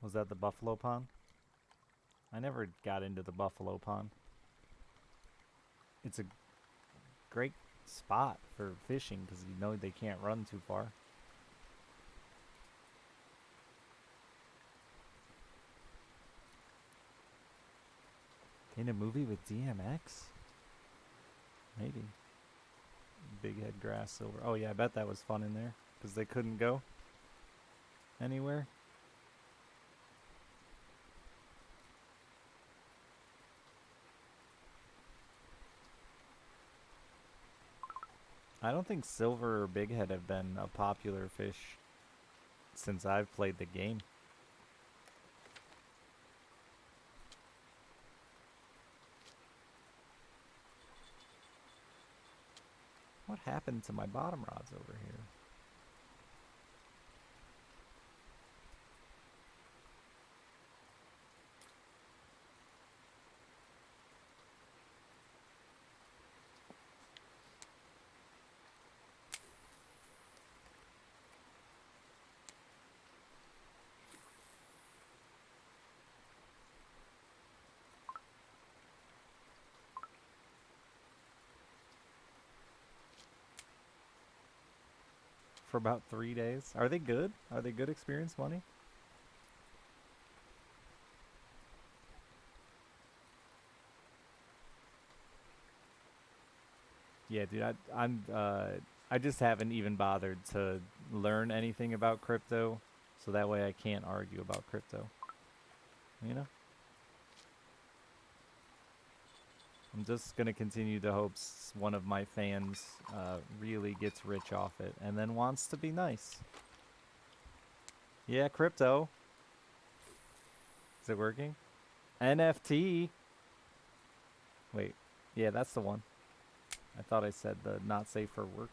Was that the buffalo pond? I never got into the buffalo pond. It's a great spot for fishing because you know they can't run too far. In a movie with DMX? Maybe. Big head grass silver. Oh yeah, I bet that was fun in there because they couldn't go anywhere. I don't think silver or bighead have been a popular fish since I've played the game. What happened to my bottom rods over here? For about 3 days. Are they good? Are they good experience money? Yeah, dude, I just haven't even bothered to learn anything about crypto, so that way I can't argue about crypto. You know? I'm just gonna continue to hope one of my fans really gets rich off it and then wants to be nice. Yeah, crypto. Is it working? NFT. Wait. Yeah, that's the one. I thought I said the not safe for work.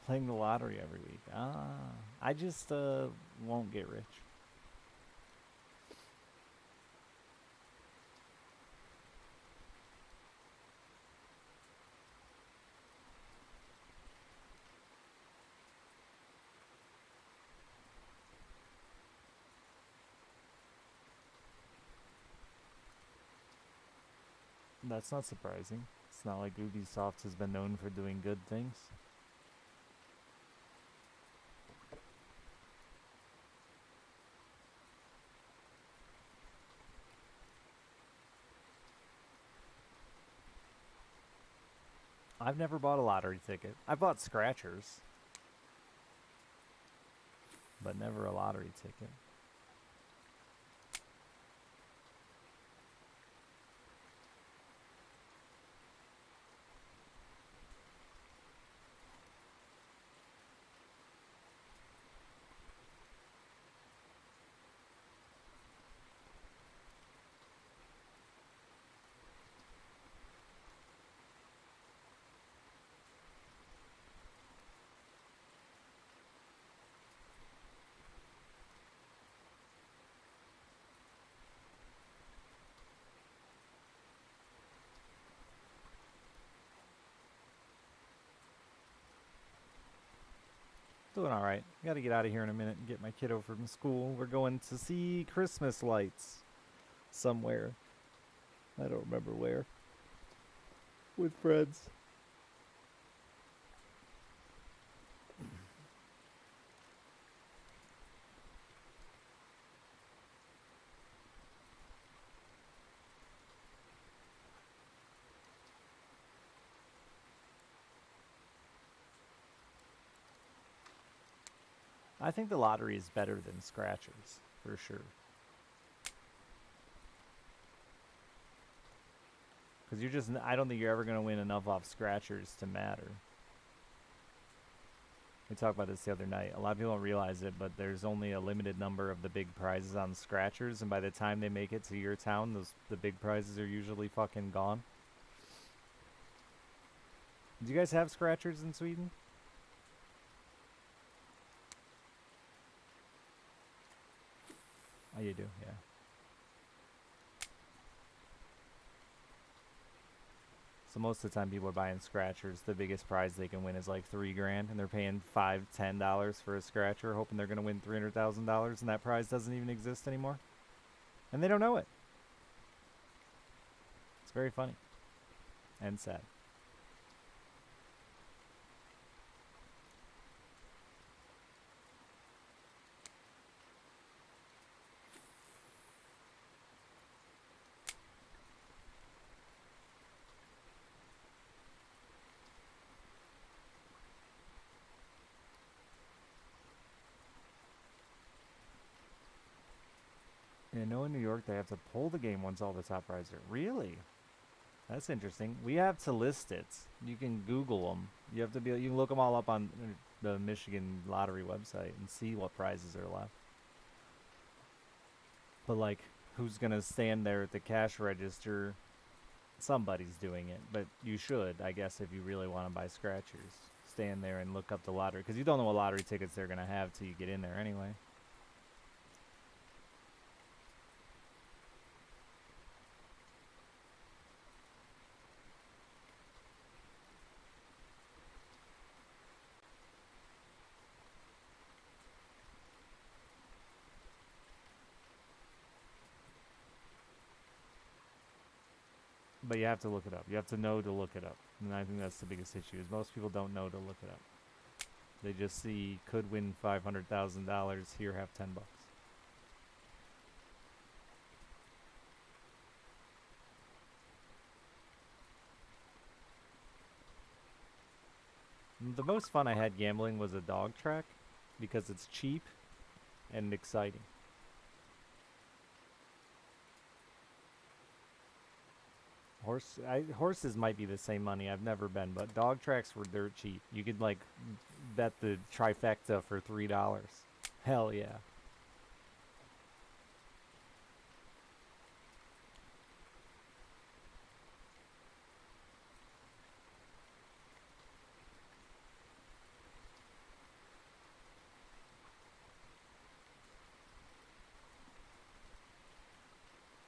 Playing the lottery every week. I just won't get rich. That's not surprising. It's not like Ubisoft has been known for doing good things. I've never bought a lottery ticket. I've bought scratchers, but never a lottery ticket. Doing all right. Got to get out of here in a minute and get my kiddo from school. We're going to see Christmas lights somewhere. I don't remember where. With friends. I think the lottery is better than scratchers, for sure. Because I don't think you're ever going to win enough off scratchers to matter. We talked about this the other night. A lot of people don't realize it, but there's only a limited number of the big prizes on scratchers, and by the time they make it to your town, the big prizes are usually fucking gone. Do you guys have scratchers in Sweden? Oh, you do, yeah. So most of the time people are buying scratchers. The biggest prize they can win is like $3,000, and they're paying $5, $10 for a scratcher, hoping they're going to win $300,000, and that prize doesn't even exist anymore. And they don't know it. It's very funny. And sad. I know in New York they have to pull the game once all the top prizes are. Really? That's interesting. We have to list it. You can Google them. You can look them all up on the Michigan Lottery website and see what prizes are left. But like, who's gonna stand there at the cash register? Somebody's doing it, but you should, I guess, if you really want to buy scratchers, stand there and look up the lottery, because you don't know what lottery tickets they're gonna have till you get in there anyway. But you have to look it up. You have to know to look it up. And I think that's the biggest issue, is most people don't know to look it up. They just see, could win $500,000, here, have $10. The most fun I had gambling was a dog track, because it's cheap and exciting. Horses might be the same money. I've never been, but dog tracks were dirt cheap. You could like bet the trifecta for $3. Hell yeah.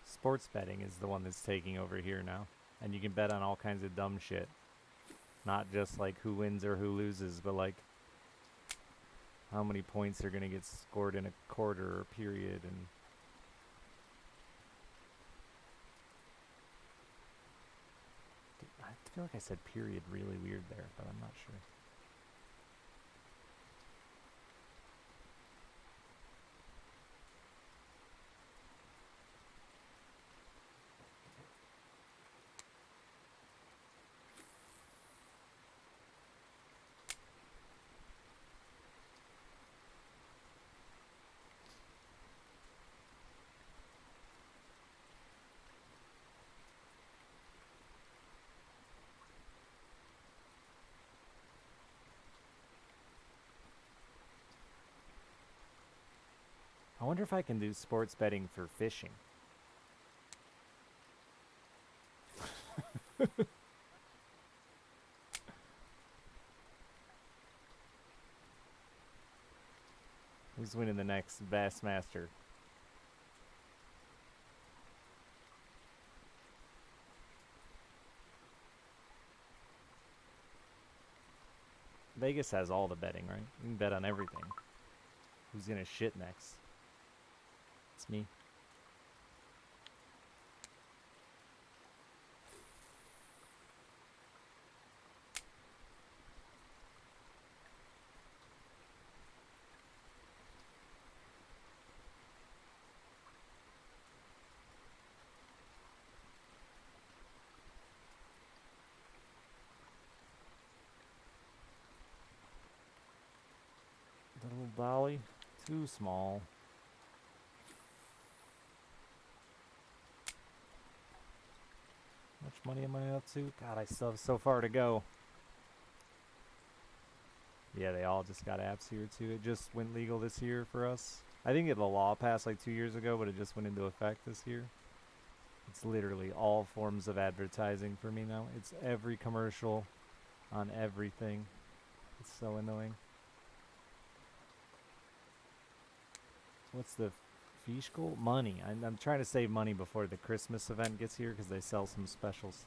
Sports betting is the one that's taking over here now, and you can bet on all kinds of dumb shit. Not just like who wins or who loses, but like how many points are going to get scored in a quarter or period. And feel like I said period really weird there, but I'm not sure. I wonder if I can do sports betting for fishing. Who's winning the next Bassmaster? Vegas has all the betting, right? You can bet on everything. Who's gonna shit next? It's me. Little dolly, too small. How much money am I up to? God, I still have so far to go. Yeah, they all just got apps here too. It just went legal this year for us. I think the law passed like 2 years ago, but it just went into effect this year. It's literally all forms of advertising for me now. It's every commercial on everything. It's so annoying. What's the fish goal? Money. I'm trying to save money before the Christmas event gets here because they sell some specials.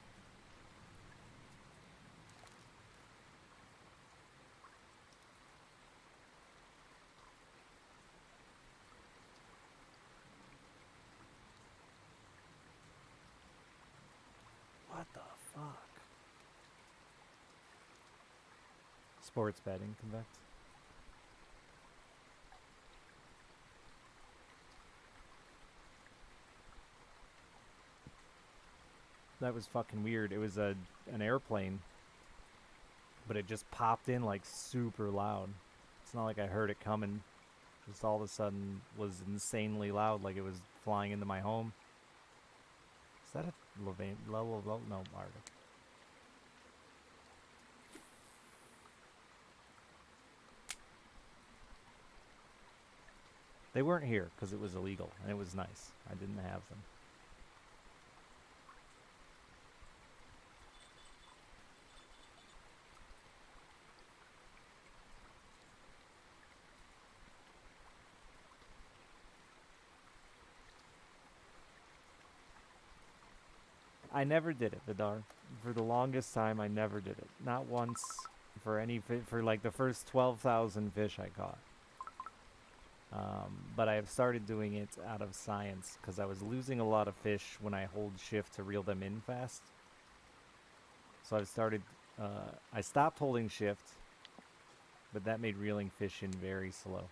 What the fuck? Sports betting, convect. That was fucking weird. It was an airplane, but it just popped in like super loud. It's not like I heard it coming. Just all of a sudden was insanely loud, like it was flying into my home. Is that a Levain? No, Arctic. They weren't here because it was illegal, and it was nice. I didn't have them. I never did it, Vidar. For the longest time, I never did it. Not once for any for like the first 12,000 fish I caught. But I have started doing it out of science because I was losing a lot of fish when I hold shift to reel them in fast. So I've started. I stopped holding shift, but that made reeling fish in very slow.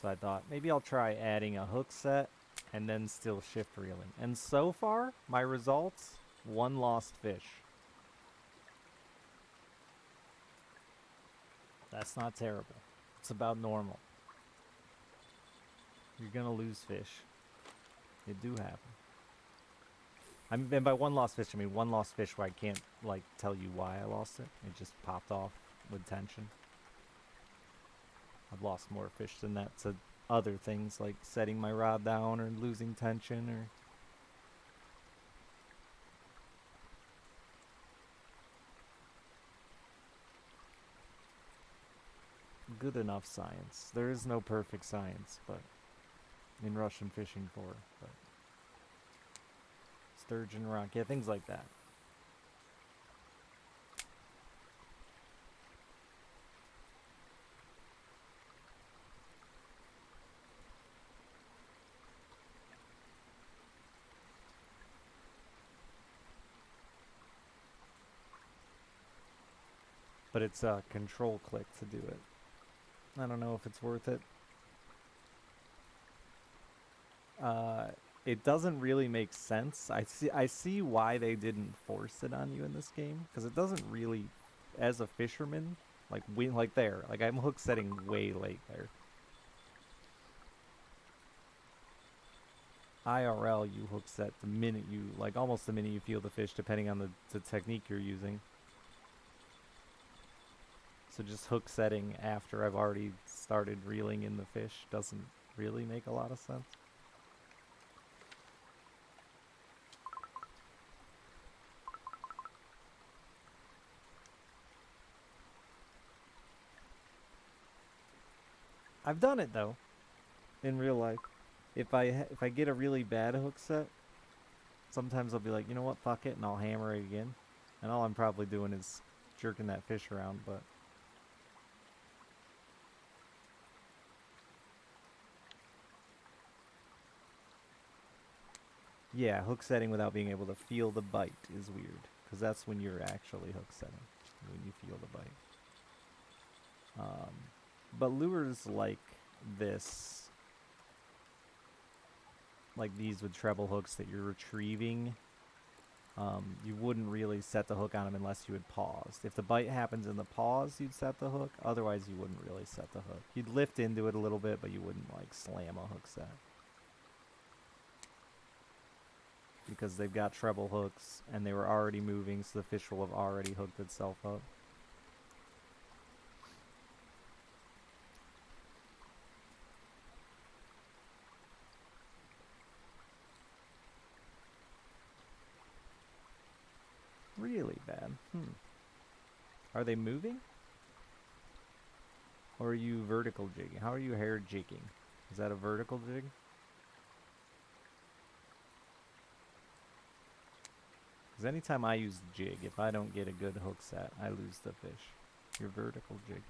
So I thought maybe I'll try adding a hook set and then still shift reeling. And so far, my results, 1 lost fish. That's not terrible. It's about normal. You're gonna lose fish. It do happen. And by 1 lost fish, I mean 1 lost fish where I can't like tell you why I lost it. It just popped off with tension. I've lost more fish than that to other things like setting my rod down or losing tension or... Good enough science. There is no perfect science, but in Russian fishing for, but sturgeon rock, yeah, things like that. but it's a control click to do it. I don't know if it's worth it. It doesn't really make sense. I see why they didn't force it on you in this game, because it doesn't really, as a fisherman, like I'm hook setting way late there. IRL, you hook set the minute you, like almost the minute you feel the fish, depending on the technique you're using. So just hook setting after I've already started reeling in the fish doesn't really make a lot of sense. I've done it though, in real life. If I get a really bad hook set, sometimes I'll be like, you know what, fuck it, and I'll hammer it again. And all I'm probably doing is jerking that fish around, but... yeah, hook setting without being able to feel the bite is weird, because that's when you're actually hook setting, when you feel the bite. But lures like this, like these with treble hooks that you're retrieving, you wouldn't really set the hook on them unless you had paused. If the bite happens in the pause, you'd set the hook. Otherwise, you wouldn't really set the hook. You'd lift into it a little bit, but you wouldn't like slam a hook set. Because they've got treble hooks, and they were already moving, so the fish will have already hooked itself up. Really bad. Are they moving? Or are you vertical jigging? How are you hair jigging? Is that a vertical jig? Because anytime I use jig, if I don't get a good hook set, I lose the fish. You're vertical jigging.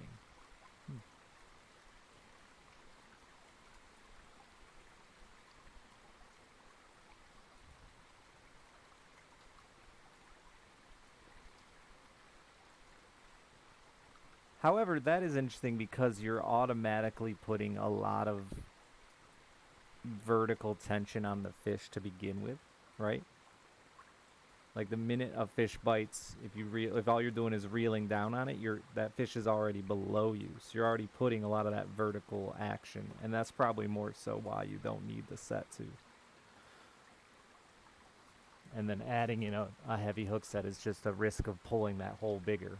However, that is interesting because you're automatically putting a lot of vertical tension on the fish to begin with, right? Like the minute a fish bites, if all you're doing is reeling down on it, that fish is already below you. So you're already putting a lot of that vertical action, and that's probably more so why you don't need the set too. And then adding in a heavy hook set is just a risk of pulling that hole bigger.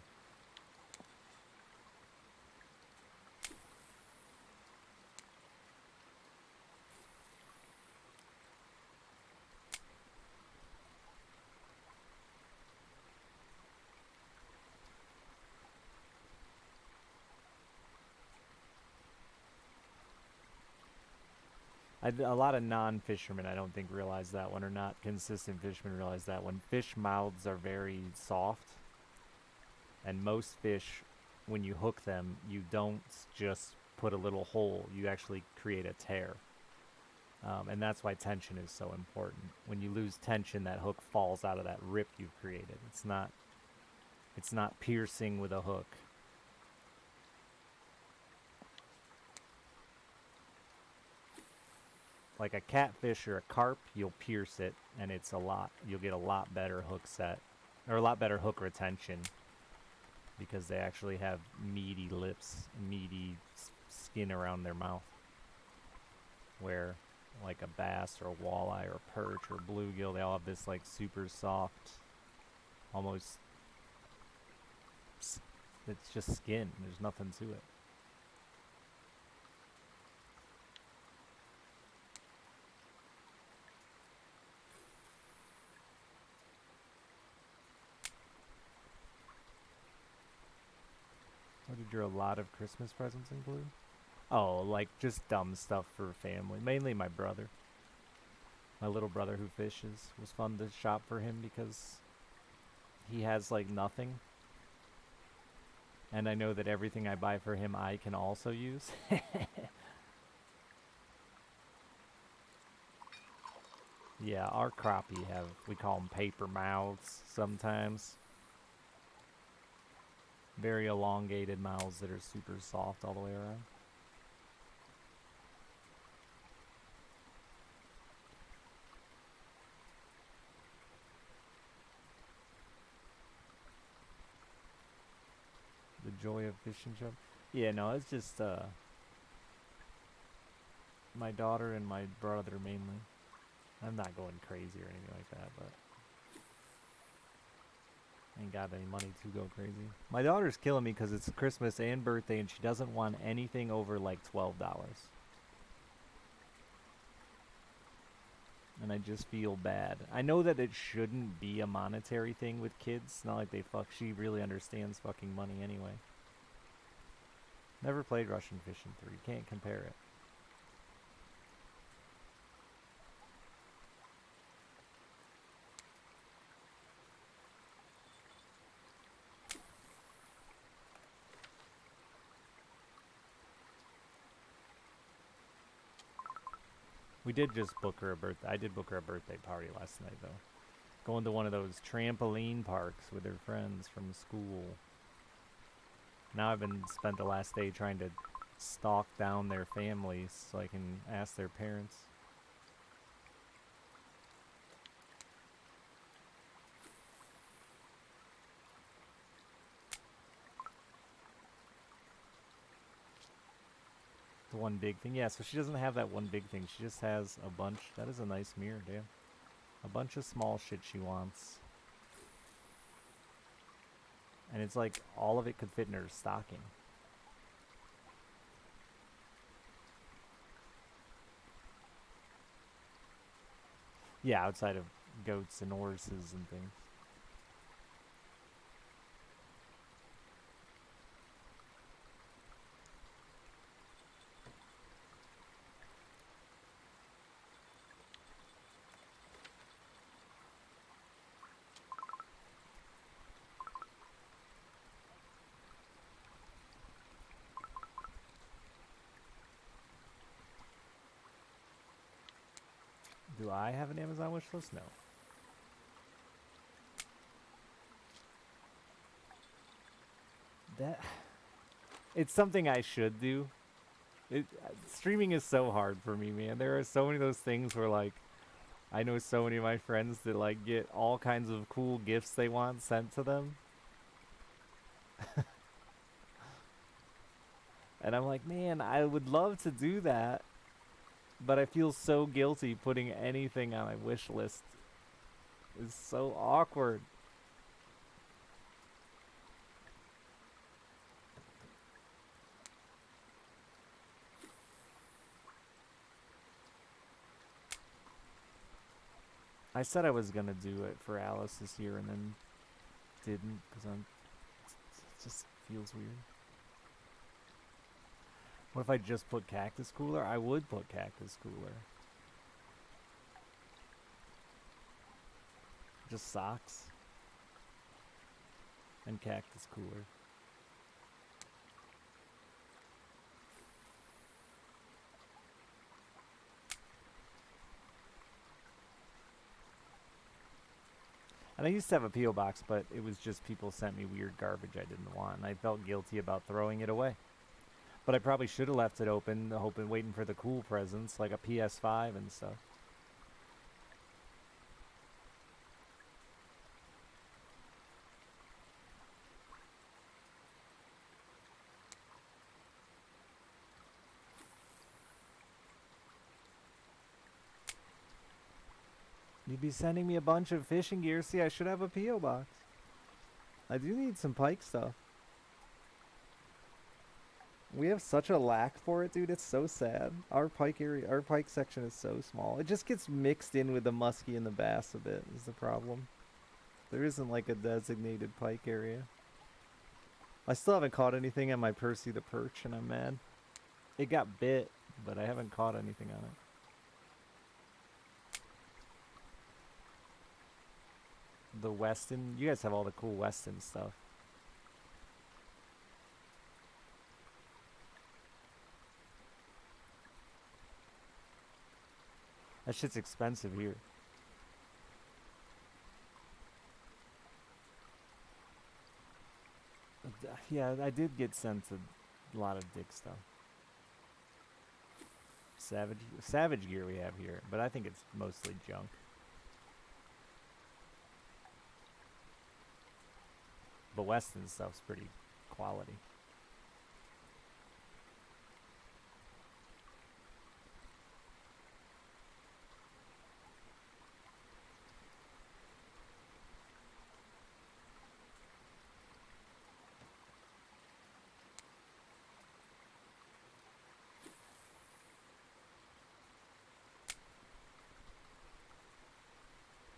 A lot of non-fishermen, I don't think, realize that one, or not consistent fishermen realize that one. Fish mouths are very soft, and most fish, when you hook them, you don't just put a little hole, you actually create a tear. And that's why tension is so important. When you lose tension, that hook falls out of that rip you've created. It's not piercing with a hook. Like a catfish or a carp, you'll pierce it, and you'll get a lot better hook set, or a lot better hook retention, because they actually have meaty lips, meaty skin around their mouth. Where, like a bass or a walleye or a perch or bluegill, they all have this like super soft, almost, it's just skin. There's nothing to it. What did your a lot of Christmas presents include? Oh, like just dumb stuff for family. Mainly my brother. My little brother who fishes. It was fun to shop for him because he has like nothing. And I know that everything I buy for him I can also use. Yeah, our crappie we call them paper mouths sometimes. very elongated mouths that are super soft all the way around. The joy of fishing shop. Yeah, no, it's just my daughter and my brother mainly. I'm not going crazy or anything like that, but I ain't got any money to go crazy. My daughter's killing me because it's Christmas and birthday, and she doesn't want anything over like $12. And I just feel bad. I know that it shouldn't be a monetary thing with kids. It's not like she really understands fucking money anyway. Never played Russian Fishing 3. Can't compare it. We did just book her a birthday. I did book her a birthday party last night, though. Going to one of those trampoline parks with her friends from school. Now I've been spent the last day trying to stalk down their families so I can ask their parents. The one big thing. Yeah, so she doesn't have that one big thing. She just has a bunch. That is a nice mirror, damn. A bunch of small shit she wants. And it's like all of it could fit in her stocking. Yeah, outside of goats and horses and things. Do I have an Amazon wish list? No. It's something I should do. Streaming is so hard for me, man. There are so many of those things where, like, I know so many of my friends that, like, get all kinds of cool gifts they want sent to them. And I'm like, man, I would love to do that, but I feel so guilty putting anything on my wish list. It's so awkward. I said I was gonna do it for Alice this year and then didn't because it just feels weird. What if I just put Cactus Cooler? I would put Cactus Cooler. Just socks and Cactus Cooler. And I used to have a P.O. box, but it was just people sent me weird garbage I didn't want, and I felt guilty about throwing it away. But I probably should have left it open, waiting for the cool presents, like a PS5 and stuff. You'd be sending me a bunch of fishing gear. See, I should have a P.O. box. I do need some Pike stuff. We have such a lack for it, dude. It's so sad. Our Pike area, our Pike section is so small. It just gets mixed in with the muskie and the bass a bit is the problem. There isn't like a designated Pike area. I still haven't caught anything on my Percy the Perch, and I'm mad. It got bit, but I haven't caught anything on it. The Weston, you guys have all the cool Weston stuff. That shit's expensive here. Yeah, I did get sent a lot of dick stuff. Savage gear we have here, but I think it's mostly junk. But Weston stuff's pretty quality.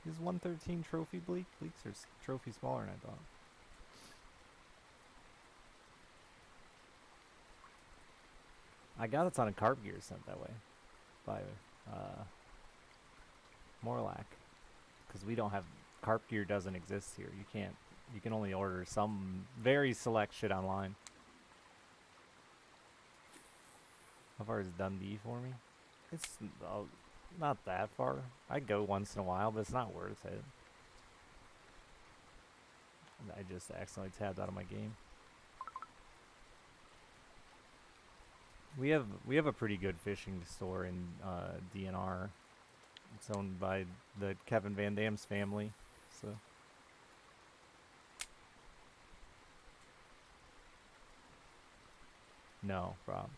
Is 113 trophy bleak? Bleaks are trophy smaller than I thought. I got a ton of carp gear sent that way by Morlack, because we don't have carp gear. Doesn't exist here. You can't. You can only order some very select shit online. How far is Dundee for me? It's not that far. I go once in a while, but it's not worth it. I just accidentally tabbed out of my game. We have a pretty good fishing store in DNR. It's owned by the Kevin Van Dam's family, so. No problem.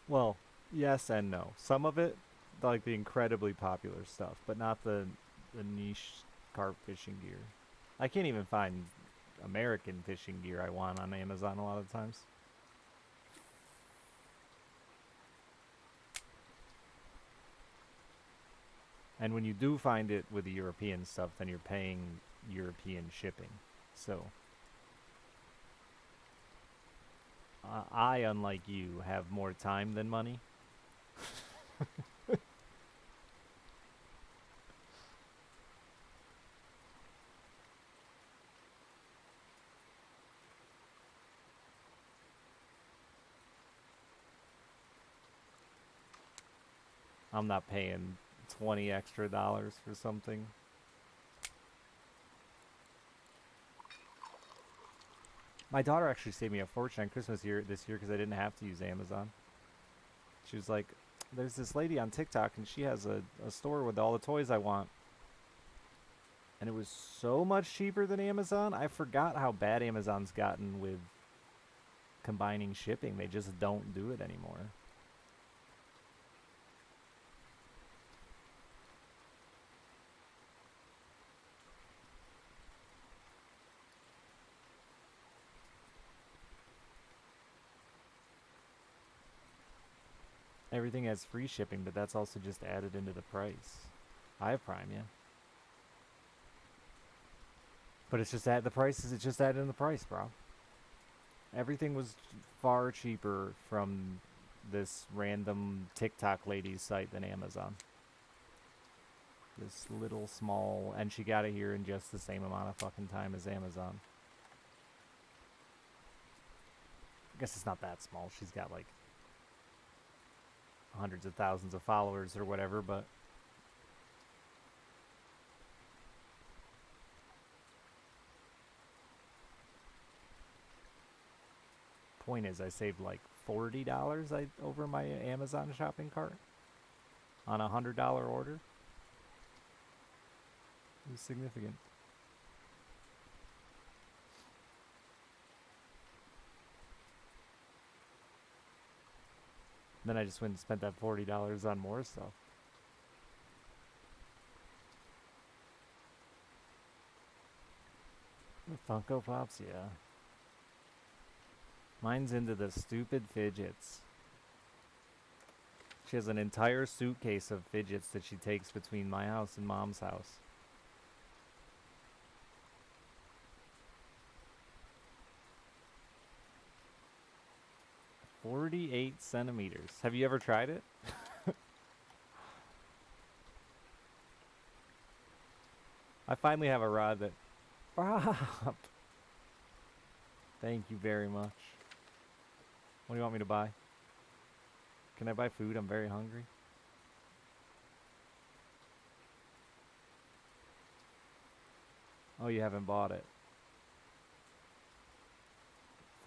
Well, yes and no. Some of it, like the incredibly popular stuff, but not the niche carp fishing gear. I can't even find American fishing gear I want on Amazon a lot of times. And when you do find it with the European stuff, then you're paying European shipping. So I, unlike you, have more time than money. I'm not paying $20 extra for something. My daughter actually saved me a fortune on Christmas this year because I didn't have to use Amazon. She was like, there's this lady on TikTok and she has a store with all the toys I want. And it was so much cheaper than Amazon. I forgot how bad Amazon's gotten with combining shipping. They just don't do it anymore. Everything has free shipping, but that's also just added into the price. I have Prime, yeah. But it's just at the prices. It's just added in the price, bro. Everything was far cheaper from this random TikTok lady's site than Amazon. This little small, and she got it here in just the same amount of fucking time as Amazon. I guess it's not that small. She's got like hundreds of thousands of followers or whatever, but point is I saved like $40 over my Amazon shopping cart on a $100 order. It was significant. Then I just went and spent that $40 on more stuff. The Funko Pops, yeah. Mine's into the stupid fidgets. She has an entire suitcase of fidgets that she takes between my house and Mom's house. "48 centimeters. Have you ever tried it? I finally have a rod that... Stop. Thank you very much. What do you want me to buy? Can I buy food? I'm very hungry. Oh, you haven't bought it.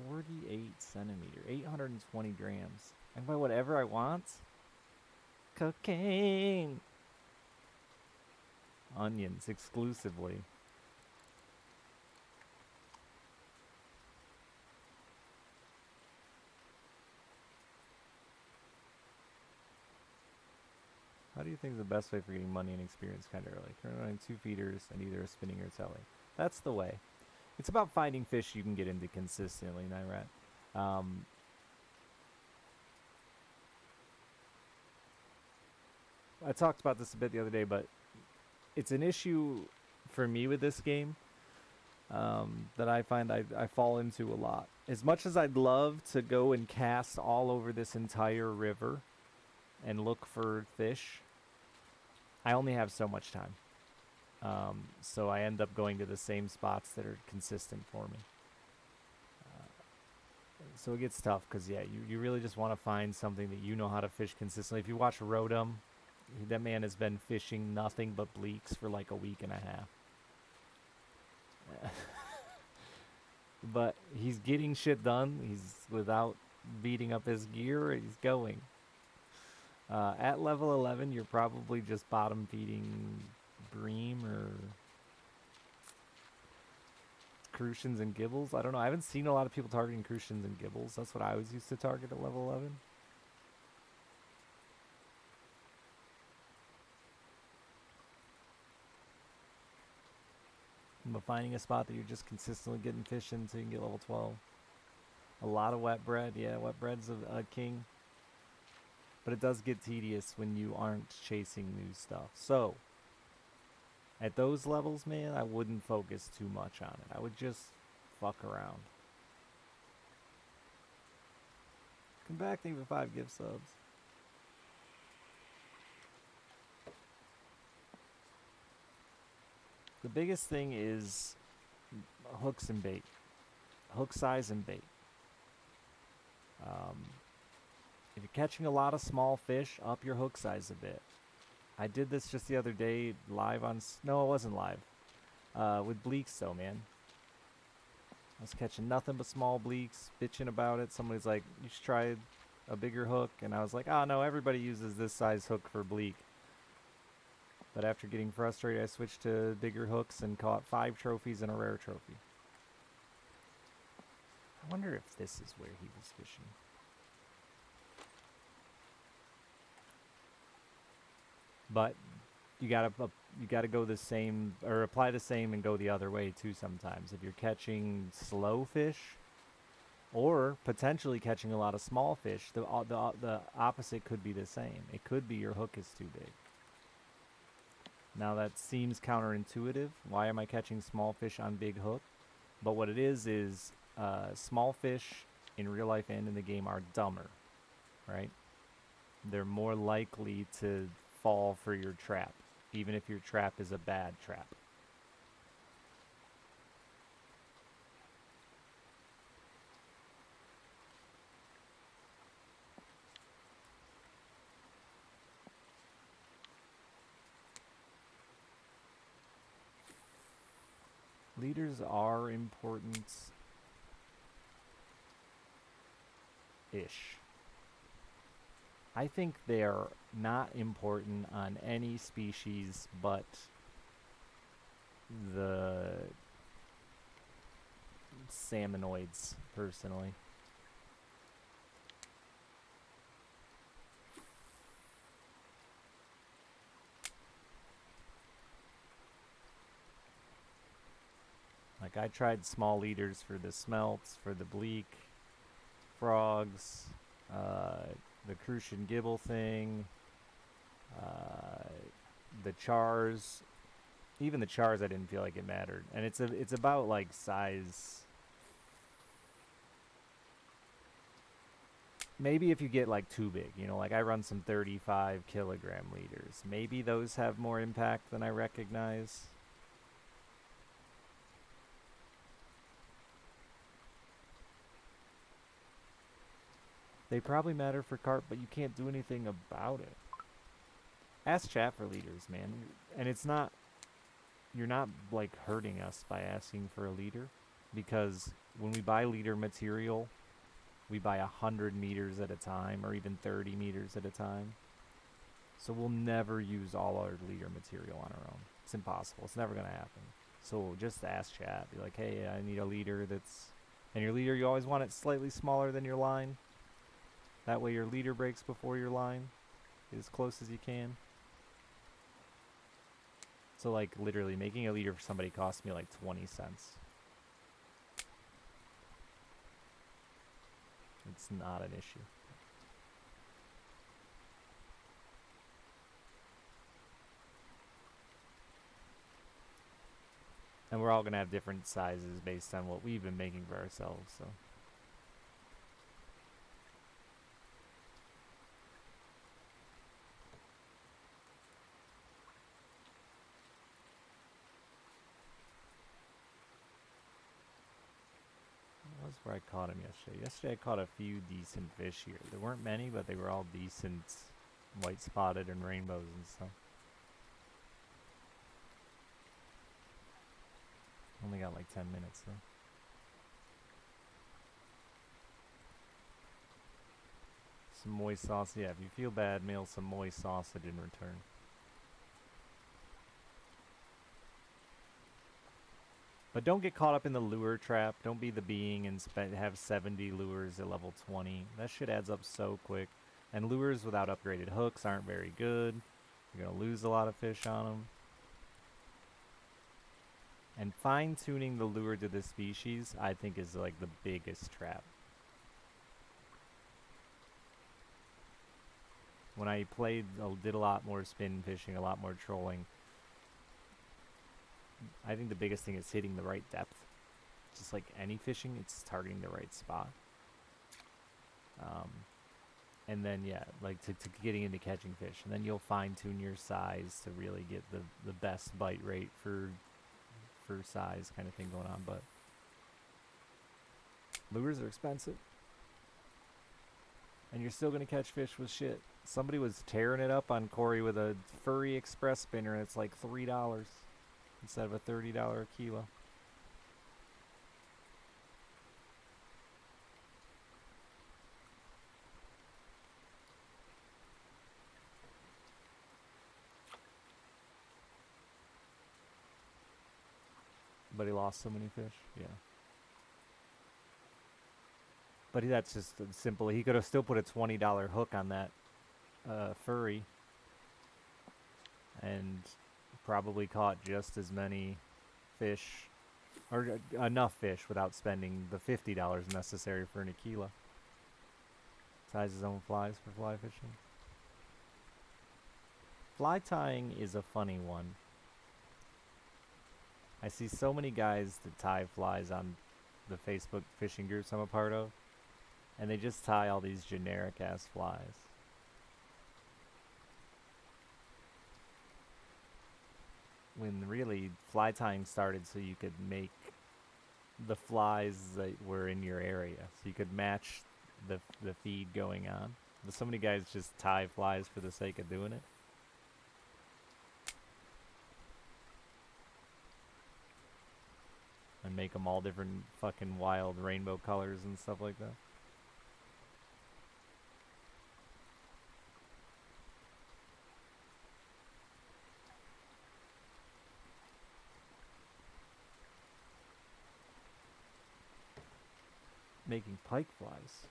48 centimeter, 820 grams. I can buy whatever I want. Cocaine. Onions exclusively. How do you think is the best way for getting money and experience kind of early? Currently running 2 feeders and either a spinning or telly. That's the way. It's about finding fish you can get into consistently, Nyrat. I talked about this a bit the other day, but it's an issue for me with this game that I find I fall into a lot. As much as I'd love to go and cast all over this entire river and look for fish, I only have so much time. So I end up going to the same spots that are consistent for me. So it gets tough because, yeah, you really just want to find something that you know how to fish consistently. If you watch Rodum, that man has been fishing nothing but bleaks for like a week and a half. But he's getting shit done. He's without beating up his gear. He's going. At level 11, you're probably just bottom feeding bream or crucians and gibbles. I don't know. I haven't seen a lot of people targeting crucians and gibbles. That's what I was used to target at level 11. But finding a spot that you're just consistently getting fish in so you can get level 12. A lot of wet bread. Yeah, wet bread's a king. But it does get tedious when you aren't chasing new stuff. So, at those levels, man, I wouldn't focus too much on it. I would just fuck around. Come back, thank you for 5 gift subs. The biggest thing is hooks and bait. Hook size and bait. If you're catching a lot of small fish, up your hook size a bit. I did this just the other day live on... No, it wasn't live. With bleaks, though, man. I was catching nothing but small bleaks, bitching about it. Somebody's like, you should try a bigger hook. And I was like, oh, no, everybody uses this size hook for bleak. But after getting frustrated, I switched to bigger hooks and caught 5 trophies and a rare trophy. I wonder if this is where he was fishing. But you gotta go the same, or apply the same and go the other way too sometimes. If you're catching slow fish, or potentially catching a lot of small fish, the opposite could be the same. It could be your hook is too big. Now that seems counterintuitive. Why am I catching small fish on big hook? But what it is small fish in real life and in the game are dumber, right? They're more likely to fall for your trap, even if your trap is a bad trap. Leaders are important-ish. I think they're not important on any species but the salmonoids, personally. Like, I tried small leaders for the smelts, for the bleak, frogs, the crucian gibble thing, the chars. Even the chars, I didn't feel like it mattered. And it's about, like, size. Maybe if you get, like, too big, you know, like I run some 35 kilogram leaders. Maybe those have more impact than I recognize. They probably matter for carp, but you can't do anything about it. Ask chat for leaders, man. And it's not you're not like hurting us by asking for a leader, because when we buy leader material, we buy 100 meters at a time, or even 30 meters at a time. So we'll never use all our leader material on our own. It's impossible. It's never gonna happen. So just ask chat. Be like, hey, I need a leader that's... And your leader, you always want it slightly smaller than your line. That way your leader breaks before your line. As close as you can. So like literally making a leader for somebody cost me like 20 cents. It's not an issue. And we're all going to have different sizes based on what we've been making for ourselves, so. That's where I caught him yesterday. Yesterday I caught a few decent fish here. There weren't many, but they were all decent white spotted and rainbows and stuff. Only got like 10 minutes though. Some moist sauce. Yeah, if you feel bad, mail some moist sausage in return. But don't get caught up in the lure trap. Don't be the being and have 70 lures at level 20. That shit adds up so quick. And lures without upgraded hooks aren't very good. You're going to lose a lot of fish on them. And fine-tuning the lure to the species, I think, is like the biggest trap. When I played, did a lot more spin fishing, a lot more trolling, I think the biggest thing is hitting the right depth. Just like any fishing, it's targeting the right spot. And then, yeah, like to getting into catching fish. And then you'll fine-tune your size to really get the best bite rate for size kind of thing going on. But lures are expensive. And you're still going to catch fish with shit. Somebody was tearing it up on Corey with a furry express spinner, and it's like $3 instead of a $30 a kilo. But he lost so many fish, yeah. But that's just simple. He could have still put a $20 hook on that furry and probably caught just as many fish, or enough fish without spending the $50 necessary for an Aquila. Ties his own flies for fly fishing. Fly tying is a funny one. I see so many guys that tie flies on the Facebook fishing groups I'm a part of, and they just tie all these generic ass flies. When really fly tying started so you could make the flies that were in your area, so you could match the feed going on. But so many guys just tie flies for the sake of doing it. And make them all different fucking wild rainbow colors and stuff like that. Making pike flies.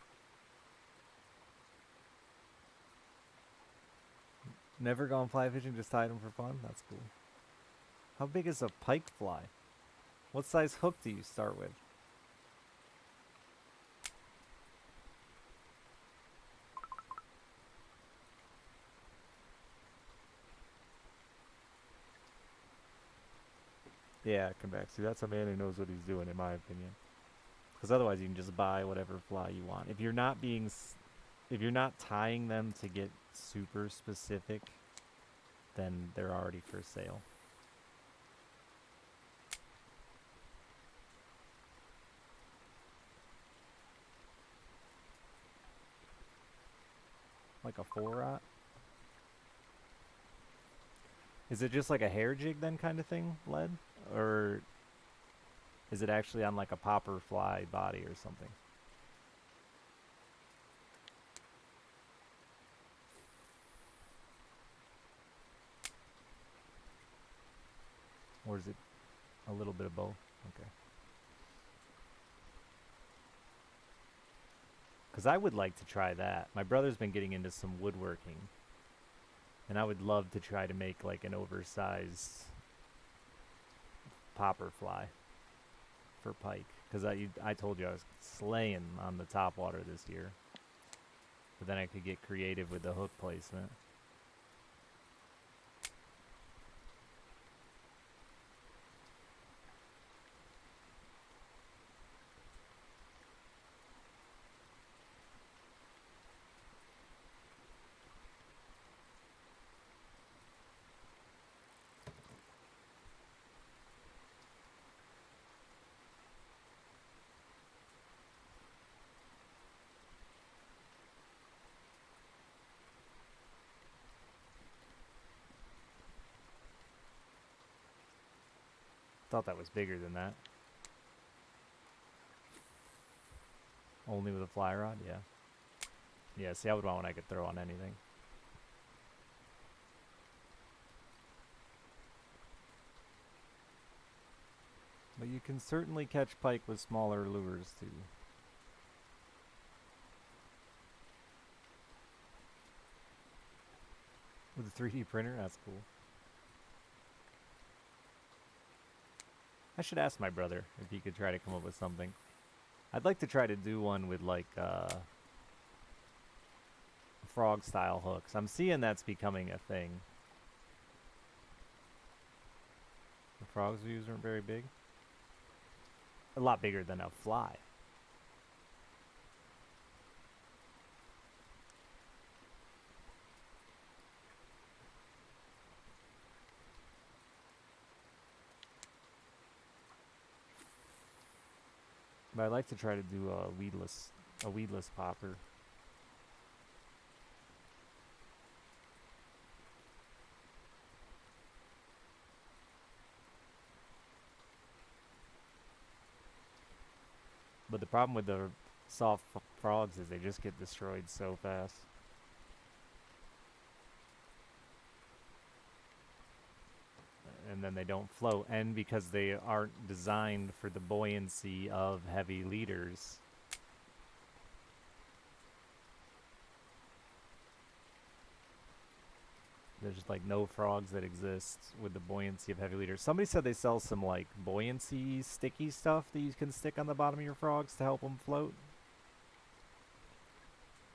Never gone fly fishing, just tied them for fun? That's cool. How big is a pike fly? What size hook do you start with? Yeah, come back. See, that's a man who knows what he's doing, in my opinion. Because otherwise, you can just buy whatever fly you want. If you're not tying them to get super specific, then they're already for sale. Like a 4-aught? Is it just like a hair jig then kind of thing, lead? Or is it actually on like a popper fly body or something? Or is it a little bit of both? Okay. Because I would like to try that. My brother's been getting into some woodworking. And I would love to try to make like an oversized popper fly for pike. Because I told you I was slaying on the top water this year. But then I could get creative with the hook placement. Thought that was bigger than that. Only with a fly rod? Yeah. Yeah, see, I would want one I could throw on anything. But you can certainly catch pike with smaller lures, too. With a 3D printer? That's cool. I should ask my brother if he could try to come up with something. I'd like to try to do one with, like, frog-style hooks. I'm seeing that's becoming a thing. The frogs we use aren't very big. A lot bigger than a fly. But I'd like to try to do a weedless popper. But the problem with the soft frogs is they just get destroyed so fast. And then they don't float. And because they aren't designed for the buoyancy of heavy leaders. There's just like no frogs that exist with the buoyancy of heavy leaders. Somebody said they sell some like buoyancy sticky stuff that you can stick on the bottom of your frogs to help them float.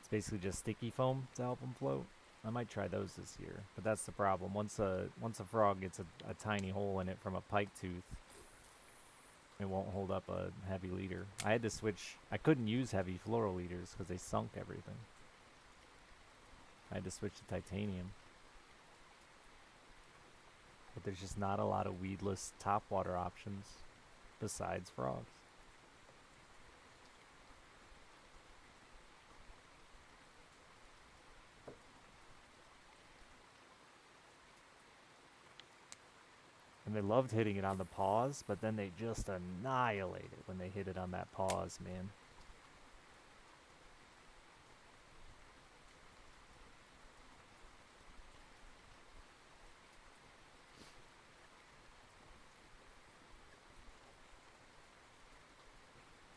It's basically just sticky foam to help them float. I might try those this year, but that's the problem. Once a frog gets a tiny hole in it from a pike tooth, it won't hold up a heavy leader. I had to switch. I couldn't use heavy fluoro leaders because they sunk everything. I had to switch to titanium. But there's just not a lot of weedless topwater options besides frogs. And they loved hitting it on the paws, but then they just annihilate it when they hit it on that paws, man.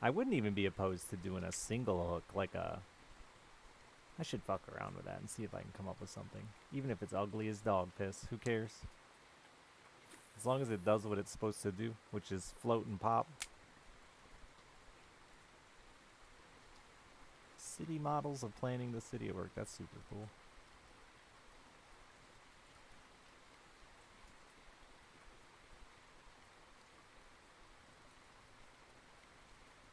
I wouldn't even be opposed to doing a single hook, like a... I should fuck around with that and see if I can come up with something. Even if it's ugly as dog piss, who cares? As long as it does what it's supposed to do, which is float and pop. City models of planning the city at work, that's super cool.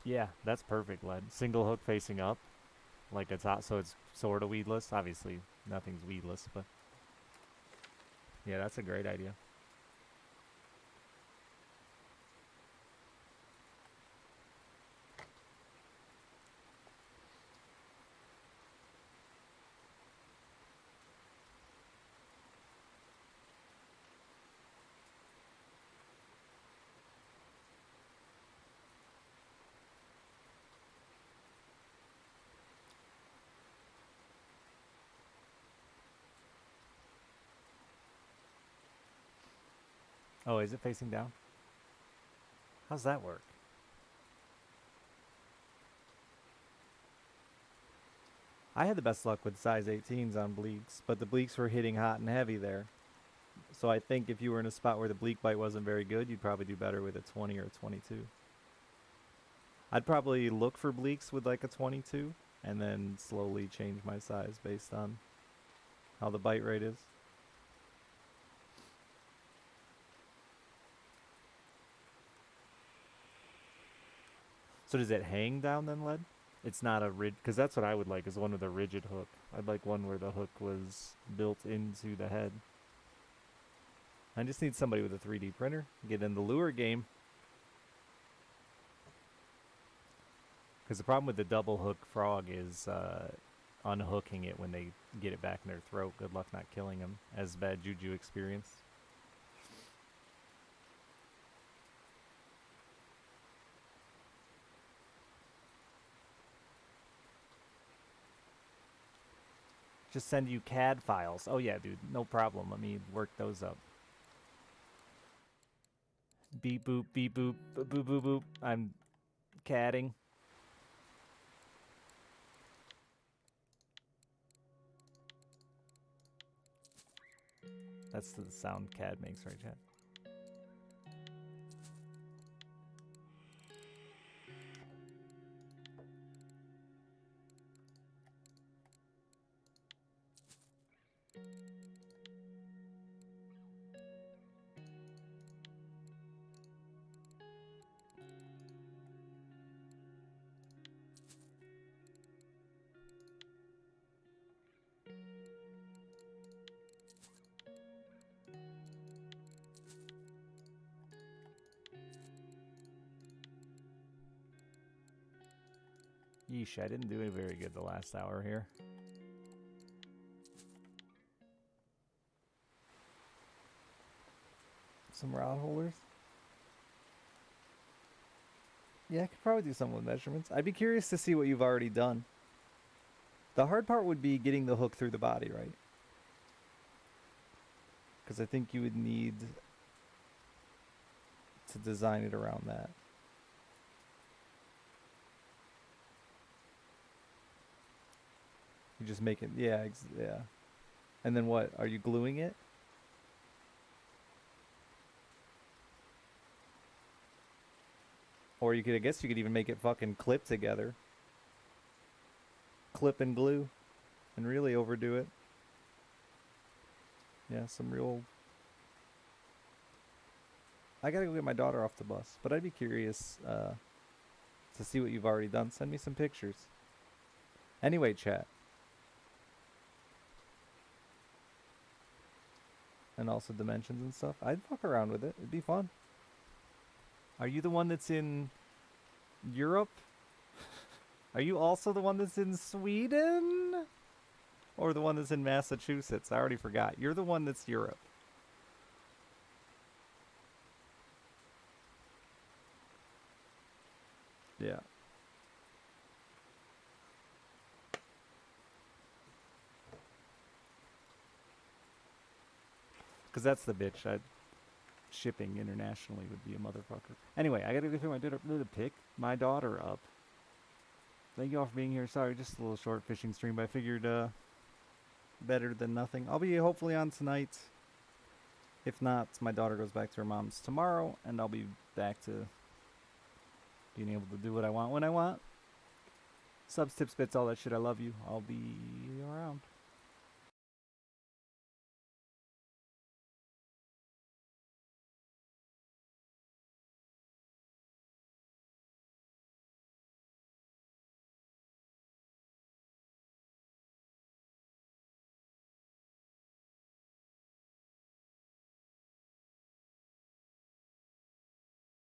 Yeah, that's perfect, Led. Single hook facing up, like a top, so it's sort of weedless. Obviously, nothing's weedless, but yeah, that's a great idea. Oh, is it facing down? How's that work? I had the best luck with size 18s on bleaks, but the bleaks were hitting hot and heavy there. So I think if you were in a spot where the bleak bite wasn't very good, you'd probably do better with a 20 or a 22. I'd probably look for bleaks with like a 22 and then slowly change my size based on how the bite rate is. So does it hang down then, lead? It's not a rid, because that's what I would like, is one with a rigid hook. I'd like one where the hook was built into the head. I just need somebody with a 3D printer. Get in the lure game. Because the problem with the double hook frog is unhooking it when they get it back in their throat. Good luck not killing them, as bad juju experience. Just send you CAD files. Oh yeah, dude, no problem. Let me work those up. Beep boop, beep boop, boop boop boop boop. I'm CADing. That's the sound CAD makes, right, chat? Yeesh, I didn't do it very good the last hour here. Some rod holders? Yeah, I could probably do some with measurements. I'd be curious to see what you've already done. The hard part would be getting the hook through the body, right? Because I think you would need to design it around that. You just make it, yeah, yeah. And then what? Are you gluing it? Or you could, I guess you could even make it fucking clip together. Clip and glue. And really overdo it. Yeah, some real... I gotta go get my daughter off the bus. But I'd be curious to see what you've already done. Send me some pictures. Anyway, chat. And also dimensions and stuff. I'd fuck around with it. It'd be fun. Are you the one that's in Europe? Are you also the one that's in Sweden? Or the one that's in Massachusetts? I already forgot. You're the one that's Europe. Yeah. Because that's the bitch. Shipping internationally would be a motherfucker. Anyway, I gotta go pick my daughter up. Thank you all for being here. Sorry, just a little short fishing stream, but I figured better than nothing. I'll be hopefully on tonight. If not, my daughter goes back to her mom's tomorrow, and I'll be back to being able to do what I want when I want. Subs, tips, bits, all that shit. I love you. I'll be